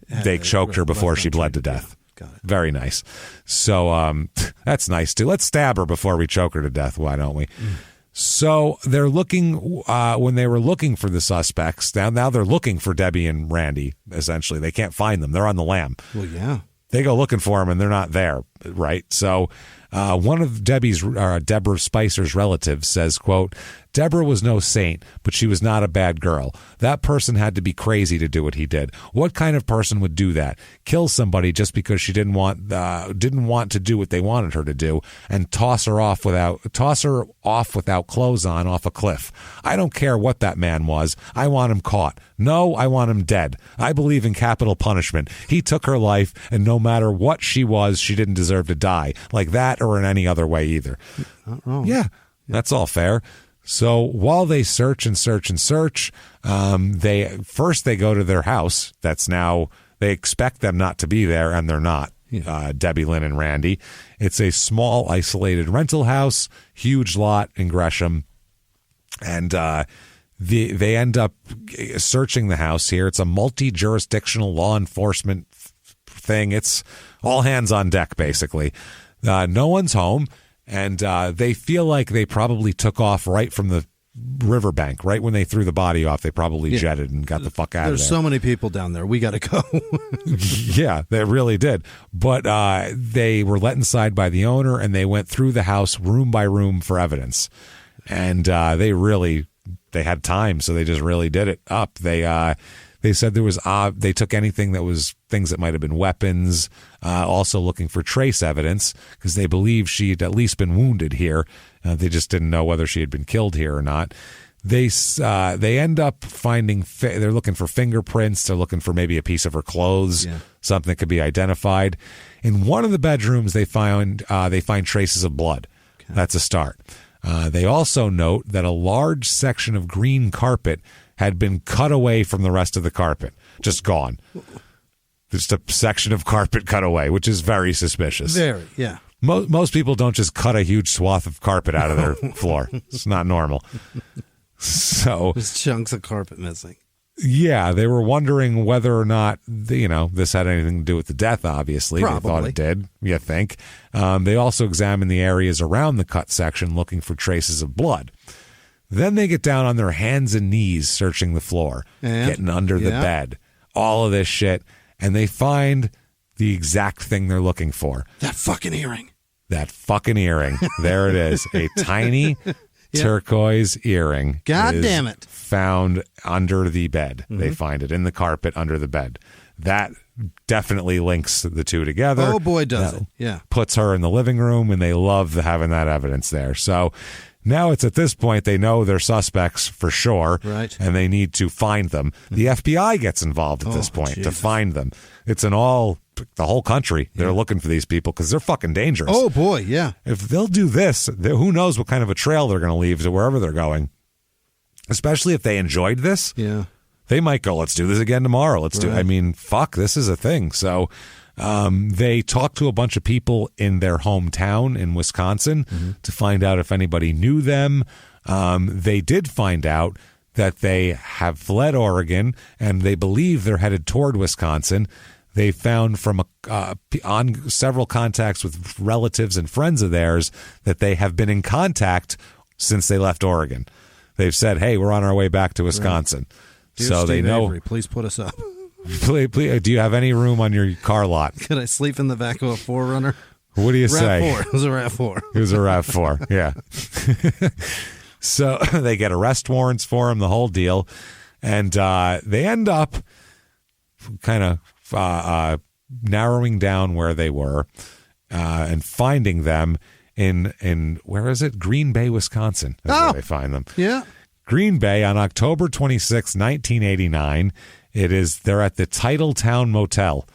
A: they choked her before she bled to death.
D: Got it.
A: Very nice. So that's nice, too. Let's stab her before we choke her to death. Why don't we? So they're looking, when they were looking for the suspects, now they're looking for Debbie and Randy, essentially. They can't find them. They're on the lam.
D: Well, yeah.
A: They go looking for them, and they're not there, right? So one of Deborah Spicer's relatives says, quote, Deborah was no saint, but she was not a bad girl. That person had to be crazy to do what he did. What kind of person would do that? Kill somebody just because she didn't want to do what they wanted her to do, and toss her off without clothes on off a cliff. I don't care what that man was. I want him caught. No, I want him dead. I believe in capital punishment. He took her life, and no matter what she was, she didn't deserve to die like that or in any other way either.
D: Not wrong.
A: Yeah, that's all fair. So while they search, they go to their house. That's now, they expect them not to be there, and they're not. Yeah. Debbie, Lynn, and Randy. It's a small, isolated rental house, huge lot in Gresham, and they end up searching the house here. It's a multi-jurisdictional law enforcement thing. It's all hands on deck, basically. No one's home. And they feel like they probably took off right from the riverbank, right when they threw the body off. They probably jetted and got the fuck out of there.
D: There's so many people down there. We got to go.
A: Yeah, they really did. But they were let inside by the owner, and they went through the house room by room for evidence. And they had time, so they just really did it up. They said there was they took anything that was things that might have been weapons, also looking for trace evidence because they believe she'd at least been wounded here. They just didn't know whether she had been killed here or not. They end up finding they're looking for fingerprints. They're looking for maybe a piece of her clothes, something that could be identified. In one of the bedrooms, they find traces of blood. Okay. That's a start. They also note that a large section of green carpet had been cut away from the rest of the carpet, just gone. Just a section of carpet cut away, which is very suspicious.
D: Very, yeah.
A: Most people don't just cut a huge swath of carpet out of their floor. It's not normal. So
D: there's chunks of carpet missing.
A: Yeah, they were wondering whether or not, this had anything to do with the death, obviously.
D: Probably.
A: They thought it did, you think. They also examined the areas around the cut section looking for traces of blood. Then they get down on their hands and knees searching the floor, getting under the bed, all of this shit, and they find the exact thing they're looking for.
D: That fucking earring.
A: There it is. A tiny turquoise earring.
D: God damn it.
A: Found under the bed. They find it in the carpet under the bed. That definitely links the two together.
D: Oh, boy, does it. Yeah.
A: Puts her in the living room, and they love having that evidence there. So now it's at this point they know they're suspects for sure,
D: right?
A: And they need to find them. The FBI gets involved at this point to find them. It's the whole country. They're looking for these people because they're fucking dangerous.
D: Oh, boy, yeah.
A: If they'll do this, who knows what kind of a trail they're going to leave to wherever they're going. Especially if they enjoyed this.
D: Yeah.
A: They might go, let's do this again tomorrow. I mean, fuck, this is a thing. So they talked to a bunch of people in their hometown in Wisconsin to find out if anybody knew them. They did find out that they have fled Oregon, and they believe they're headed toward Wisconsin. They found from on several contacts with relatives and friends of theirs that they have been in contact since they left Oregon. They've said, hey, we're on our way back to Wisconsin. Right.
D: Dear
A: so
D: Steve
A: they know.
D: Avery, please put us up.
A: Please, do you have any room on your car lot?
D: Could I sleep in the back of a 4Runner?
A: What do you say?
D: RAV4. It was a RAV4.
A: It was a RAV4, yeah. So they get arrest warrants for him, the whole deal. And they end up kind of narrowing down where they were and finding them in where is it? Green Bay, Wisconsin. That's where they find them.
D: Yeah.
A: Green Bay on October 26, 1989. They're at the Titletown Motel.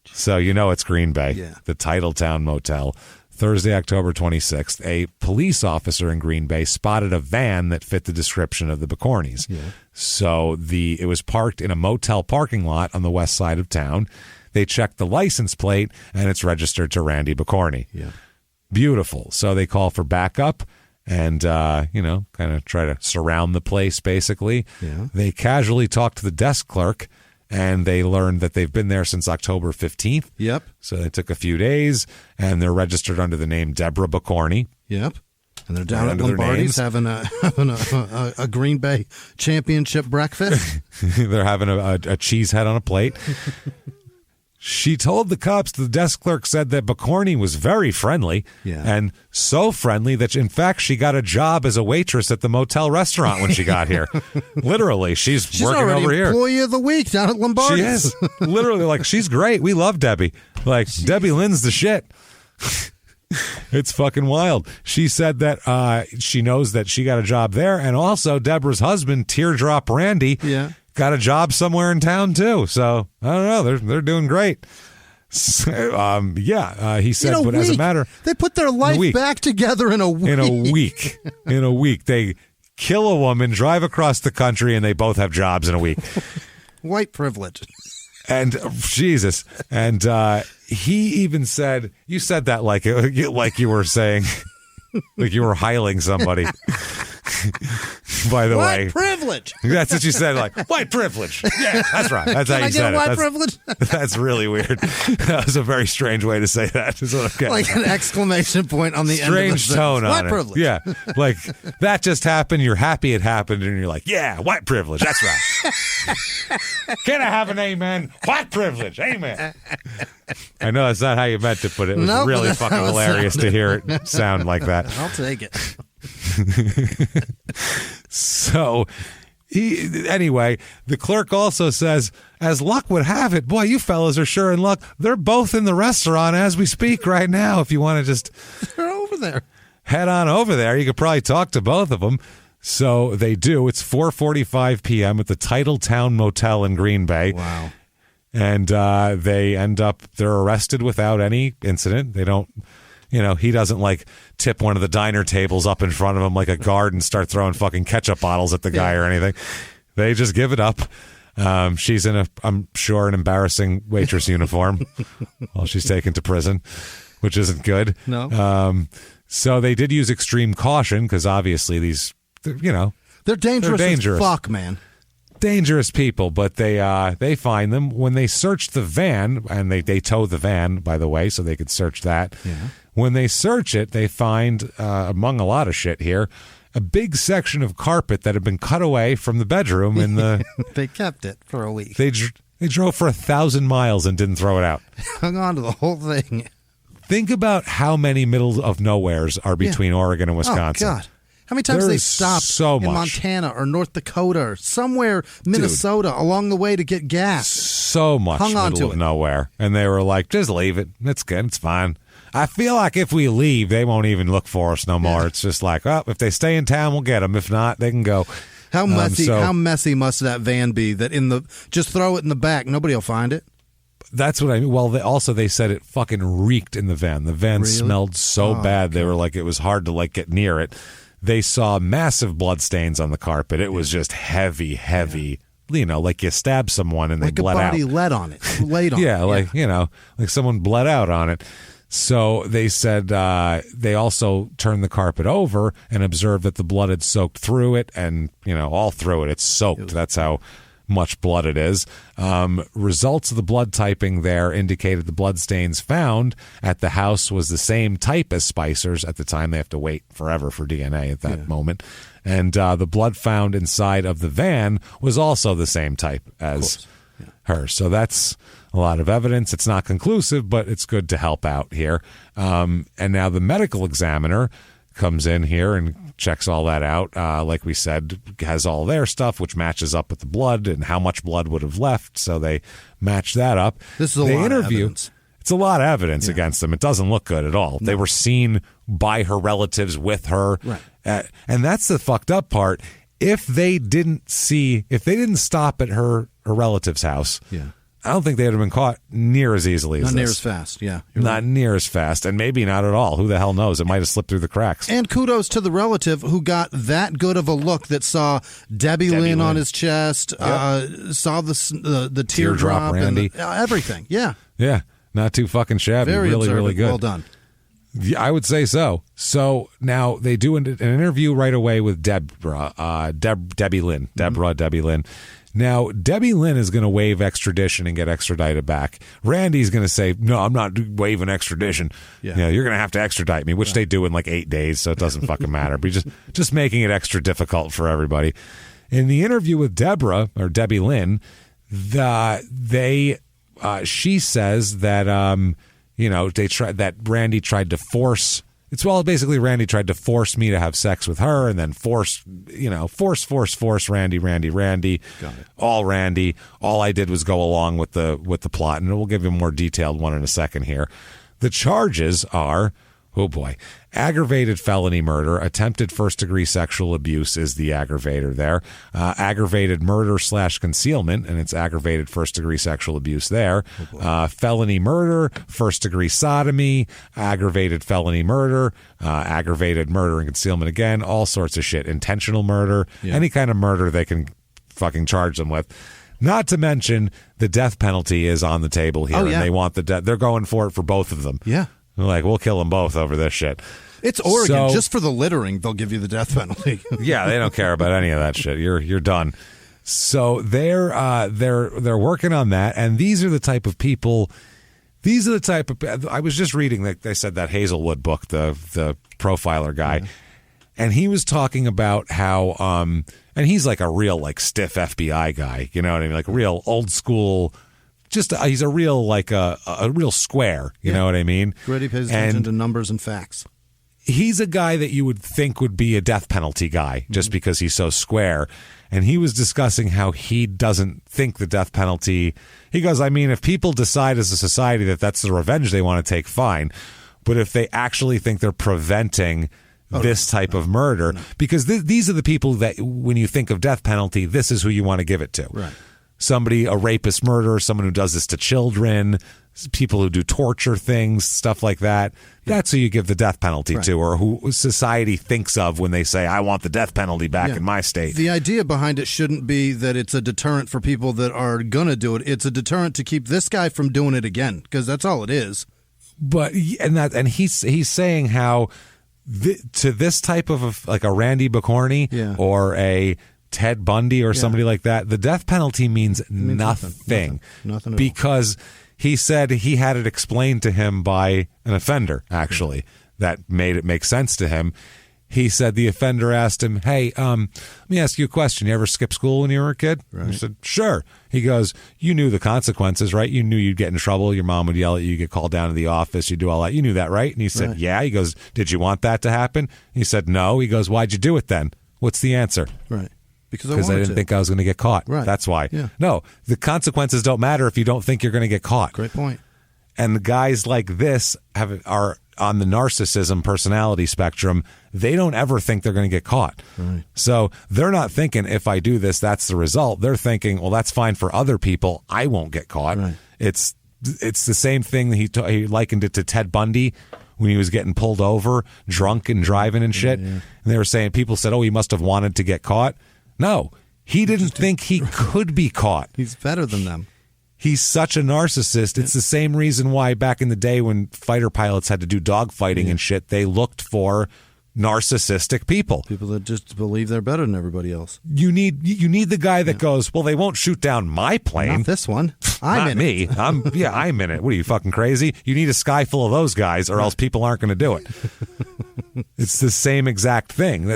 A: So you know it's Green Bay.
D: Yeah. The
A: Titletown Motel. Thursday, October 26th, a police officer in Green Bay spotted a van that fit the description of the Bicornis. Yeah. So it was parked in a motel parking lot on the west side of town. They checked the license plate, and it's registered to Randy Bicorni.
D: Yeah.
A: Beautiful. So they call for backup and, kind of try to surround the place, basically.
D: Yeah.
A: They casually talk to the desk clerk, and they learned that they've been there since October 15th.
D: Yep.
A: So it took a few days, and they're registered under the name Deborah Bicorni.
D: Yep. And they're down at Lombardi's having a Green Bay championship breakfast.
A: They're having a cheese head on a plate. She told the cops the desk clerk said that Bicorni was very friendly, and so friendly that, in fact, she got a job as a waitress at the motel restaurant when she got here. Literally, she's working over here.
D: Employee of the week down at Lombardi's.
A: She is. Literally, like, she's great. We love Debbie. Like, jeez. Debbie Lynn's the shit. It's fucking wild. She said that she knows that she got a job there, and also Deborah's husband, Teardrop Randy, got a job somewhere in town too. So I don't know. They're doing great. So, he said, but as a matter,
D: they put their life back together in a week.
A: In a week, they kill a woman, drive across the country, and they both have jobs in a week.
D: White privilege.
A: And Jesus, and he even said, "You said that like you were saying, like you were hiling somebody." By the way,
D: white privilege.
A: That's what you said, like white privilege. Yeah, that's right. That's how you said it.
D: White privilege.
A: That's really weird. That was a very strange way to say that. Is what I'm getting
D: like an exclamation point on the
A: strange
D: end of
A: tone on
D: white privilege.
A: It. Yeah, like that just happened. You're happy it happened, and you're like, yeah, white privilege. That's right. Can I have an amen? White privilege. Amen. I know that's not how you meant to put it. It was really fucking hilarious to hear it sound like that.
D: I'll take it.
A: So, anyway, the clerk also says, as luck would have it, boy, you fellas are sure in luck. They're both in the restaurant as we speak right now. If you want to just
D: they're over there,
A: head on over there. You could probably talk to both of them. So they do. It's 4:45 p.m. at the Titletown Motel in Green Bay.
D: Wow.
A: And they're arrested without any incident. They don't. He doesn't like tip one of the diner tables up in front of him like a guard and start throwing fucking ketchup bottles at the guy or anything. They just give it up. She's in I'm sure, an embarrassing waitress uniform while she's taken to prison, which isn't good.
D: No.
A: So they did use extreme caution because obviously
D: they're dangerous as fuck, man.
A: Dangerous people, but they find them when they search the van, and they tow the van, by the way, so they could search that.
D: Yeah.
A: When they search it, they find, among a lot of shit here, a big section of carpet that had been cut away from the bedroom in the.
D: They kept it for a week.
A: They drove for 1,000 miles and didn't throw it out.
D: Hung on to the whole thing.
A: Think about how many middle of nowheres are between Oregon and Wisconsin.
D: Oh God. How many times they stopped in Montana or North Dakota or somewhere, Minnesota, along the way to get gas?
A: So much middle of nowhere. And they were like, just leave it. It's good. It's fine. I feel like if we leave, they won't even look for us no more. It's just like, if they stay in town, we'll get them. If not, they can go.
D: How messy must that van be that just throw it in the back, nobody will find it?
A: That's what I mean. Well, they said it fucking reeked in the van. The van smelled so bad. They were like, it was hard to get near it. They saw massive blood stains on the carpet. It was just heavy. You know, like you stab someone and they bled out.
D: Like a body laid on it.
A: Like someone bled out on it. So they said they also turned the carpet over and observed that the blood had soaked through it and, all through it. It's soaked. That's how much blood it is. Results of the blood typing there indicated the blood stains found at the house was the same type as Spicer's. At the time, they have to wait forever for DNA at that moment. And the blood found inside of the van was also the same type as her. So that's a lot of evidence. It's not conclusive, but it's good to help out here. And now the medical examiner comes in here and checks all that out. Like we said, has all their stuff, which matches up with the blood and how much blood would have left. So they match that up.
D: This is a lot of evidence.
A: It's a lot of evidence against them. It doesn't look good at all. No. They were seen by her relatives with her.
D: Right.
A: And that's the fucked up part. If they didn't stop at her relative's house, I don't think they would have been caught near as easily as this.
D: Not near as fast,
A: Not near as fast, and maybe not at all. Who the hell knows? It might have slipped through the cracks.
D: And kudos to the relative who got that good of a look that saw Debbie Lynn on his chest, saw the teardrop
A: Randy.
D: And everything. Yeah.
A: Yeah, not too fucking shabby.
D: Very
A: really,
D: observant.
A: really good.
D: Well done.
A: Yeah, I would say so. So now they do an interview right away with Debbie Lynn. Debbie Lynn. Now, Debbie Lynn is going to waive extradition and get extradited back. Randy's going to say, no, I'm not waiving extradition. You're going to have to extradite me, which they do in 8 days, so it doesn't fucking matter. But just making it extra difficult for everybody. In the interview with Debbie Lynn, she says that that Randy tried to force. Basically Randy tried to force me to have sex with her, and then force Randy. All Randy. All I did was go along with the plot, and we'll give you a more detailed one in a second here. The charges are, aggravated felony murder, attempted first-degree sexual abuse is the aggravator there, aggravated murder / concealment, and it's aggravated first-degree sexual abuse there, felony murder, first-degree sodomy, aggravated felony murder, aggravated murder and concealment again, all sorts of shit, intentional murder, any kind of murder they can fucking charge them with. Not to mention the death penalty is on the table here, and they want the death. They're going for it for both of them.
D: Yeah.
A: They're like, we'll kill them both over this shit.
D: It's Oregon. Just for the littering, they'll give you the death penalty.
A: Yeah, they don't care about any of that shit. You're done. So they're working on that, and these are the type of people. These are the type of. I was just reading that they said that Hazelwood book, the profiler guy, and he was talking about how and he's like a real stiff FBI guy. You know what I mean? Like real old school. He's a real a real square. You know what I mean?
D: Gritty, pays attention to numbers and facts.
A: He's a guy that you would think would be a death penalty guy just because he's so square. And he was discussing how he doesn't think the death penalty. He goes, I mean, if people decide as a society that that's the revenge they want to take, fine. But if they actually think they're preventing this type of murder, because these are the people that when you think of death penalty, this is who you want to give it to.
D: Right.
A: Somebody, a rapist, murderer, someone who does this to children, people who do torture things, stuff like that. That's who you give the death penalty to, or who society thinks of when they say, I want the death penalty back in my state.
D: The idea behind it shouldn't be that it's a deterrent for people that are going to do it. It's a deterrent to keep this guy from doing it again, because that's all it is.
A: But he's saying how to this type of a Randy Bicorni or a Ted Bundy or somebody like that, the death penalty means nothing because he said he had it explained to him by an offender, actually, that made it make sense to him. He said the offender asked him, hey, let me ask you a question. You ever skip school when you were a kid?
D: Right.
A: He said, sure. He goes, you knew the consequences, right? You knew you'd get in trouble. Your mom would yell at you. You get called down to the office. You do all that. You knew that, right? And he said, yeah. He goes, did you want that to happen? He said, no. He goes, why'd you do it then? What's the answer?
D: Right. Because
A: I didn't think I was going to get caught.
D: Right.
A: That's why.
D: Yeah.
A: No, the consequences don't matter if you don't think you're going to get caught.
D: Great point.
A: And the guys like this are on the narcissism personality spectrum. They don't ever think they're going to get caught.
D: Right.
A: So they're not thinking, if I do this, that's the result. They're thinking, well, that's fine for other people. I won't get caught.
D: Right.
A: It's the same thing. He likened it to Ted Bundy when he was getting pulled over, drunk and driving and shit. And they were saying, people said, oh, he must have wanted to get caught. No, he didn't think he could be caught.
D: He's better than them.
A: He's such a narcissist. It's the same reason why back in the day when fighter pilots had to do dogfighting and shit, they looked for narcissistic people.
D: People that just believe they're better than everybody else.
A: You need the guy that goes, well, they won't shoot down my plane.
D: Not this one. I'm in
A: me.
D: it.
A: I'm in it. What are you, fucking crazy? You need a sky full of those guys or else people aren't going to do it. It's the same exact thing.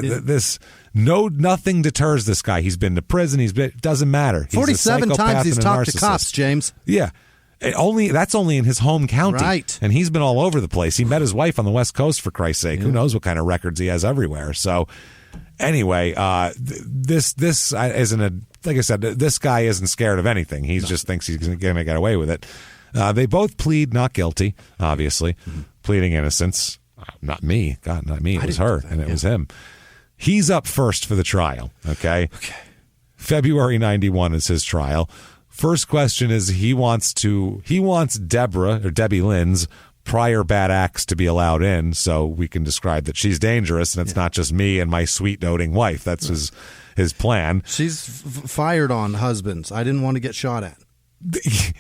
A: Nothing deters this guy. He's been to prison. It doesn't matter. He's
D: 47 times he's talked to cops, James.
A: Yeah. That's only in his home county.
D: Right.
A: And he's been all over the place. He met his wife on the West Coast, for Christ's sake. Who knows what kind of records he has everywhere. So anyway, this isn't like I said, this guy isn't scared of anything. He just thinks he's going to get away with it. They both plead not guilty, obviously, pleading innocence. Not me. God, not me. It was her, and it was him. He's up first for the trial, okay? February 91 is his trial. First question is he wants Deborah, or Debbie Lynn's, prior bad acts to be allowed in so we can describe that she's dangerous and it's not just me and my sweet doting wife. That's his plan.
D: She's fired on husbands. I didn't want to get shot at.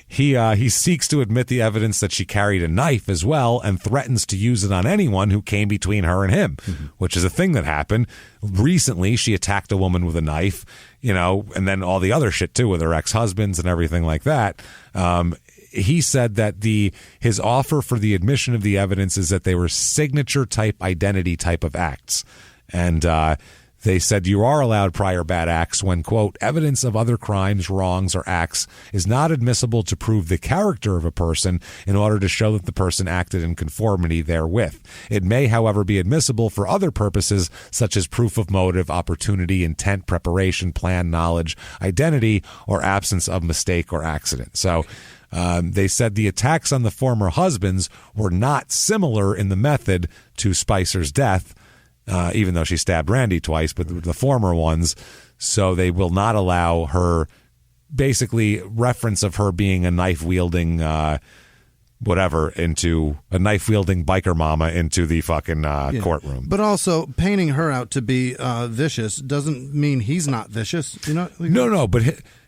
A: He seeks to admit the evidence that she carried a knife as well and threatens to use it on anyone who came between her and him, which is a thing that happened. Recently, she attacked a woman with a knife, and then all the other shit too with her ex-husbands and everything like that. He said that his offer for the admission of the evidence is that they were signature type, identity type of acts. And they said you are allowed prior bad acts when, quote, evidence of other crimes, wrongs, or acts is not admissible to prove the character of a person in order to show that the person acted in conformity therewith. It may, however, be admissible for other purposes such as proof of motive, opportunity, intent, preparation, plan, knowledge, identity, or absence of mistake or accident. So they said the attacks on the former husbands were not similar in the method to Spicer's death, even though she stabbed Randy twice, but the former ones. So they will not allow her, basically reference of her being a knife-wielding into a knife-wielding biker mama into the fucking courtroom.
D: But also, painting her out to be vicious doesn't mean he's not vicious. No,
A: but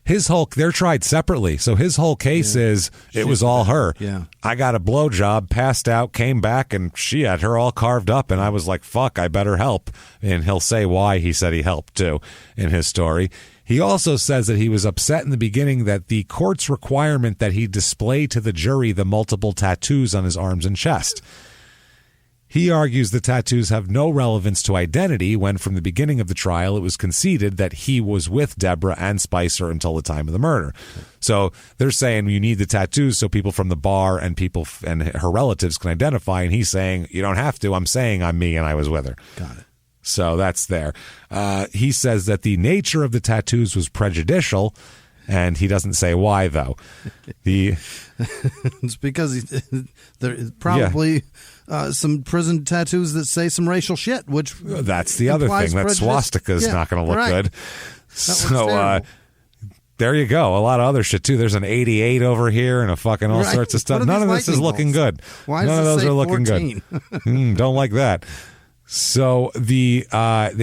A: his whole, they're tried separately. So his whole case is it was all her.
D: Yeah.
A: I got a blowjob, passed out, came back, and she had her all carved up. And I was like, fuck, I better help. And he'll say why he said he helped too in his story. He also says that he was upset in the beginning that the court's requirement that he display to the jury the multiple tattoos on his arms and chest. He argues the tattoos have no relevance to identity when from the beginning of the trial it was conceded that he was with Deborah and Spicer until the time of the murder. So they're saying you need the tattoos so people from the bar and people and her relatives can identify, and he's saying you don't have to. I'm saying I'm me and I was with her.
D: Got it.
A: So that's there. He says that the nature of the tattoos was prejudicial, and he doesn't say why, though.
D: It's because there is probably some prison tattoos that say some racial shit, which
A: that's the other thing. That swastika is not going to look good. So there you go. A lot of other shit, too. There's an 88 over here and a fucking all sorts of stuff. None of this is looking good.
D: Why
A: None of those are looking
D: 14?
A: Good. Don't like that. So they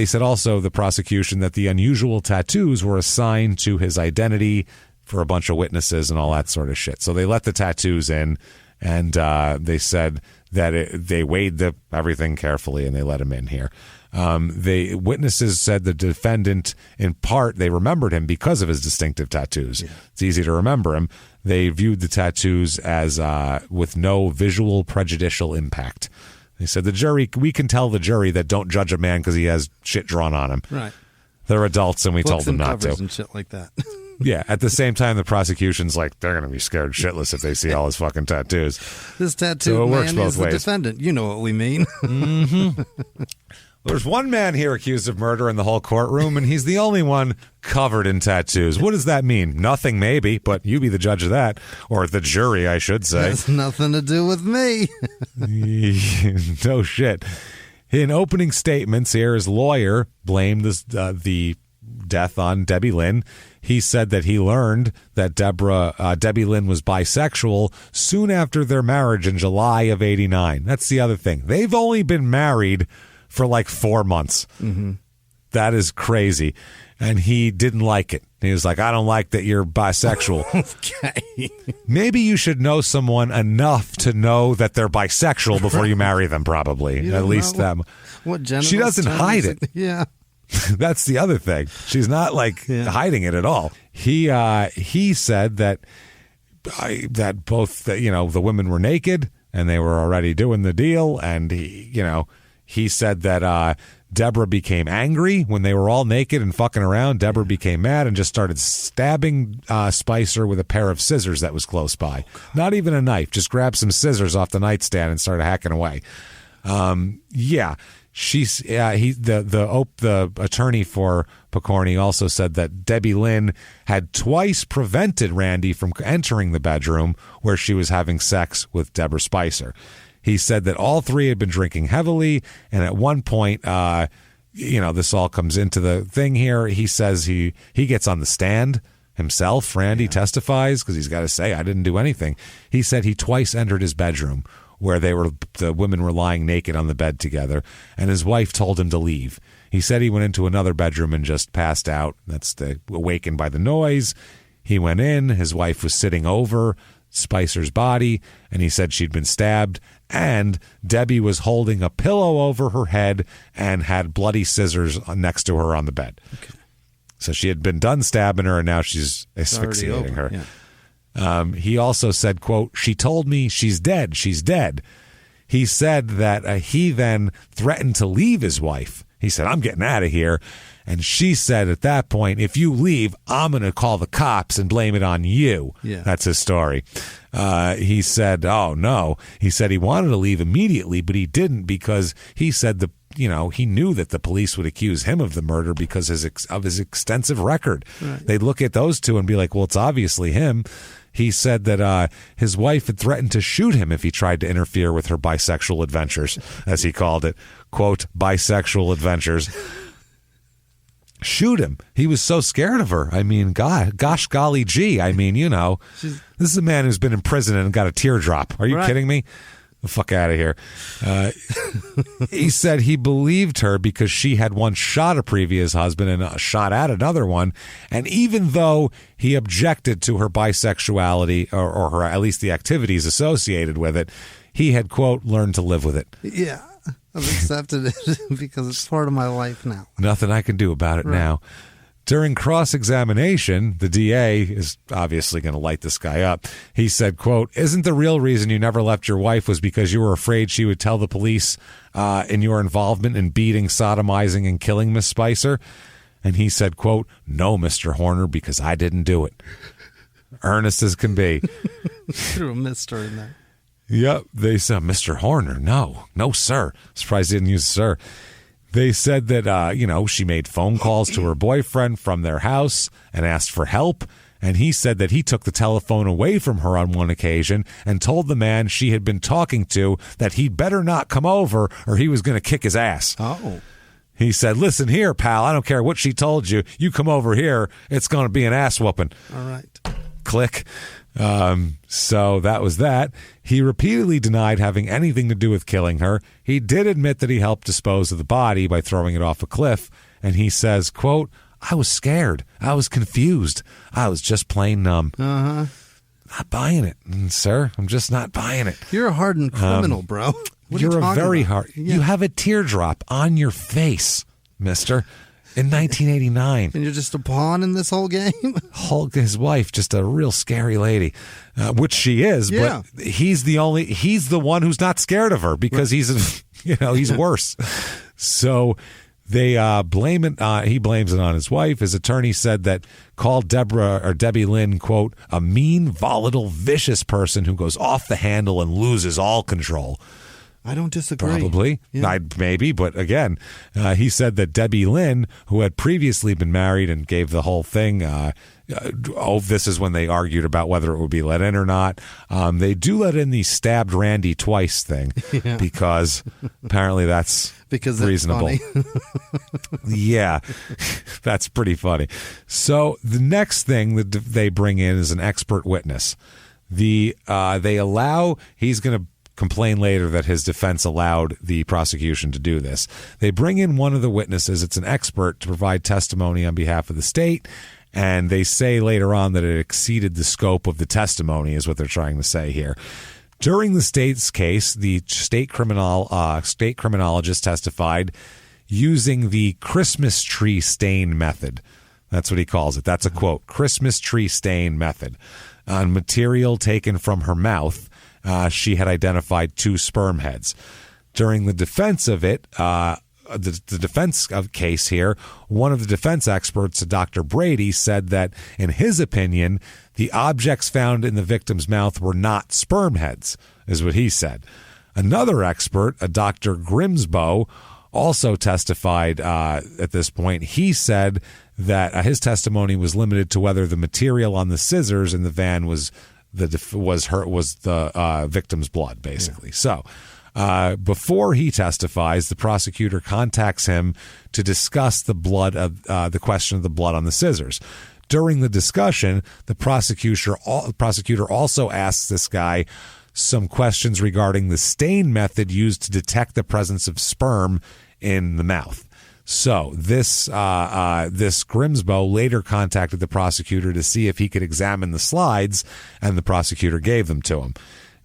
A: said also, the prosecution, that the unusual tattoos were assigned to his identity for a bunch of witnesses and all that sort of shit. So they let the tattoos in, and they said that they weighed everything carefully and they let him in here. The witnesses said the defendant, in part, they remembered him because of his distinctive tattoos. Yeah. It's easy to remember him. They viewed the tattoos as with no visual prejudicial impact. He said we can tell the jury that don't judge a man because he has shit drawn on him.
D: Right.
A: They're adults, and we
D: Books
A: told them
D: and
A: not to.
D: covers and shit like that.
A: Yeah, at the same time, the prosecution's like, they're going to be scared shitless if they see all his fucking tattoos.
D: This tattoo man is the defendant. You know what we mean.
A: Mm-hmm. There's one man here accused of murder in the whole courtroom, and he's the only one covered in tattoos. What does that mean? Nothing, maybe, but you be the judge of that. Or the jury, I should say.
D: Has nothing to do with me.
A: No shit. In opening statements here, his lawyer blamed the death on Debbie Lynn. He said that he learned that Debbie Lynn was bisexual soon after their marriage in July of '89. That's the other thing. They've only been married for like 4 months.
D: Mm-hmm.
A: That is crazy. And he didn't like it. He was like, I don't like that you're bisexual.
D: Okay.
A: Maybe you should know someone enough to know that they're bisexual before you marry them, probably. At least them.
D: What
A: she doesn't hide it.
D: Yeah.
A: That's the other thing. She's not hiding it at all. He said that both the women were naked and they were already doing the deal, and he said that Deborah became angry when they were all naked and fucking around. Deborah became mad and just started stabbing Spicer with a pair of scissors that was close by. Not even a knife, just grabbed some scissors off the nightstand and started hacking away. The attorney for Picorni also said that Debbie Lynn had twice prevented Randy from entering the bedroom where she was having sex with Deborah Spicer. He said that all three had been drinking heavily, and at one point, this all comes into the thing here. He says he gets on the stand himself. Randy testifies because he's got to say, I didn't do anything. He said he twice entered his bedroom where the women were lying naked on the bed together, and his wife told him to leave. He said he went into another bedroom and just passed out. Awakened by the noise. He went in. His wife was sitting over Spicer's body, and he said she'd been stabbed, and Debbie was holding a pillow over her head and had bloody scissors next to her on the bed. Okay. So she had been done stabbing her, and now she's asphyxiating her.
D: Yeah.
A: He also said, quote, she told me she's dead. She's dead. He said that he then threatened to leave his wife. He said, I'm getting out of here. And she said at that point, if you leave, I'm going to call the cops and blame it on you.
D: Yeah.
A: That's his story. He said, oh, no. He said he wanted to leave immediately, but he didn't because he said he knew that the police would accuse him of the murder because of his extensive record.
D: Right.
A: They'd look at those two and be like, well, it's obviously him. He said that his wife had threatened to shoot him if he tried to interfere with her bisexual adventures, as he called it. Quote, bisexual adventures. Shoot him. He was so scared of her. I mean, gosh golly gee. I mean, this is a man who's been in prison and got a teardrop. Are you kidding me? The fuck out of here. He said he believed her because she had once shot a previous husband and shot at another one. And even though he objected to her bisexuality or her, at least the activities associated with it, he had, quote, learned to live with it.
D: Yeah. I've accepted it because it's part of my life now.
A: Nothing I can do about it now. During cross-examination, the DA is obviously going to light this guy up. He said, quote, isn't the real reason you never left your wife was because you were afraid she would tell the police in your involvement in beating, sodomizing, and killing Miss Spicer? And he said, quote, no, Mr. Horner, because I didn't do it. Earnest as can be.
D: Threw a mister in there.
A: Yep. They said, Mr. Horner, no, sir. Surprised he didn't use sir. They said that, she made phone calls to her boyfriend from their house and asked for help. And he said that he took the telephone away from her on one occasion and told the man she had been talking to that he'd better not come over or he was going to kick his ass.
D: Oh.
A: He said, listen here, pal, I don't care what she told you. You come over here, it's going to be an ass whooping.
D: All right.
A: Click. So that was that. He repeatedly denied having anything to do with killing her. He did admit that he helped dispose of the body by throwing it off a cliff. And he says, quote, I was scared. I was confused. I was just plain numb.
D: Uh-huh.
A: Not buying it, sir. I'm just not buying it.
D: You're a hardened criminal, bro.
A: You're a very hard. Yeah. You have a teardrop on your face, mister. In 1989.
D: And you're just a pawn in this whole game?
A: Hulk, his wife, just a real scary lady, which she is, but he's the one who's not scared of her because he's He's worse. So they blame it. He blames it on his wife. His attorney said that called Debbie Lynn, quote, a mean, volatile, vicious person who goes off the handle and loses all control.
D: I don't disagree.
A: Probably. Yeah. Maybe. But again, he said that Debbie Lynn, who had previously been married and gave the whole thing, this is when they argued about whether it would be let in or not. They do let in the stabbed Randy twice thing because apparently that's reasonable. Yeah, that's pretty funny. So the next thing that they bring in is an expert witness. He's going to complain later that his defense allowed the prosecution to do this. They bring in one of the witnesses. It's an expert to provide testimony on behalf of the state, and they say later on that it exceeded the scope of the testimony is what they're trying to say here. During the state's case, the state criminologist testified using the Christmas tree stain method. That's what he calls it. That's a quote, Christmas tree stain method. On material taken from her mouth, she had identified 2 sperm heads. During the defense of it, the defense of case here, one of the defense experts, Dr. Brady, said that in his opinion, the objects found in the victim's mouth were not sperm heads, is what he said. Another expert, a Dr. Grimsbow, also testified at this point. He said that his testimony was limited to whether the material on the scissors in the van was the victim's blood, basically. Yeah. So before he testifies, the prosecutor contacts him to discuss the question of the blood on the scissors. During the discussion, the prosecutor also asks this guy some questions regarding the stain method used to detect the presence of sperm in the mouth. So this Grimsbow later contacted the prosecutor to see if he could examine the slides, and the prosecutor gave them to him.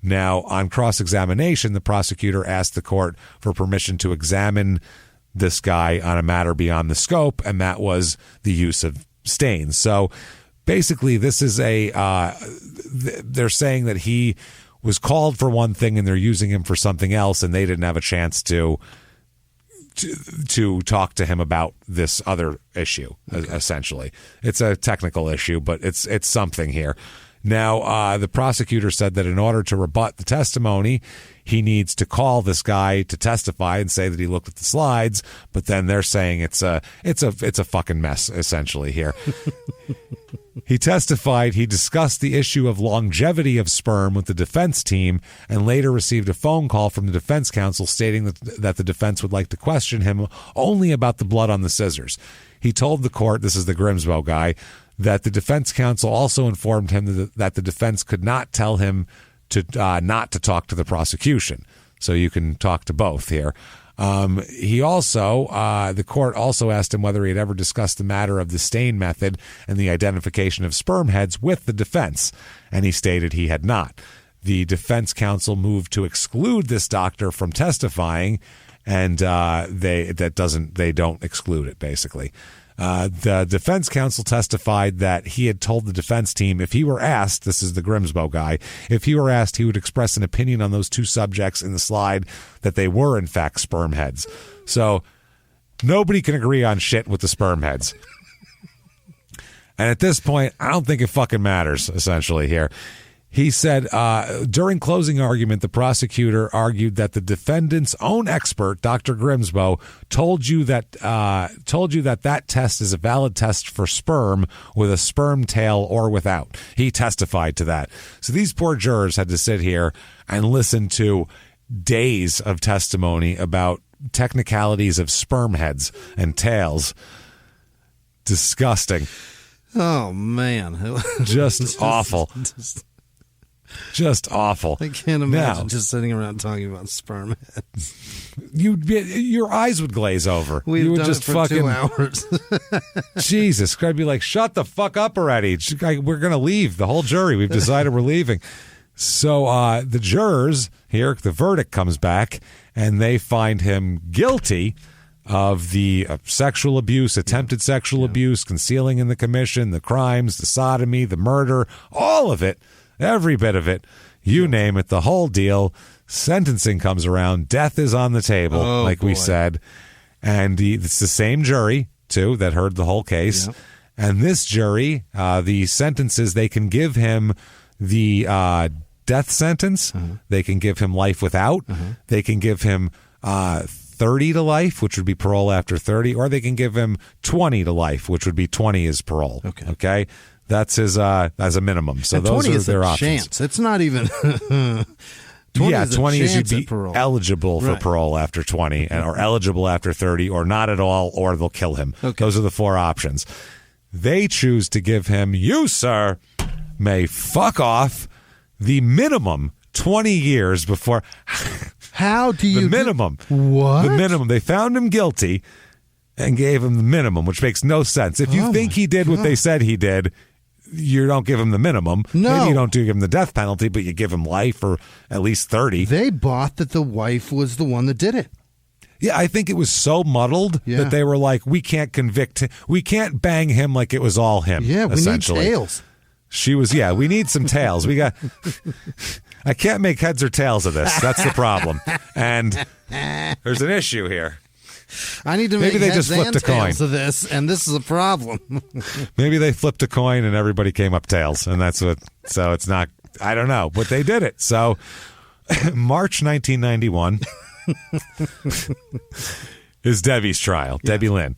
A: Now, on cross-examination, the prosecutor asked the court for permission to examine this guy on a matter beyond the scope, and that was the use of stains. So basically, this is they're saying that he was called for one thing and they're using him for something else, and they didn't have a chance to talk to him about this other issue. Okay. Essentially, it's a technical issue, but it's something here. Now, the prosecutor said that in order to rebut the testimony, he needs to call this guy to testify and say that he looked at the slides. But then they're saying it's a fucking mess essentially here. He testified. He discussed the issue of longevity of sperm with the defense team, and later received a phone call from the defense counsel stating that the defense would like to question him only about the blood on the scissors. He told the court, this is the Grimsbow guy, that the defense counsel also informed him that the defense could not tell him to not to talk to the prosecution. So you can talk to both here. He also, the court also asked him whether he had ever discussed the matter of the stain method and the identification of sperm heads with the defense, and he stated he had not. The defense counsel moved to exclude this doctor from testifying, and they don't exclude it, basically. The defense counsel testified that he had told the defense team if he were asked, this is the Grimsbow guy, if he were asked, he would express an opinion on those 2 subjects in the slide that they were, in fact, sperm heads. So nobody can agree on shit with the sperm heads. And at this point, I don't think it fucking matters, essentially, here. He said during closing argument, the prosecutor argued that the defendant's own expert, Dr. Grimsbow, told you that test is a valid test for sperm with a sperm tail or without. He testified to that. So these poor jurors had to sit here and listen to days of testimony about technicalities of sperm heads and tails. Disgusting.
D: Oh, man.
A: Just awful. Just awful.
D: I can't imagine just sitting around talking about sperm heads.
A: Your eyes would glaze over.
D: You would
A: done
D: just
A: it for 2
D: hours.
A: Jesus, I'd be like, shut the fuck up already. We're going to leave. The whole jury. We've decided we're leaving. So the jurors here, the verdict comes back, and they find him guilty of the sexual abuse, attempted sexual abuse, concealing in the commission, the crimes, the sodomy, the murder, all of it. Every bit of it, you name it, the whole deal. Sentencing comes around. Death is on the table, we said. And it's the same jury, too, that heard the whole case. Yep. And this jury, the sentences, they can give him the death sentence. They can give him life without. They can give him 30 to life, which would be parole after 30. Or they can give him 20 to life, which would be 20 as parole. Okay? That's his as a minimum. So and those are their options.
D: Chance. It's not even...
A: 20 is you'd be eligible for parole after 20, or eligible after 30, or not at all, or they'll kill him. Those are the 4 options. They choose to give him, you, sir, may fuck off the minimum 20 years before.
D: How do you...
A: The minimum.
D: What?
A: The minimum. They found him guilty and gave him the minimum, which makes no sense. If you think he did what they said he did, you don't give him the minimum.
D: No.
A: Maybe you don't give him the death penalty, but you give him life or at least 30.
D: They bought that the wife was the one that did it.
A: Yeah, I think it was so muddled that they were like, we can't convict him. We can't bang him like it was all him.
D: Yeah, we need tails.
A: She was, we need some tails. I can't make heads or tails of this. That's the problem. And there's an issue here.
D: I need to make heads and tails of this, and this is a problem.
A: Maybe they flipped a coin and everybody came up tails, and that's what. So it's not. I don't know, but they did it. So March 1991 is Debbie's trial. Debbie Lynn.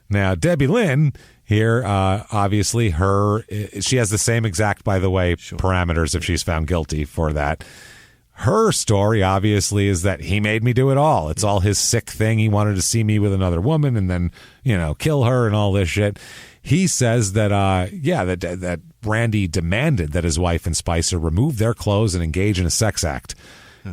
A: Now Debbie Lynn here, obviously, she has the same exact, by the way, parameters if she's found guilty for that. Her story, obviously, is that he made me do it all. It's all his sick thing. He wanted to see me with another woman and then, kill her and all this shit. He says that, that Randy demanded that his wife and Spicer remove their clothes and engage in a sex act.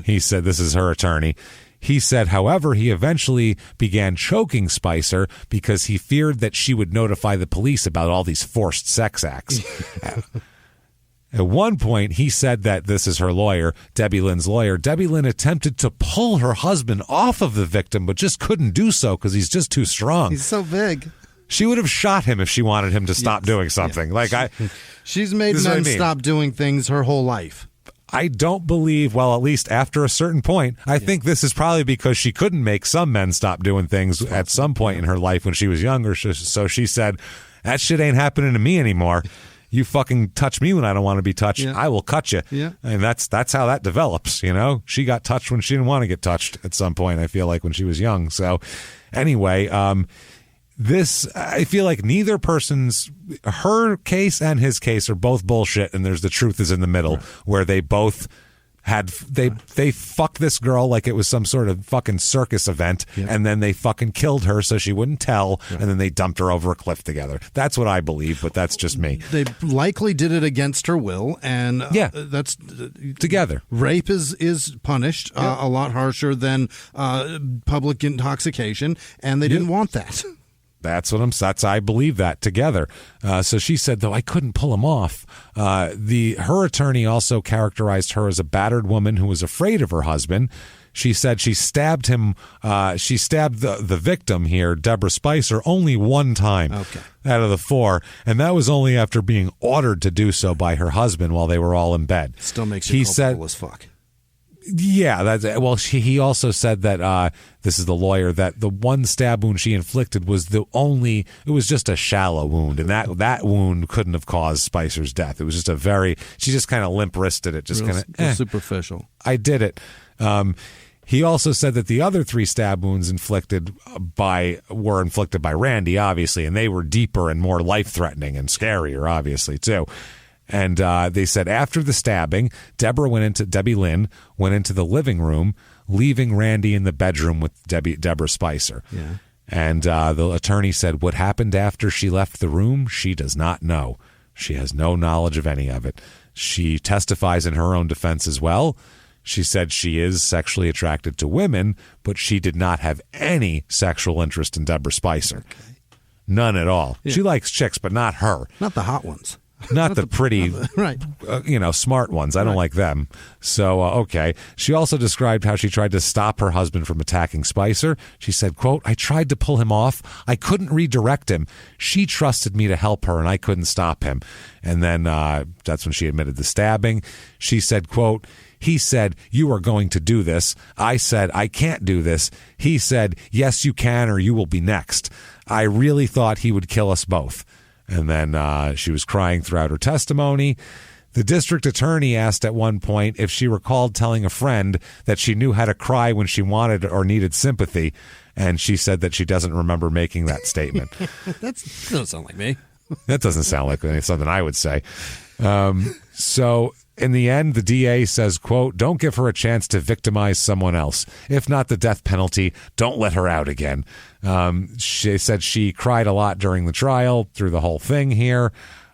A: He said, this is her attorney. He said, however, he eventually began choking Spicer because he feared that she would notify the police about all these forced sex acts. At one point, he said that, this is her lawyer, Debbie Lynn's lawyer, Debbie Lynn attempted to pull her husband off of the victim, but just couldn't do so because he's just too strong.
D: He's so big.
A: She would have shot him if she wanted him to stop doing something.
D: Yeah. She's made men stop doing things her whole life.
A: I don't believe, well, at least after a certain point, I think this is probably because she couldn't make some men stop doing things at some point in her life when she was younger. So she said, that shit ain't happening to me anymore. You fucking touch me when I don't want to be touched, I will cut you. Yeah. And that's how that develops, She got touched when she didn't want to get touched at some point, I feel like, when she was young. So anyway, I feel like neither her case and his case are both bullshit, and there's the truth is in the middle, where they both they fucked this girl like it was some sort of fucking circus event, and then they fucking killed her so she wouldn't tell, and then they dumped her over a cliff together. That's what I believe, but that's just me.
D: They likely did it against her will, and that's
A: together.
D: Rape is punished a lot harsher than public intoxication, and they didn't want that.
A: That's I believe that together. So she said, though, I couldn't pull him off. Her attorney also characterized her as a battered woman who was afraid of her husband. She said she stabbed him. She stabbed the victim here, Deborah Spicer, only one time out of the 4. And that was only after being ordered to do so by her husband while they were all in bed.
D: Still makes you culpable as fuck.
A: Yeah, he also said that, this is the lawyer, that the one stab wound she inflicted was it was just a shallow wound, and that wound couldn't have caused Spicer's death. It was just she just kind of limp-wristed it, just kind of
D: superficial.
A: I did it. He also said that the other 3 stab wounds were inflicted by Randy, obviously, and they were deeper and more life-threatening and scarier, obviously, too. And they said after the stabbing, Debbie Lynn went into the living room, leaving Randy in the bedroom with Deborah Spicer. Yeah. And the attorney said, what happened after she left the room, she does not know. She has no knowledge of any of it. She testifies in her own defense as well. She said she is sexually attracted to women, but she did not have any sexual interest in Deborah Spicer. Okay. None at all. Yeah. She likes chicks, but not her.
D: Not the hot ones.
A: Not the pretty, smart ones. I don't like them. So, okay. She also described how she tried to stop her husband from attacking Spicer. She said, quote, I tried to pull him off. I couldn't redirect him. She trusted me to help her, and I couldn't stop him. And then that's when she admitted the stabbing. She said, quote, He said, you are going to do this. I said, I can't do this. He said, yes, you can, or you will be next. I really thought he would kill us both. And then she was crying throughout her testimony. The district attorney asked at one point if she recalled telling a friend that she knew how to cry when she wanted or needed sympathy, and she said that she doesn't remember making that statement.
D: That doesn't sound like me.
A: That doesn't sound like something I would say. So in the end, the DA says, quote, don't give her a chance to victimize someone else. If not the death penalty, don't let her out again. She said she cried a lot during the trial through the whole thing here.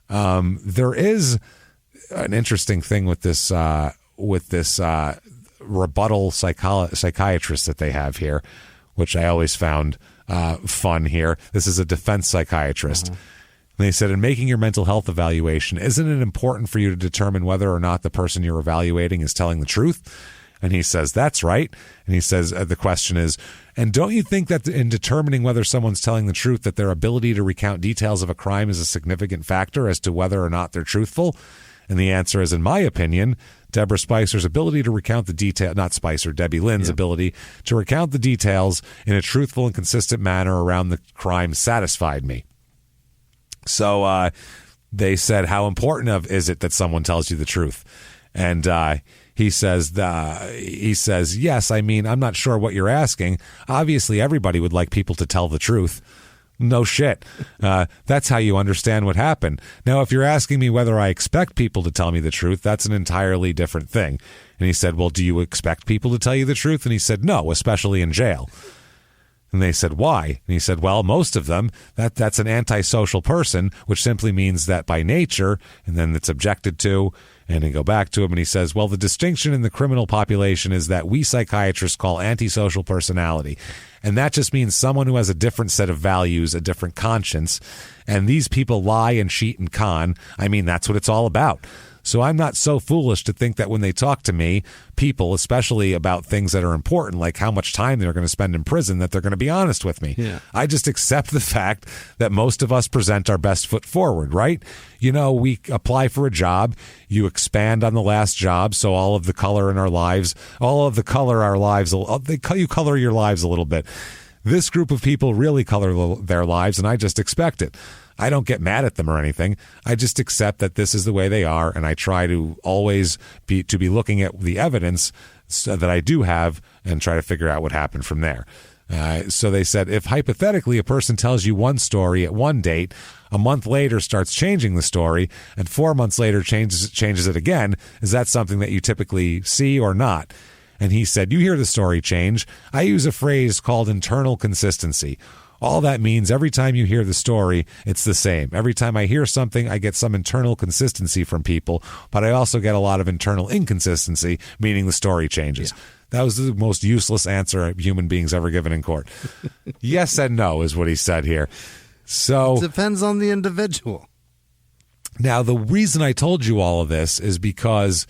A: There is an interesting thing with this rebuttal psychiatrist that they have here, which I always found fun here. This is a defense psychiatrist. And they said, in making your mental health evaluation, isn't it important for you to determine whether or not the person you're evaluating is telling the truth? And he says, that's right. And he says, the question is, and don't you think that in determining whether someone's telling the truth, that their ability to recount details of a crime is a significant factor as to whether or not they're truthful? And the answer is, in my opinion, Deborah Spicer's ability to recount the detail, not Spicer, Debbie Lynn's ability to recount the details in a truthful and consistent manner around the crime satisfied me. So they said, how important is it that someone tells you the truth? And he says, yes, I mean, I'm not sure what you're asking. Obviously, everybody would like people to tell the truth. No shit. That's how you understand what happened. Now, if you're asking me whether I expect people to tell me the truth, that's an entirely different thing. And he said, well, do you expect people to tell you the truth? And he said, no, especially in jail. And they said, why? And he said, well, most of them, that's an antisocial person, which simply means that by nature, and then it's objected to, and they go back to him, and he says, well, the distinction in the criminal population is that we psychiatrists call antisocial personality. And that just means someone who has a different set of values, a different conscience. And these people lie and cheat and con. I mean, that's what it's all about. So I'm not so foolish to think that when they talk to me, people, especially about things that are important, like how much time they're going to spend in prison, that they're going to be honest with me. Yeah. I just accept the fact that most of us present our best foot forward, right? You know, we apply for a job, you expand on the last job, so all of the color in our lives, you color your lives a little bit. This group of people really color their lives, and I just expect it. I don't get mad at them or anything. I just accept that this is the way they are, and I try to always be looking at the evidence that I do have and try to figure out what happened from there. So they said, if hypothetically a person tells you one story at one date, a month later starts changing the story, and 4 months later changes it again, is that something that you typically see or not? And he said, you hear the story change. I use a phrase called internal consistency. All that means every time you hear the story, it's the same. Every time I hear something, I get some internal consistency from people, but I also get a lot of internal inconsistency, meaning the story changes. Yeah. That was the most useless answer a human being's ever given in court. Yes and no is what he said here. So
D: it depends on the individual.
A: Now, the reason I told you all of this is because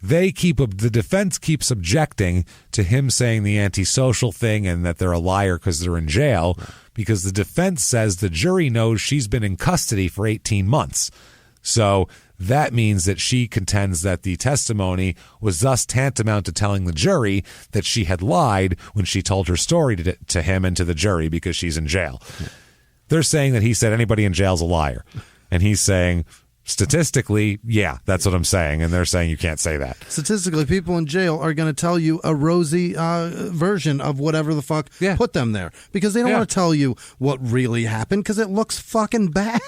A: the defense keeps objecting to him saying the antisocial thing and that they're a liar because they're in jail, because the defense says the jury knows she's been in custody for 18 months. So that means that she contends that the testimony was thus tantamount to telling the jury that she had lied when she told her story to him and to the jury because she's in jail. They're saying that he said anybody in jail is a liar. And he's saying, statistically, yeah, that's what I'm saying. And they're saying you can't say that.
D: Statistically, people in jail are going to tell you a rosy version of whatever the fuck put them there. Because they don't want to tell you what really happened because it looks fucking bad.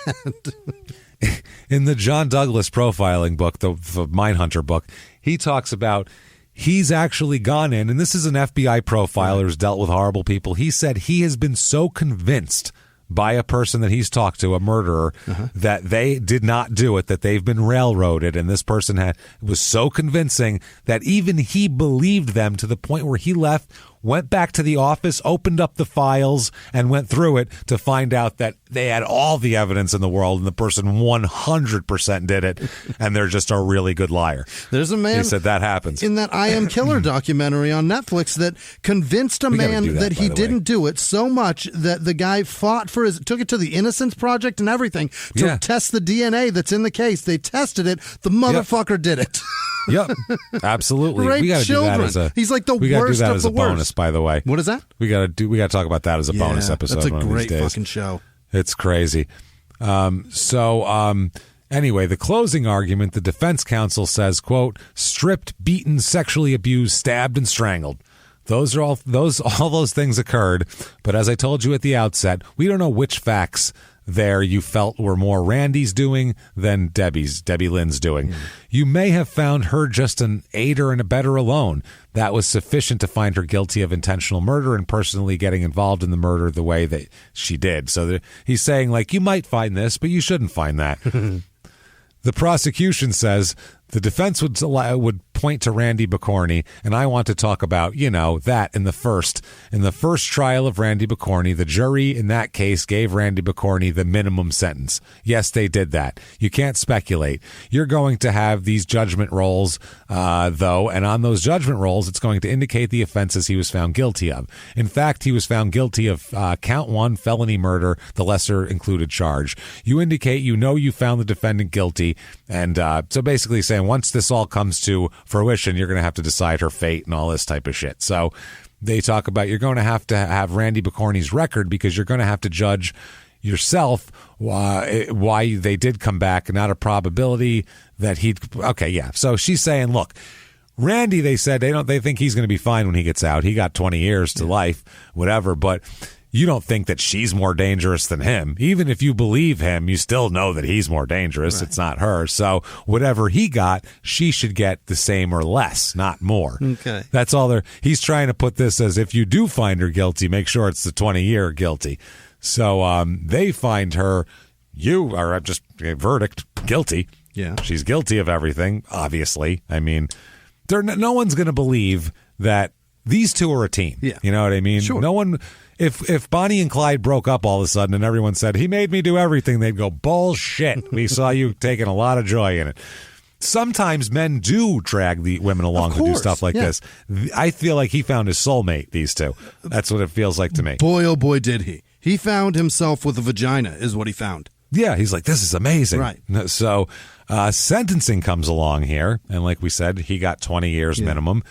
A: In the John Douglas profiling book, the Mindhunter book, he talks about he's actually gone in, and this is an FBI profiler who's dealt with horrible people. He said he has been so convinced by a person that he's talked to, a murderer, that they did not do it, that they've been railroaded, and this person was so convincing that even he believed them to the point where he left went back to the office, opened up the files, and went through it to find out that they had all the evidence in the world and the person 100% did it, and they're just a really good liar.
D: There's a man,
A: he said that happens,
D: in that I Am Killer documentary on Netflix that convinced a man that he didn't do it so much that the guy fought for took it to the Innocence Project and everything to test the DNA that's in the case. They tested it. The motherfucker did it.
A: Yep, absolutely. We got to do that as a.
D: He's like the worst of the worst.
A: We got to do that as a bonus, by the way.
D: What is that?
A: We got to talk about that as a bonus episode.
D: That's a
A: one
D: great
A: of these days.
D: fucking show.
A: It's crazy. Anyway, the closing argument, the defense counsel says, quote, stripped, beaten, sexually abused, stabbed, and strangled. All those things occurred, but as I told you at the outset, we don't know which facts there you felt were more Randy's doing than Debbie Lynn's doing. You may have found her just an aider and abetter alone. That was sufficient to find her guilty of intentional murder and personally getting involved in the murder the way that she did. So he's saying, like, you might find this, but you shouldn't find that. The prosecution says the defense would point to Randy Bicorni, and I want to talk about, that in the first trial of Randy Bicorni, the jury in that case gave Randy Bicorni the minimum sentence. Yes, they did that. You can't speculate. You're going to have these judgment rolls, though, and on those judgment rolls, it's going to indicate the offenses he was found guilty of. In fact, he was found guilty of count 1, felony murder, the lesser included charge. You indicate you found the defendant guilty, and so basically saying once this all comes to fruition, you're going to have to decide her fate and all this type of shit. So they talk about you're going to have Randy Bicorni's record because you're going to have to judge yourself why they did come back, not a probability that he'd. Okay, yeah. So she's saying, look, Randy, they said they think he's going to be fine when he gets out. He got 20 years to life, whatever, but you don't think that she's more dangerous than him. Even if you believe him, you still know that he's more dangerous. Right. It's not her. So whatever he got, she should get the same or less, not more.
D: Okay.
A: That's all he's trying to put this as, if you do find her guilty, make sure it's the 20-year guilty. So they find her, you are just a verdict, guilty.
D: Yeah.
A: She's guilty of everything, obviously. I mean, no one's going to believe that these two are a team.
D: Yeah.
A: You know what I mean?
D: Sure.
A: No one. If Bonnie and Clyde broke up all of a sudden and everyone said, he made me do everything, they'd go, bullshit. We saw you taking a lot of joy in it. Sometimes men do drag the women along to do stuff like this. I feel like he found his soulmate, these two. That's what it feels like to me.
D: Boy, oh boy, did he. He found himself with a vagina, is what he found.
A: Yeah, he's like, this is amazing.
D: Right.
A: So sentencing comes along here, and like we said, he got 20 years minimum.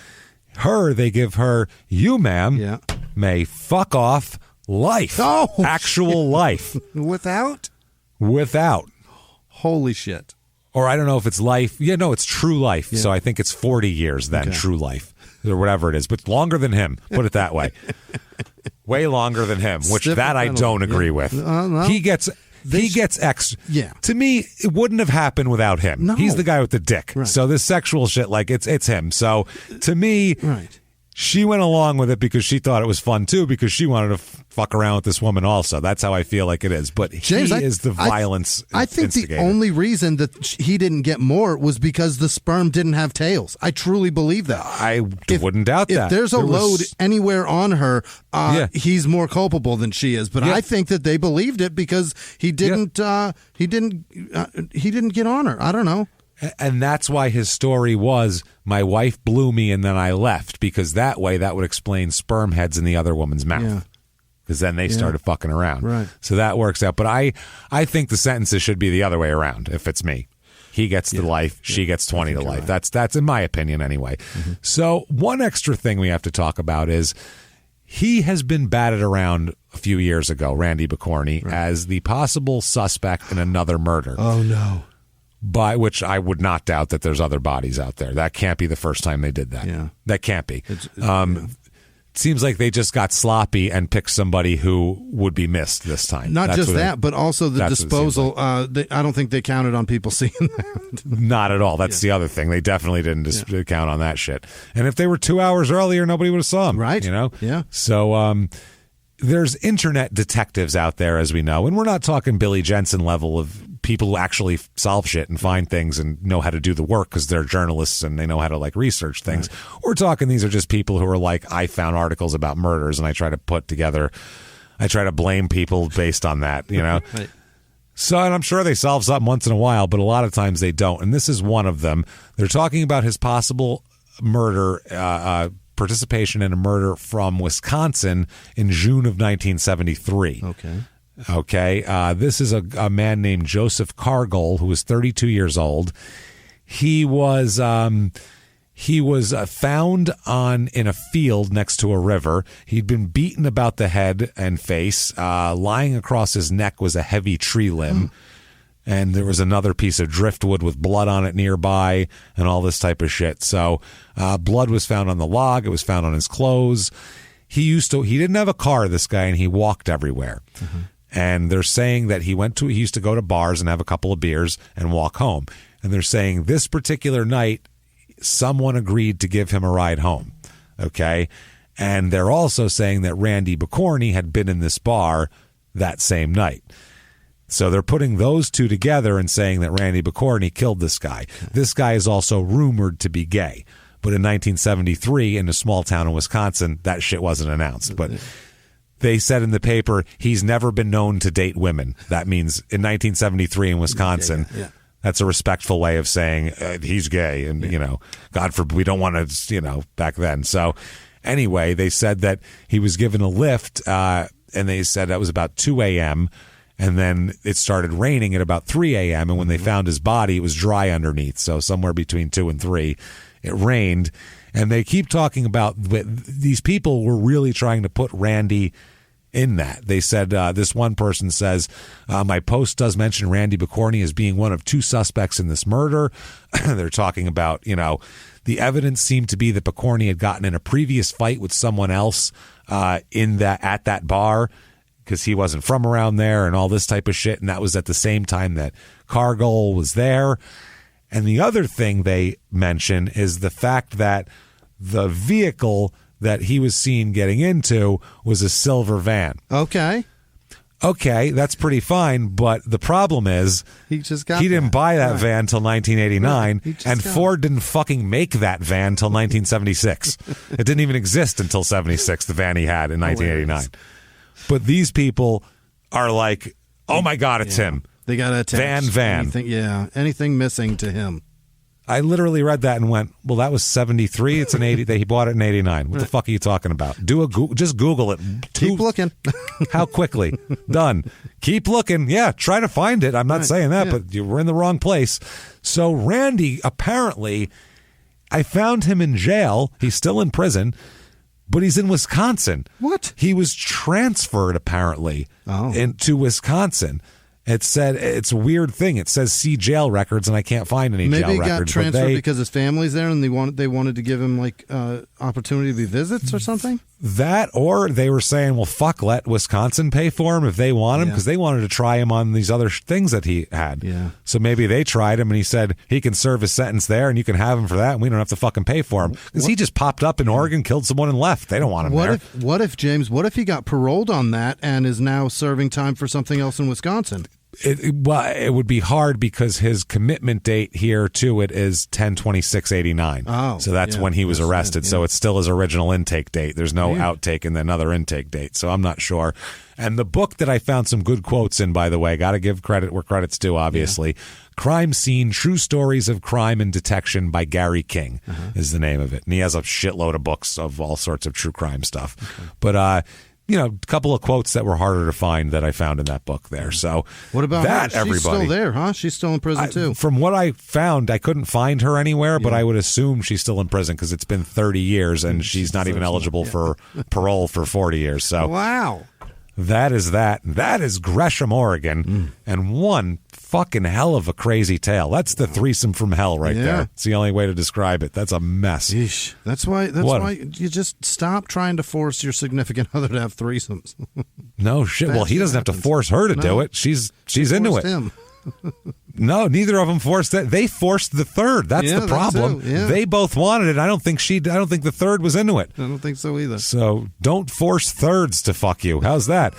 A: They give her, you, ma'am, may fuck off life.
D: Oh,
A: actual life.
D: Without? Holy shit.
A: Or I don't know if it's life. Yeah, no, it's true life. Yeah. So I think it's 40 years then, true life, or whatever it is. But longer than him, put it that way. Way longer than him, which I don't agree with.
D: No.
A: He gets extra.
D: Yeah.
A: To me, it wouldn't have happened without him.
D: No.
A: He's the guy with the dick.
D: Right.
A: So this sexual shit, like it's him. So to me, she went along with it because she thought it was fun too, because she wanted to fuck around with this woman also. That's how I feel like it is. But James, he is the violence instigator.
D: The only reason that he didn't get more was because the sperm didn't have tails. I truly believe that.
A: I wouldn't doubt that.
D: If there's a load anywhere on her, he's more culpable than she is. But I think that they believed it because he didn't get on her. I don't know.
A: And that's why his story was, my wife blew me and then I left, because that way that would explain sperm heads in the other woman's mouth. Because then they started fucking around.
D: Right.
A: So that works out. But I think the sentences should be the other way around, if it's me. He gets the life, she gets 20 to life. Right. That's in my opinion anyway. Mm-hmm. So one extra thing we have to talk about is he has been batted around a few years ago, Randy Bicorni, as the possible suspect in another murder.
D: Oh, no.
A: By which I would not doubt that there's other bodies out there. That can't be the first time they did that.
D: Yeah.
A: That can't be. It seems like they just got sloppy and picked somebody who would be missed this time.
D: Not just that, but also the disposal. Like. I don't think they counted on people seeing that.
A: Not at all. That's the other thing. They definitely didn't count on that shit. And if they were 2 hours earlier, nobody would have saw them.
D: Right.
A: You know?
D: Yeah.
A: So there's internet detectives out there, as we know. And we're not talking Billy Jensen level of people who actually solve shit and find things and know how to do the work because they're journalists and they know how to like research things. Right. We're talking these are just people who are like, I found articles about murders and I try to blame people based on that, you know? Right. So, and I'm sure they solve something once in a while, but a lot of times they don't. And this is one of them. They're talking about his possible murder, participation in a murder from Wisconsin in June of 1973. Okay. This is a man named Joseph Cargill, who was 32 years old. He was found in a field next to a river. He'd been beaten about the head and face. Lying across his neck was a heavy tree limb. And there was another piece of driftwood with blood on it nearby and all this type of shit. So blood was found on the log. It was found on his clothes. He didn't have a car, this guy, and he walked everywhere. Mm-hmm. And they're saying that he used to go to bars and have a couple of beers and walk home. And they're saying this particular night, someone agreed to give him a ride home. Okay. And they're also saying that Randy Bicorni had been in this bar that same night. So they're putting those two together and saying that Randy Bicorni killed this guy. This guy is also rumored to be gay. But in 1973, in a small town in Wisconsin, that shit wasn't announced. But they said in the paper, he's never been known to date women. That means in 1973 in Wisconsin, that's a respectful way of saying he's gay. And, you know, God forbid, we don't want to, back then. So anyway, they said that he was given a lift, and they said that was about 2 a.m., and then it started raining at about 3 a.m., and when they found his body, it was dry underneath. So somewhere between 2 and 3, it rained. And they keep talking about these people were really trying to put Randy in that. They said, this one person says, my post does mention Randy Bicorni as being one of 2 suspects in this murder. They're talking about, the evidence seemed to be that Bicorni had gotten in a previous fight with someone else at that bar, because he wasn't from around there and all this type of shit. And that was at the same time that Cargill was there. And the other thing they mention is the fact that the vehicle that he was seen getting into was a silver van. Okay, that's pretty fine. But the problem is he didn't buy that van until 1989, and Ford didn't fucking make that van until 1976. It didn't even exist until 76, the van he had in 1989. But these people are like, oh my God, it's him. They got to attach van. Anything missing to him. I literally read that and went, well, that was 73. It's an 80. He bought it in 89. What the fuck are you talking about? Just Google it. Keep looking. How quickly? Done. Keep looking. Yeah, try to find it. I'm not saying that, but you were in the wrong place. So Randy, apparently, I found him in jail. He's still in prison. But he's in Wisconsin. What? He was transferred, apparently, into Wisconsin. It said, it's a weird thing. It says see jail records, and I can't find any jail records. Maybe he got transferred because his family's there, and they wanted to give him opportunity to be visits or something? That, or they were saying, well, fuck, let Wisconsin pay for him if they want him, because they wanted to try him on these other things that he had. Yeah. So maybe they tried him, and he said he can serve his sentence there, and you can have him for that, and we don't have to fucking pay for him. Because he just popped up in Oregon, killed someone, and left. They don't want him there. What if he got paroled on that and is now serving time for something else in Wisconsin? It would be hard because his commitment date here to it is 10/26/89. Oh, so that's when he was arrested. So it's still his original intake date. There's no outtake and then another intake date. So I'm not sure. And the book that I found some good quotes in, by the way, got to give credit where credit's due, obviously. Crime Scene, True Stories of Crime and Detection by Gary King is the name of it. And he has a shitload of books of all sorts of true crime stuff. Okay. But, a couple of quotes that were harder to find that I found in that book there. So what about that? Her? She's still there, huh? She's still in prison too. From what I found, I couldn't find her anywhere, but I would assume she's still in prison because it's been 30 years and she's not even eligible for parole for 40 years. So wow. That is that. That is Gresham, Oregon, and one fucking hell of a crazy tale. That's the threesome from hell right there. It's the only way to describe it. That's a mess. Yeesh. That's why you just stop trying to force your significant other to have threesomes. No shit. Well, he doesn't have to force her to do it. She's into it. Him. No, neither of them forced that. They forced the third. That's the problem. They both wanted it. I don't think the third was into it.
D: I don't think so either.
A: So don't force thirds to fuck you. How's that?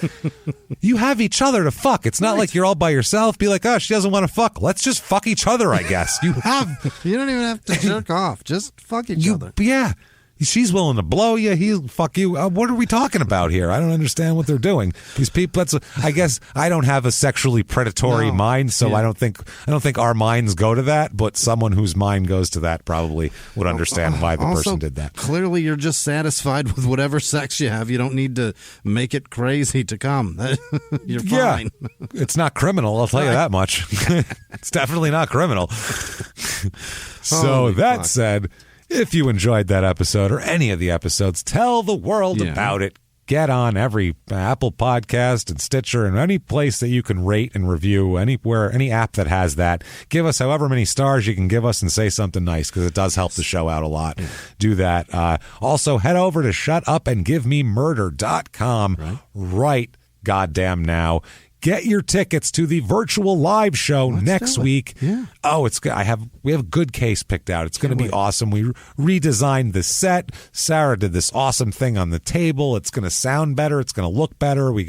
A: You have each other to fuck. It's not like you're all by yourself. Be like, oh, she doesn't want to fuck. Let's just fuck each other, I guess. You
D: don't even have to jerk off. Just fuck each other.
A: Yeah. She's willing to blow you. He'll fuck you. What are we talking about here? I don't understand what they're doing. These people. I guess I don't have a sexually predatory mind, so I don't think our minds go to that. But someone whose mind goes to that probably would understand why the person did that.
D: Clearly, you're just satisfied with whatever sex you have. You don't need to make it crazy to come. You're fine.
A: Yeah, it's not criminal. I'll tell you that much. It's definitely not criminal. So that said. If you enjoyed that episode or any of the episodes, tell the world about it. Get on every Apple podcast and Stitcher and any place that you can rate and review, anywhere, any app that has that. Give us however many stars you can give us and say something nice because it does help the show out a lot. Do that. Also, head over to shutupandgivememurder.com right goddamn now. Get your tickets to the virtual live show next week.
D: Yeah.
A: Oh, we have a good case picked out. It's going to be awesome. We redesigned the set. Sarah did this awesome thing on the table. It's going to sound better. It's going to look better. We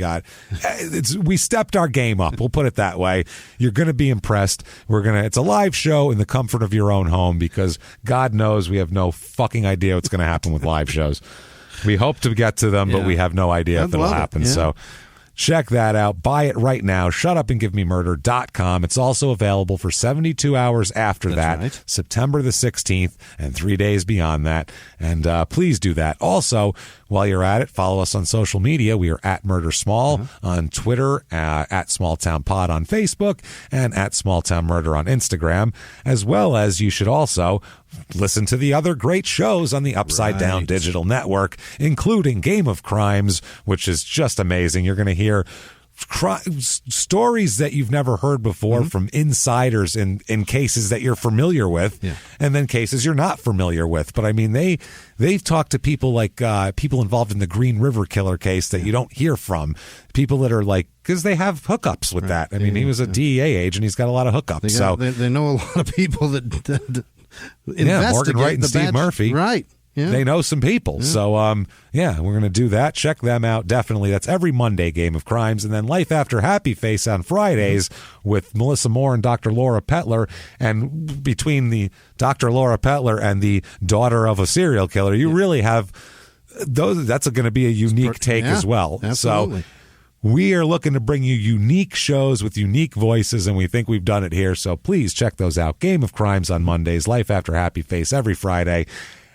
A: stepped our game up. We'll put it that way. You're going to be impressed. It's a live show in the comfort of your own home because God knows we have no fucking idea what's going to happen with live shows. We hope to get to them, but we have no idea if it'll happen. Yeah. So check that out. Buy it right now. Shutupandgivememurder.com. It's also available for 72 hours after that, September the 16th, and 3 days beyond that. And please do that. Also, while you're at it, follow us on social media. We are at Murder Small on Twitter, at Small Town Pod on Facebook, and at Small Town Murder on Instagram, as well as you should also listen to the other great shows on the Upside Down Digital Network, including Game of Crimes, which is just amazing. You're going to hear stories that you've never heard before from insiders in cases that you're familiar with, and then cases you're not familiar with. But I mean, they've talked to people like people involved in the Green River Killer case that you don't hear from. People that are like, because they have hookups with that. I mean, he was a DEA agent. He's got a lot of hookups.
D: They know a lot of people that
A: Morgan Wright and Steve Murphy.
D: Right. Yeah.
A: They know some people. So, we're going to do that. Check them out. Definitely. That's every Monday, Game of Crimes. And then Life After Happy Face on Fridays with Melissa Moore and Dr. Laura Petler. And between the Dr. Laura Petler and the daughter of a serial killer, you really have those. That's going to be a unique take as well.
D: Absolutely.
A: So we are looking to bring you unique shows with unique voices, and we think we've done it here. So please check those out. Game of Crimes on Mondays, Life After Happy Face every Friday.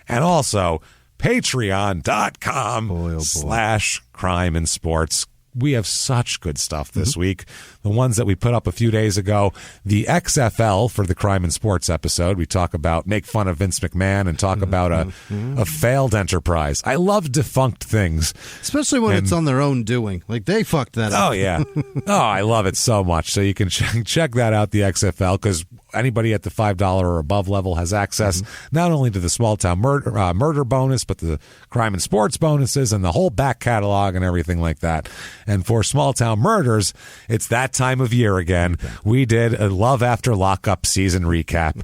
A: And also, patreon.com/crime and sports. We have such good stuff this week. The ones that we put up a few days ago, the XFL for the Crime and Sports episode. We talk about, make fun of Vince McMahon and talk about a failed enterprise. I love defunct things.
D: Especially when it's on their own doing. Like, they fucked that up.
A: Oh, yeah. I love it so much. So you can check that out, the XFL, because anybody at the $5 or above level has access not only to the Small Town murder bonus, but the Crime and Sports bonuses and the whole back catalog and everything like that. And for Small Town Murders, it's that time of year again. We did a Love After Lockup season recap.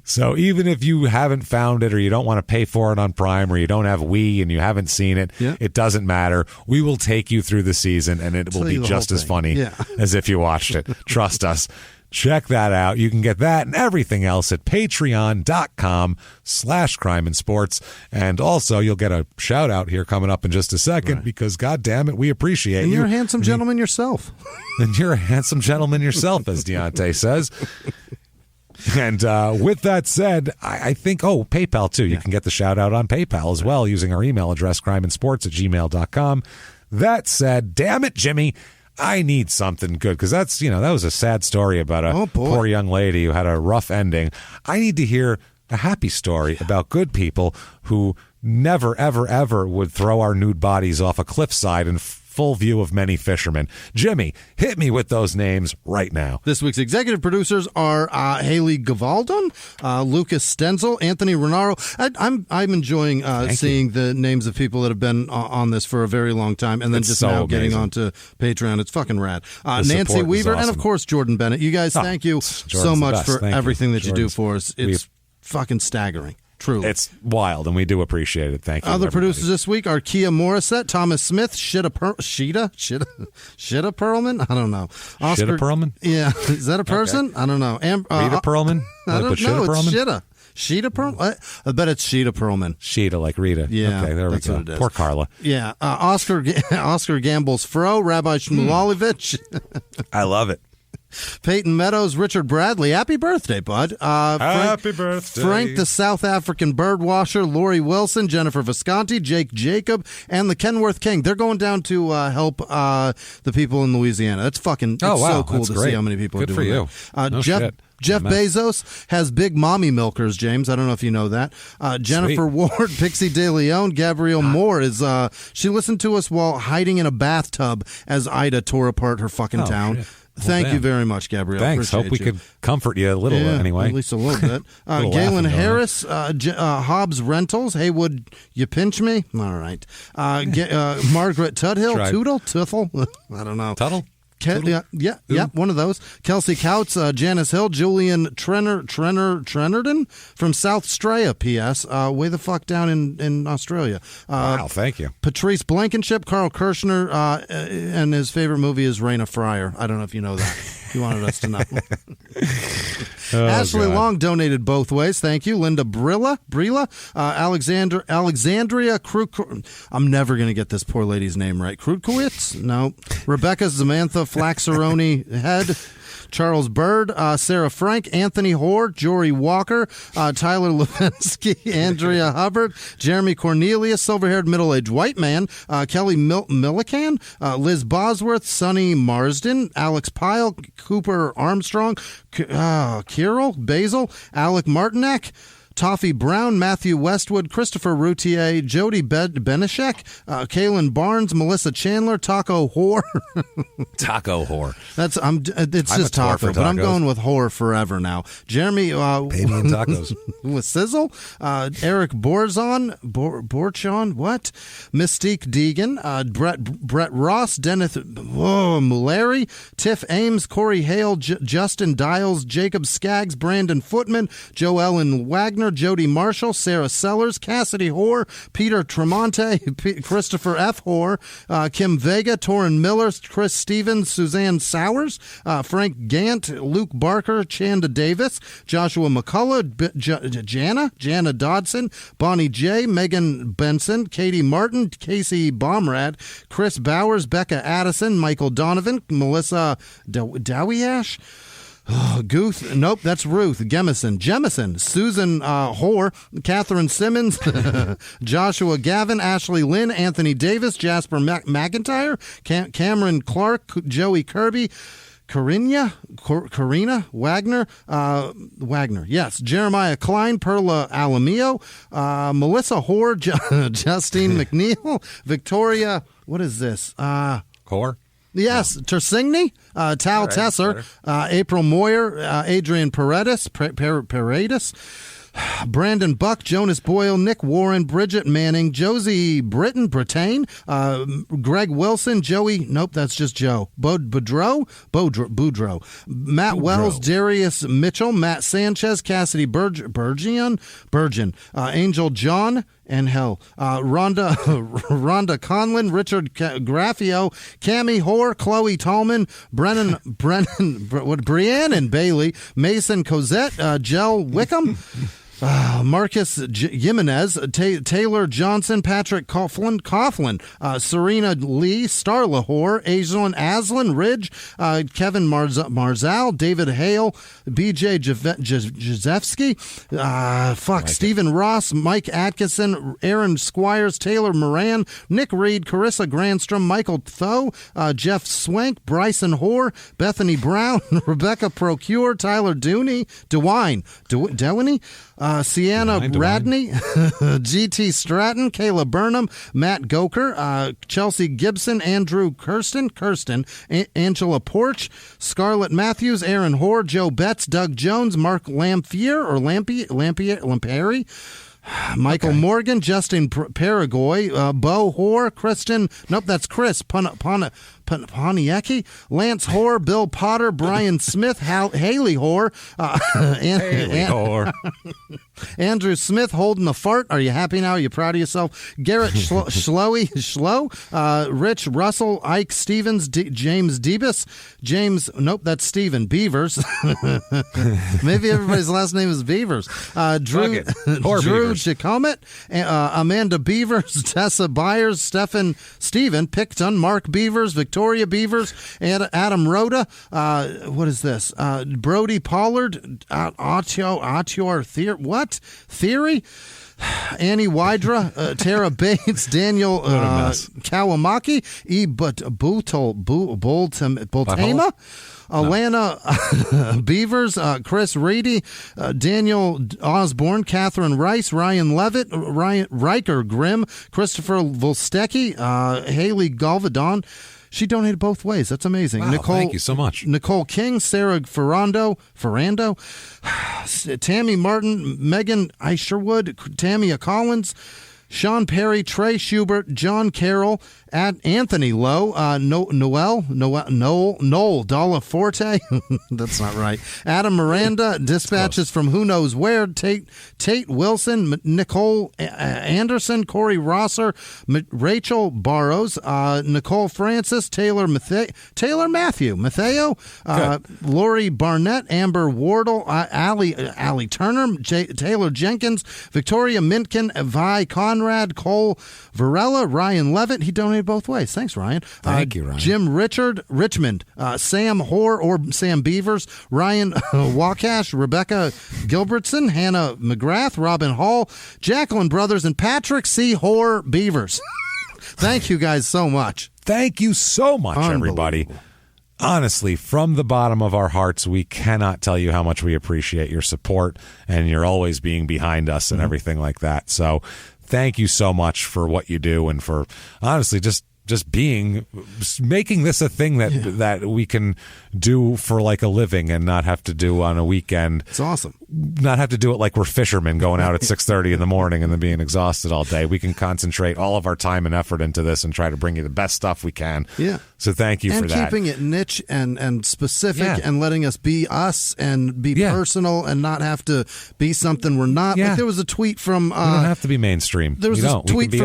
A: So even if you haven't found it or you don't want to pay for it on Prime or you don't have Wii and you haven't seen it, it doesn't matter. We will take you through the season and it will be just as funny as if you watched it. Trust us. Check that out. You can get that and everything else at patreon.com/crime and sports. And also, you'll get a shout out here coming up in just a second because, God damn it, we appreciate you.
D: You're a handsome gentleman yourself.
A: And you're a handsome gentleman yourself, as Deontay says. And with that said, I think, PayPal too. You can get the shout out on PayPal as well using our email address, crimeandsports@gmail.com. That said, damn it, Jimmy. I need something good because that was a sad story about a poor young lady who had a rough ending. I need to hear a happy story about good people who never, ever, ever would throw our nude bodies off a cliffside and full view of many fishermen. Jimmy, hit me with those names right now.
D: This week's executive producers are Haley Gavaldon, Lucas Stenzel, Anthony Renaro. I'm enjoying seeing the names of people that have been on this for a very long time, and then just now getting onto Patreon. It's fucking rad. Nancy Weaver, awesome. And of course Jordan Bennett. You guys, thank you so much for everything that you do for us. It's fucking staggering. Truly.
A: It's wild, and we do appreciate it. Thank you.
D: Other producers this week are Kia Morissette, Thomas Smith, Shida Perlman? I don't know.
A: Shida Perlman?
D: Yeah. Is that a person? Okay. I don't know.
A: Rita Perlman?
D: I don't know. It's Shida. Sheeta Perlman? I bet it's Sheeta Perlman.
A: Sheeta, like Rita.
D: Yeah,
A: okay, there we go. Poor Carla.
D: Yeah. Oscar Gamble's Fro, Rabbi Shmulevich.
A: I love it.
D: Peyton Meadows, Richard Bradley. Happy birthday, bud.
A: Happy birthday.
D: Frank, the South African birdwasher, Lori Wilson, Jennifer Visconti, Jake Jacob, and the Kenworth King. They're going down to help the people in Louisiana. That's fucking so cool to see how many people are doing
A: that. Good for you.
D: Jeff Bezos has big mommy milkers, James. I don't know if you know that. Jennifer Ward, Pixie De Leon, Gabrielle Moore is she listened to us while hiding in a bathtub as Ida tore apart her fucking town. Shit. Thank you very much, Gabrielle.
A: Thanks.
D: Appreciate
A: Hope we could comfort you a little anyway.
D: At least a little bit. Galen Harris, Hobbs Rentals, Haywood, you pinch me? All right. Margaret Tudhill, Tootle, Tuthel, I don't know.
A: Tuttle?
D: Yeah, one of those. Kelsey Couts, Janice Hill, Julian Trennerden from South Australia, P.S. Way the fuck down in Australia.
A: Wow, thank you.
D: Patrice Blankenship, Carl Kirshner, and his favorite movie is Rain of Fryer. I don't know if you know that. He wanted us to know. Ashley Long donated both ways. Thank you. Linda Brilla, Alexandria I'm never going to get this poor lady's name right. Krukowitz? No. Rebecca Samantha Flaxeroni Head. Charles Bird, Sarah Frank, Anthony Hoare, Jory Walker, Tyler Levinsky, Andrea Hubbard, Jeremy Cornelius, silver-haired middle-aged white man, Kelly Millican, Liz Bosworth, Sonny Marsden, Alex Pyle, Cooper Armstrong, Kirill Basil, Alec Martinek, Toffee Brown, Matthew Westwood, Christopher Routier, Jody Benishek, Kaylin Barnes, Melissa Chandler, Taco Whore.
A: Taco Whore.
D: It's just taco, but I'm going with whore forever now. Jeremy
A: Baby and tacos.
D: with Sizzle, Eric Borzon, what? Mystique Deegan, Brett Ross, Dennis Mulary, Tiff Ames, Corey Hale, Justin Dials, Jacob Skaggs, Brandon Footman, Joellen Wagner, Jody Marshall, Sarah Sellers, Cassidy Hoare, Peter Tremonte, Christopher F. Hoare, Kim Vega, Torrin Miller, Chris Stevens, Suzanne Sowers, Frank Gant, Luke Barker, Chanda Davis, Joshua McCullough, Jana Dodson, Bonnie J., Megan Benson, Katie Martin, Casey Baumrad, Chris Bowers, Becca Addison, Michael Donovan, Melissa Dowiash, Guth, nope, that's Ruth. Jemison, Susan Hoare, Catherine Simmons, Joshua Gavin, Ashley Lynn, Anthony Davis, Jasper McIntyre, Cameron Clark, Joey Kirby, Karina Wagner, yes, Jeremiah Klein, Perla Alamio, Melissa Hoare, Justine McNeil, Victoria, what is this?
A: Core?
D: Yes, Tersigny, Tal Tesser, April Moyer, Adrian Paredes, Brandon Buck, Jonas Boyle, Nick Warren, Bridget Manning, Josie Brittain, Greg Wilson, Joey, nope, that's just Joe, Boudreau, Matt Wells, Darius Mitchell, Matt Sanchez, Cassidy Burgeon, Angel John, and Rhonda Conlon, Richard Graffio, Cammie Hoare, Chloe Tallman, Brianne Bailey, Mason Cosette, Jell Wickham, Marcus Jimenez, Taylor Johnson, Patrick Coughlin, Serena Lee, Starla Hoare, Aslan Ridge, Kevin Marzal, David Hale, BJ Jezewski, Stephen Ross, Mike Atkinson, Aaron Squires, Taylor Moran, Nick Reed, Carissa Grandstrom, Michael Tho, Jeff Swank, Bryson Hoare, Bethany Brown, Rebecca Procure, Tyler Dewey, Sienna Radney, G.T. Stratton, Kayla Burnham, Matt Goker, Chelsea Gibson, Andrew Kirsten, Angela Porch, Scarlett Matthews, Aaron Hoare, Joe Betts, Doug Jones, Mark Lampieri, Michael Morgan, Justin Paraguay, Bo Hoare, Kristen, nope, that's Chris Poniecki, Lance Hoare, Bill Potter, Brian Smith, Haley Hoare, Andrew Smith, holding the fart. Are you happy now? Are you proud of yourself? Garrett Schlow, Rich Russell, Ike Stevens, James Debus, nope, that's Stephen Beavers. Maybe everybody's last name is Beavers. Drew Jacomet, Amanda Beavers, Tessa Byers, Stephen Picton, Mark Beavers, Victoria Beavers, and Adam Rhoda. What is this? Brody Pollard, Theory? Annie Wydra, Tara Bates, Daniel Kawamaki, Bultema, Alana Beavers, Chris Reedy, Daniel Osborne, Catherine Rice, Ryan Levitt, Riker Grimm, Christopher Volstecki, Haley Galvadon. She donated both ways. That's amazing.
A: Wow,
D: Nicole,
A: thank you so much.
D: Nicole King, Sarah Ferrando, Tammy Martin, Megan Isherwood, Tamia Collins, Sean Perry, Trey Schubert, John Carroll, Anthony Lowe, Noel Dalla-Forte, that's not right, Adam Miranda, dispatches from who knows where, Tate Wilson, Nicole Anderson, Corey Rosser, Rachel Barrows, Nicole Francis, Taylor Matthew, Matteo, Lori Barnett, Amber Wardle, Allie Turner, Taylor Jenkins, Victoria Mintkin, Vi Conrad, Cole Varela, Ryan Levitt. He donated both ways. Thanks, Ryan.
A: Thank you, Ryan.
D: Jim Richmond, Sam Hoare or Sam Beavers, Ryan Wakash, Rebecca Gilbertson, Hannah McGrath, Robin Hall, Jacqueline Brothers, and Patrick C. Hoare Beavers. Thank you guys so much.
A: Thank you so much, everybody. Honestly, from the bottom of our hearts, we cannot tell you how much we appreciate your support and you're always being behind us and everything like that. So thank you so much for what you do and for honestly just making this a thing that we can do for like a living and not have to do on a weekend.
D: It's awesome.
A: Not have to do it like we're fishermen going out at 6:30 in the morning and then being exhausted all day. We can concentrate all of our time and effort into this and try to bring you the best stuff we can.
D: Yeah.
A: So thank you for that.
D: And keeping it niche and specific and letting us be us and be personal and not have to be something we're not.
A: Yeah.
D: Like there was a tweet from...
A: we don't have to be mainstream.
D: There was a tweet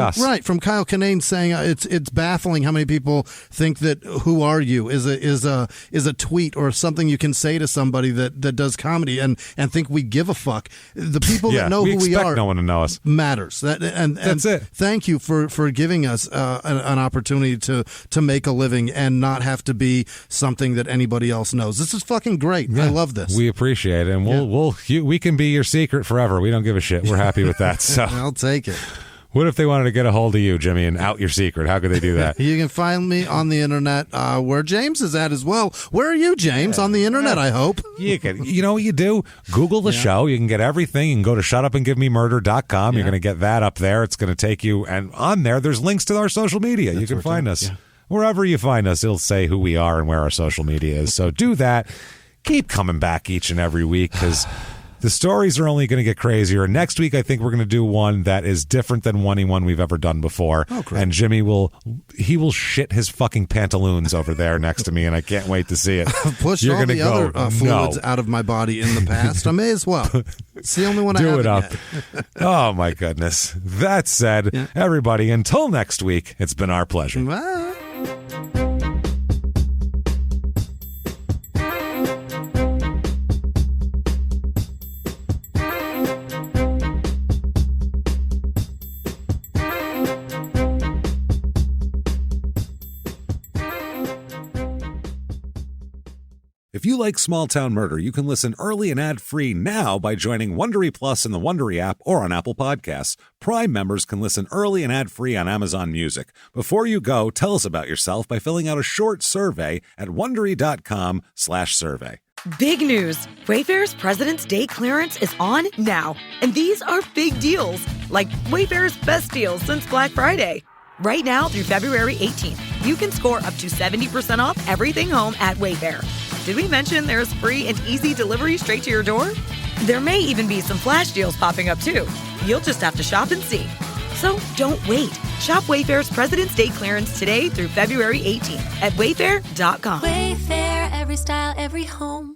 D: from Kyle Kinane saying it's baffling how many people think that "Who Are You" is a tweet or something you can say to somebody that does comedy and think we give a fuck. The people that know who we are,
A: no one to know us,
D: matters. That's it. Thank you for giving us an opportunity to make a living and not have to be something that anybody else knows. This is fucking great. I love this.
A: We appreciate it, and we can be your secret forever. We don't give a shit. We're happy with that. So
D: I'll take it.
A: What if they wanted to get a hold of you, Jimmy, and out your secret? How could they do that?
D: You can find me on the internet where James is at as well. Where are you, James? On the internet, I hope.
A: You can. You know what you do? Google the show. You can get everything. You can go to shutupandgivememurder.com. You're going to get that up there. It's going to take you. And on there, there's links to our social media. You can find us. Yeah. Wherever you find us, it'll say who we are and where our social media is. So do that. Keep coming back each and every week because... the stories are only going to get crazier. Next week, I think we're going to do one that is different than anyone we've ever done before.
D: Oh, great.
A: And Jimmy will shit his fucking pantaloons over there next to me, and I can't wait to see it.
D: I've pushed all the other fluids out of my body in the past. I may as well. It's the only one I haven't yet.
A: Oh, my goodness. That said, everybody, until next week, it's been our pleasure.
D: Bye.
A: If you like Small Town Murder, you can listen early and ad-free now by joining Wondery Plus in the Wondery app or on Apple Podcasts. Prime members can listen early and ad-free on Amazon Music. Before you go, tell us about yourself by filling out a short survey at Wondery.com/survey.
E: Big news! Wayfair's President's Day clearance is on now. And these are big deals, like Wayfair's best deals since Black Friday. Right now through February 18th, you can score up to 70% off everything home at Wayfair. Did we mention there's free and easy delivery straight to your door? There may even be some flash deals popping up too. You'll just have to shop and see. So don't wait. Shop Wayfair's President's Day clearance today through February 18th at wayfair.com.
F: Wayfair, every style, every home.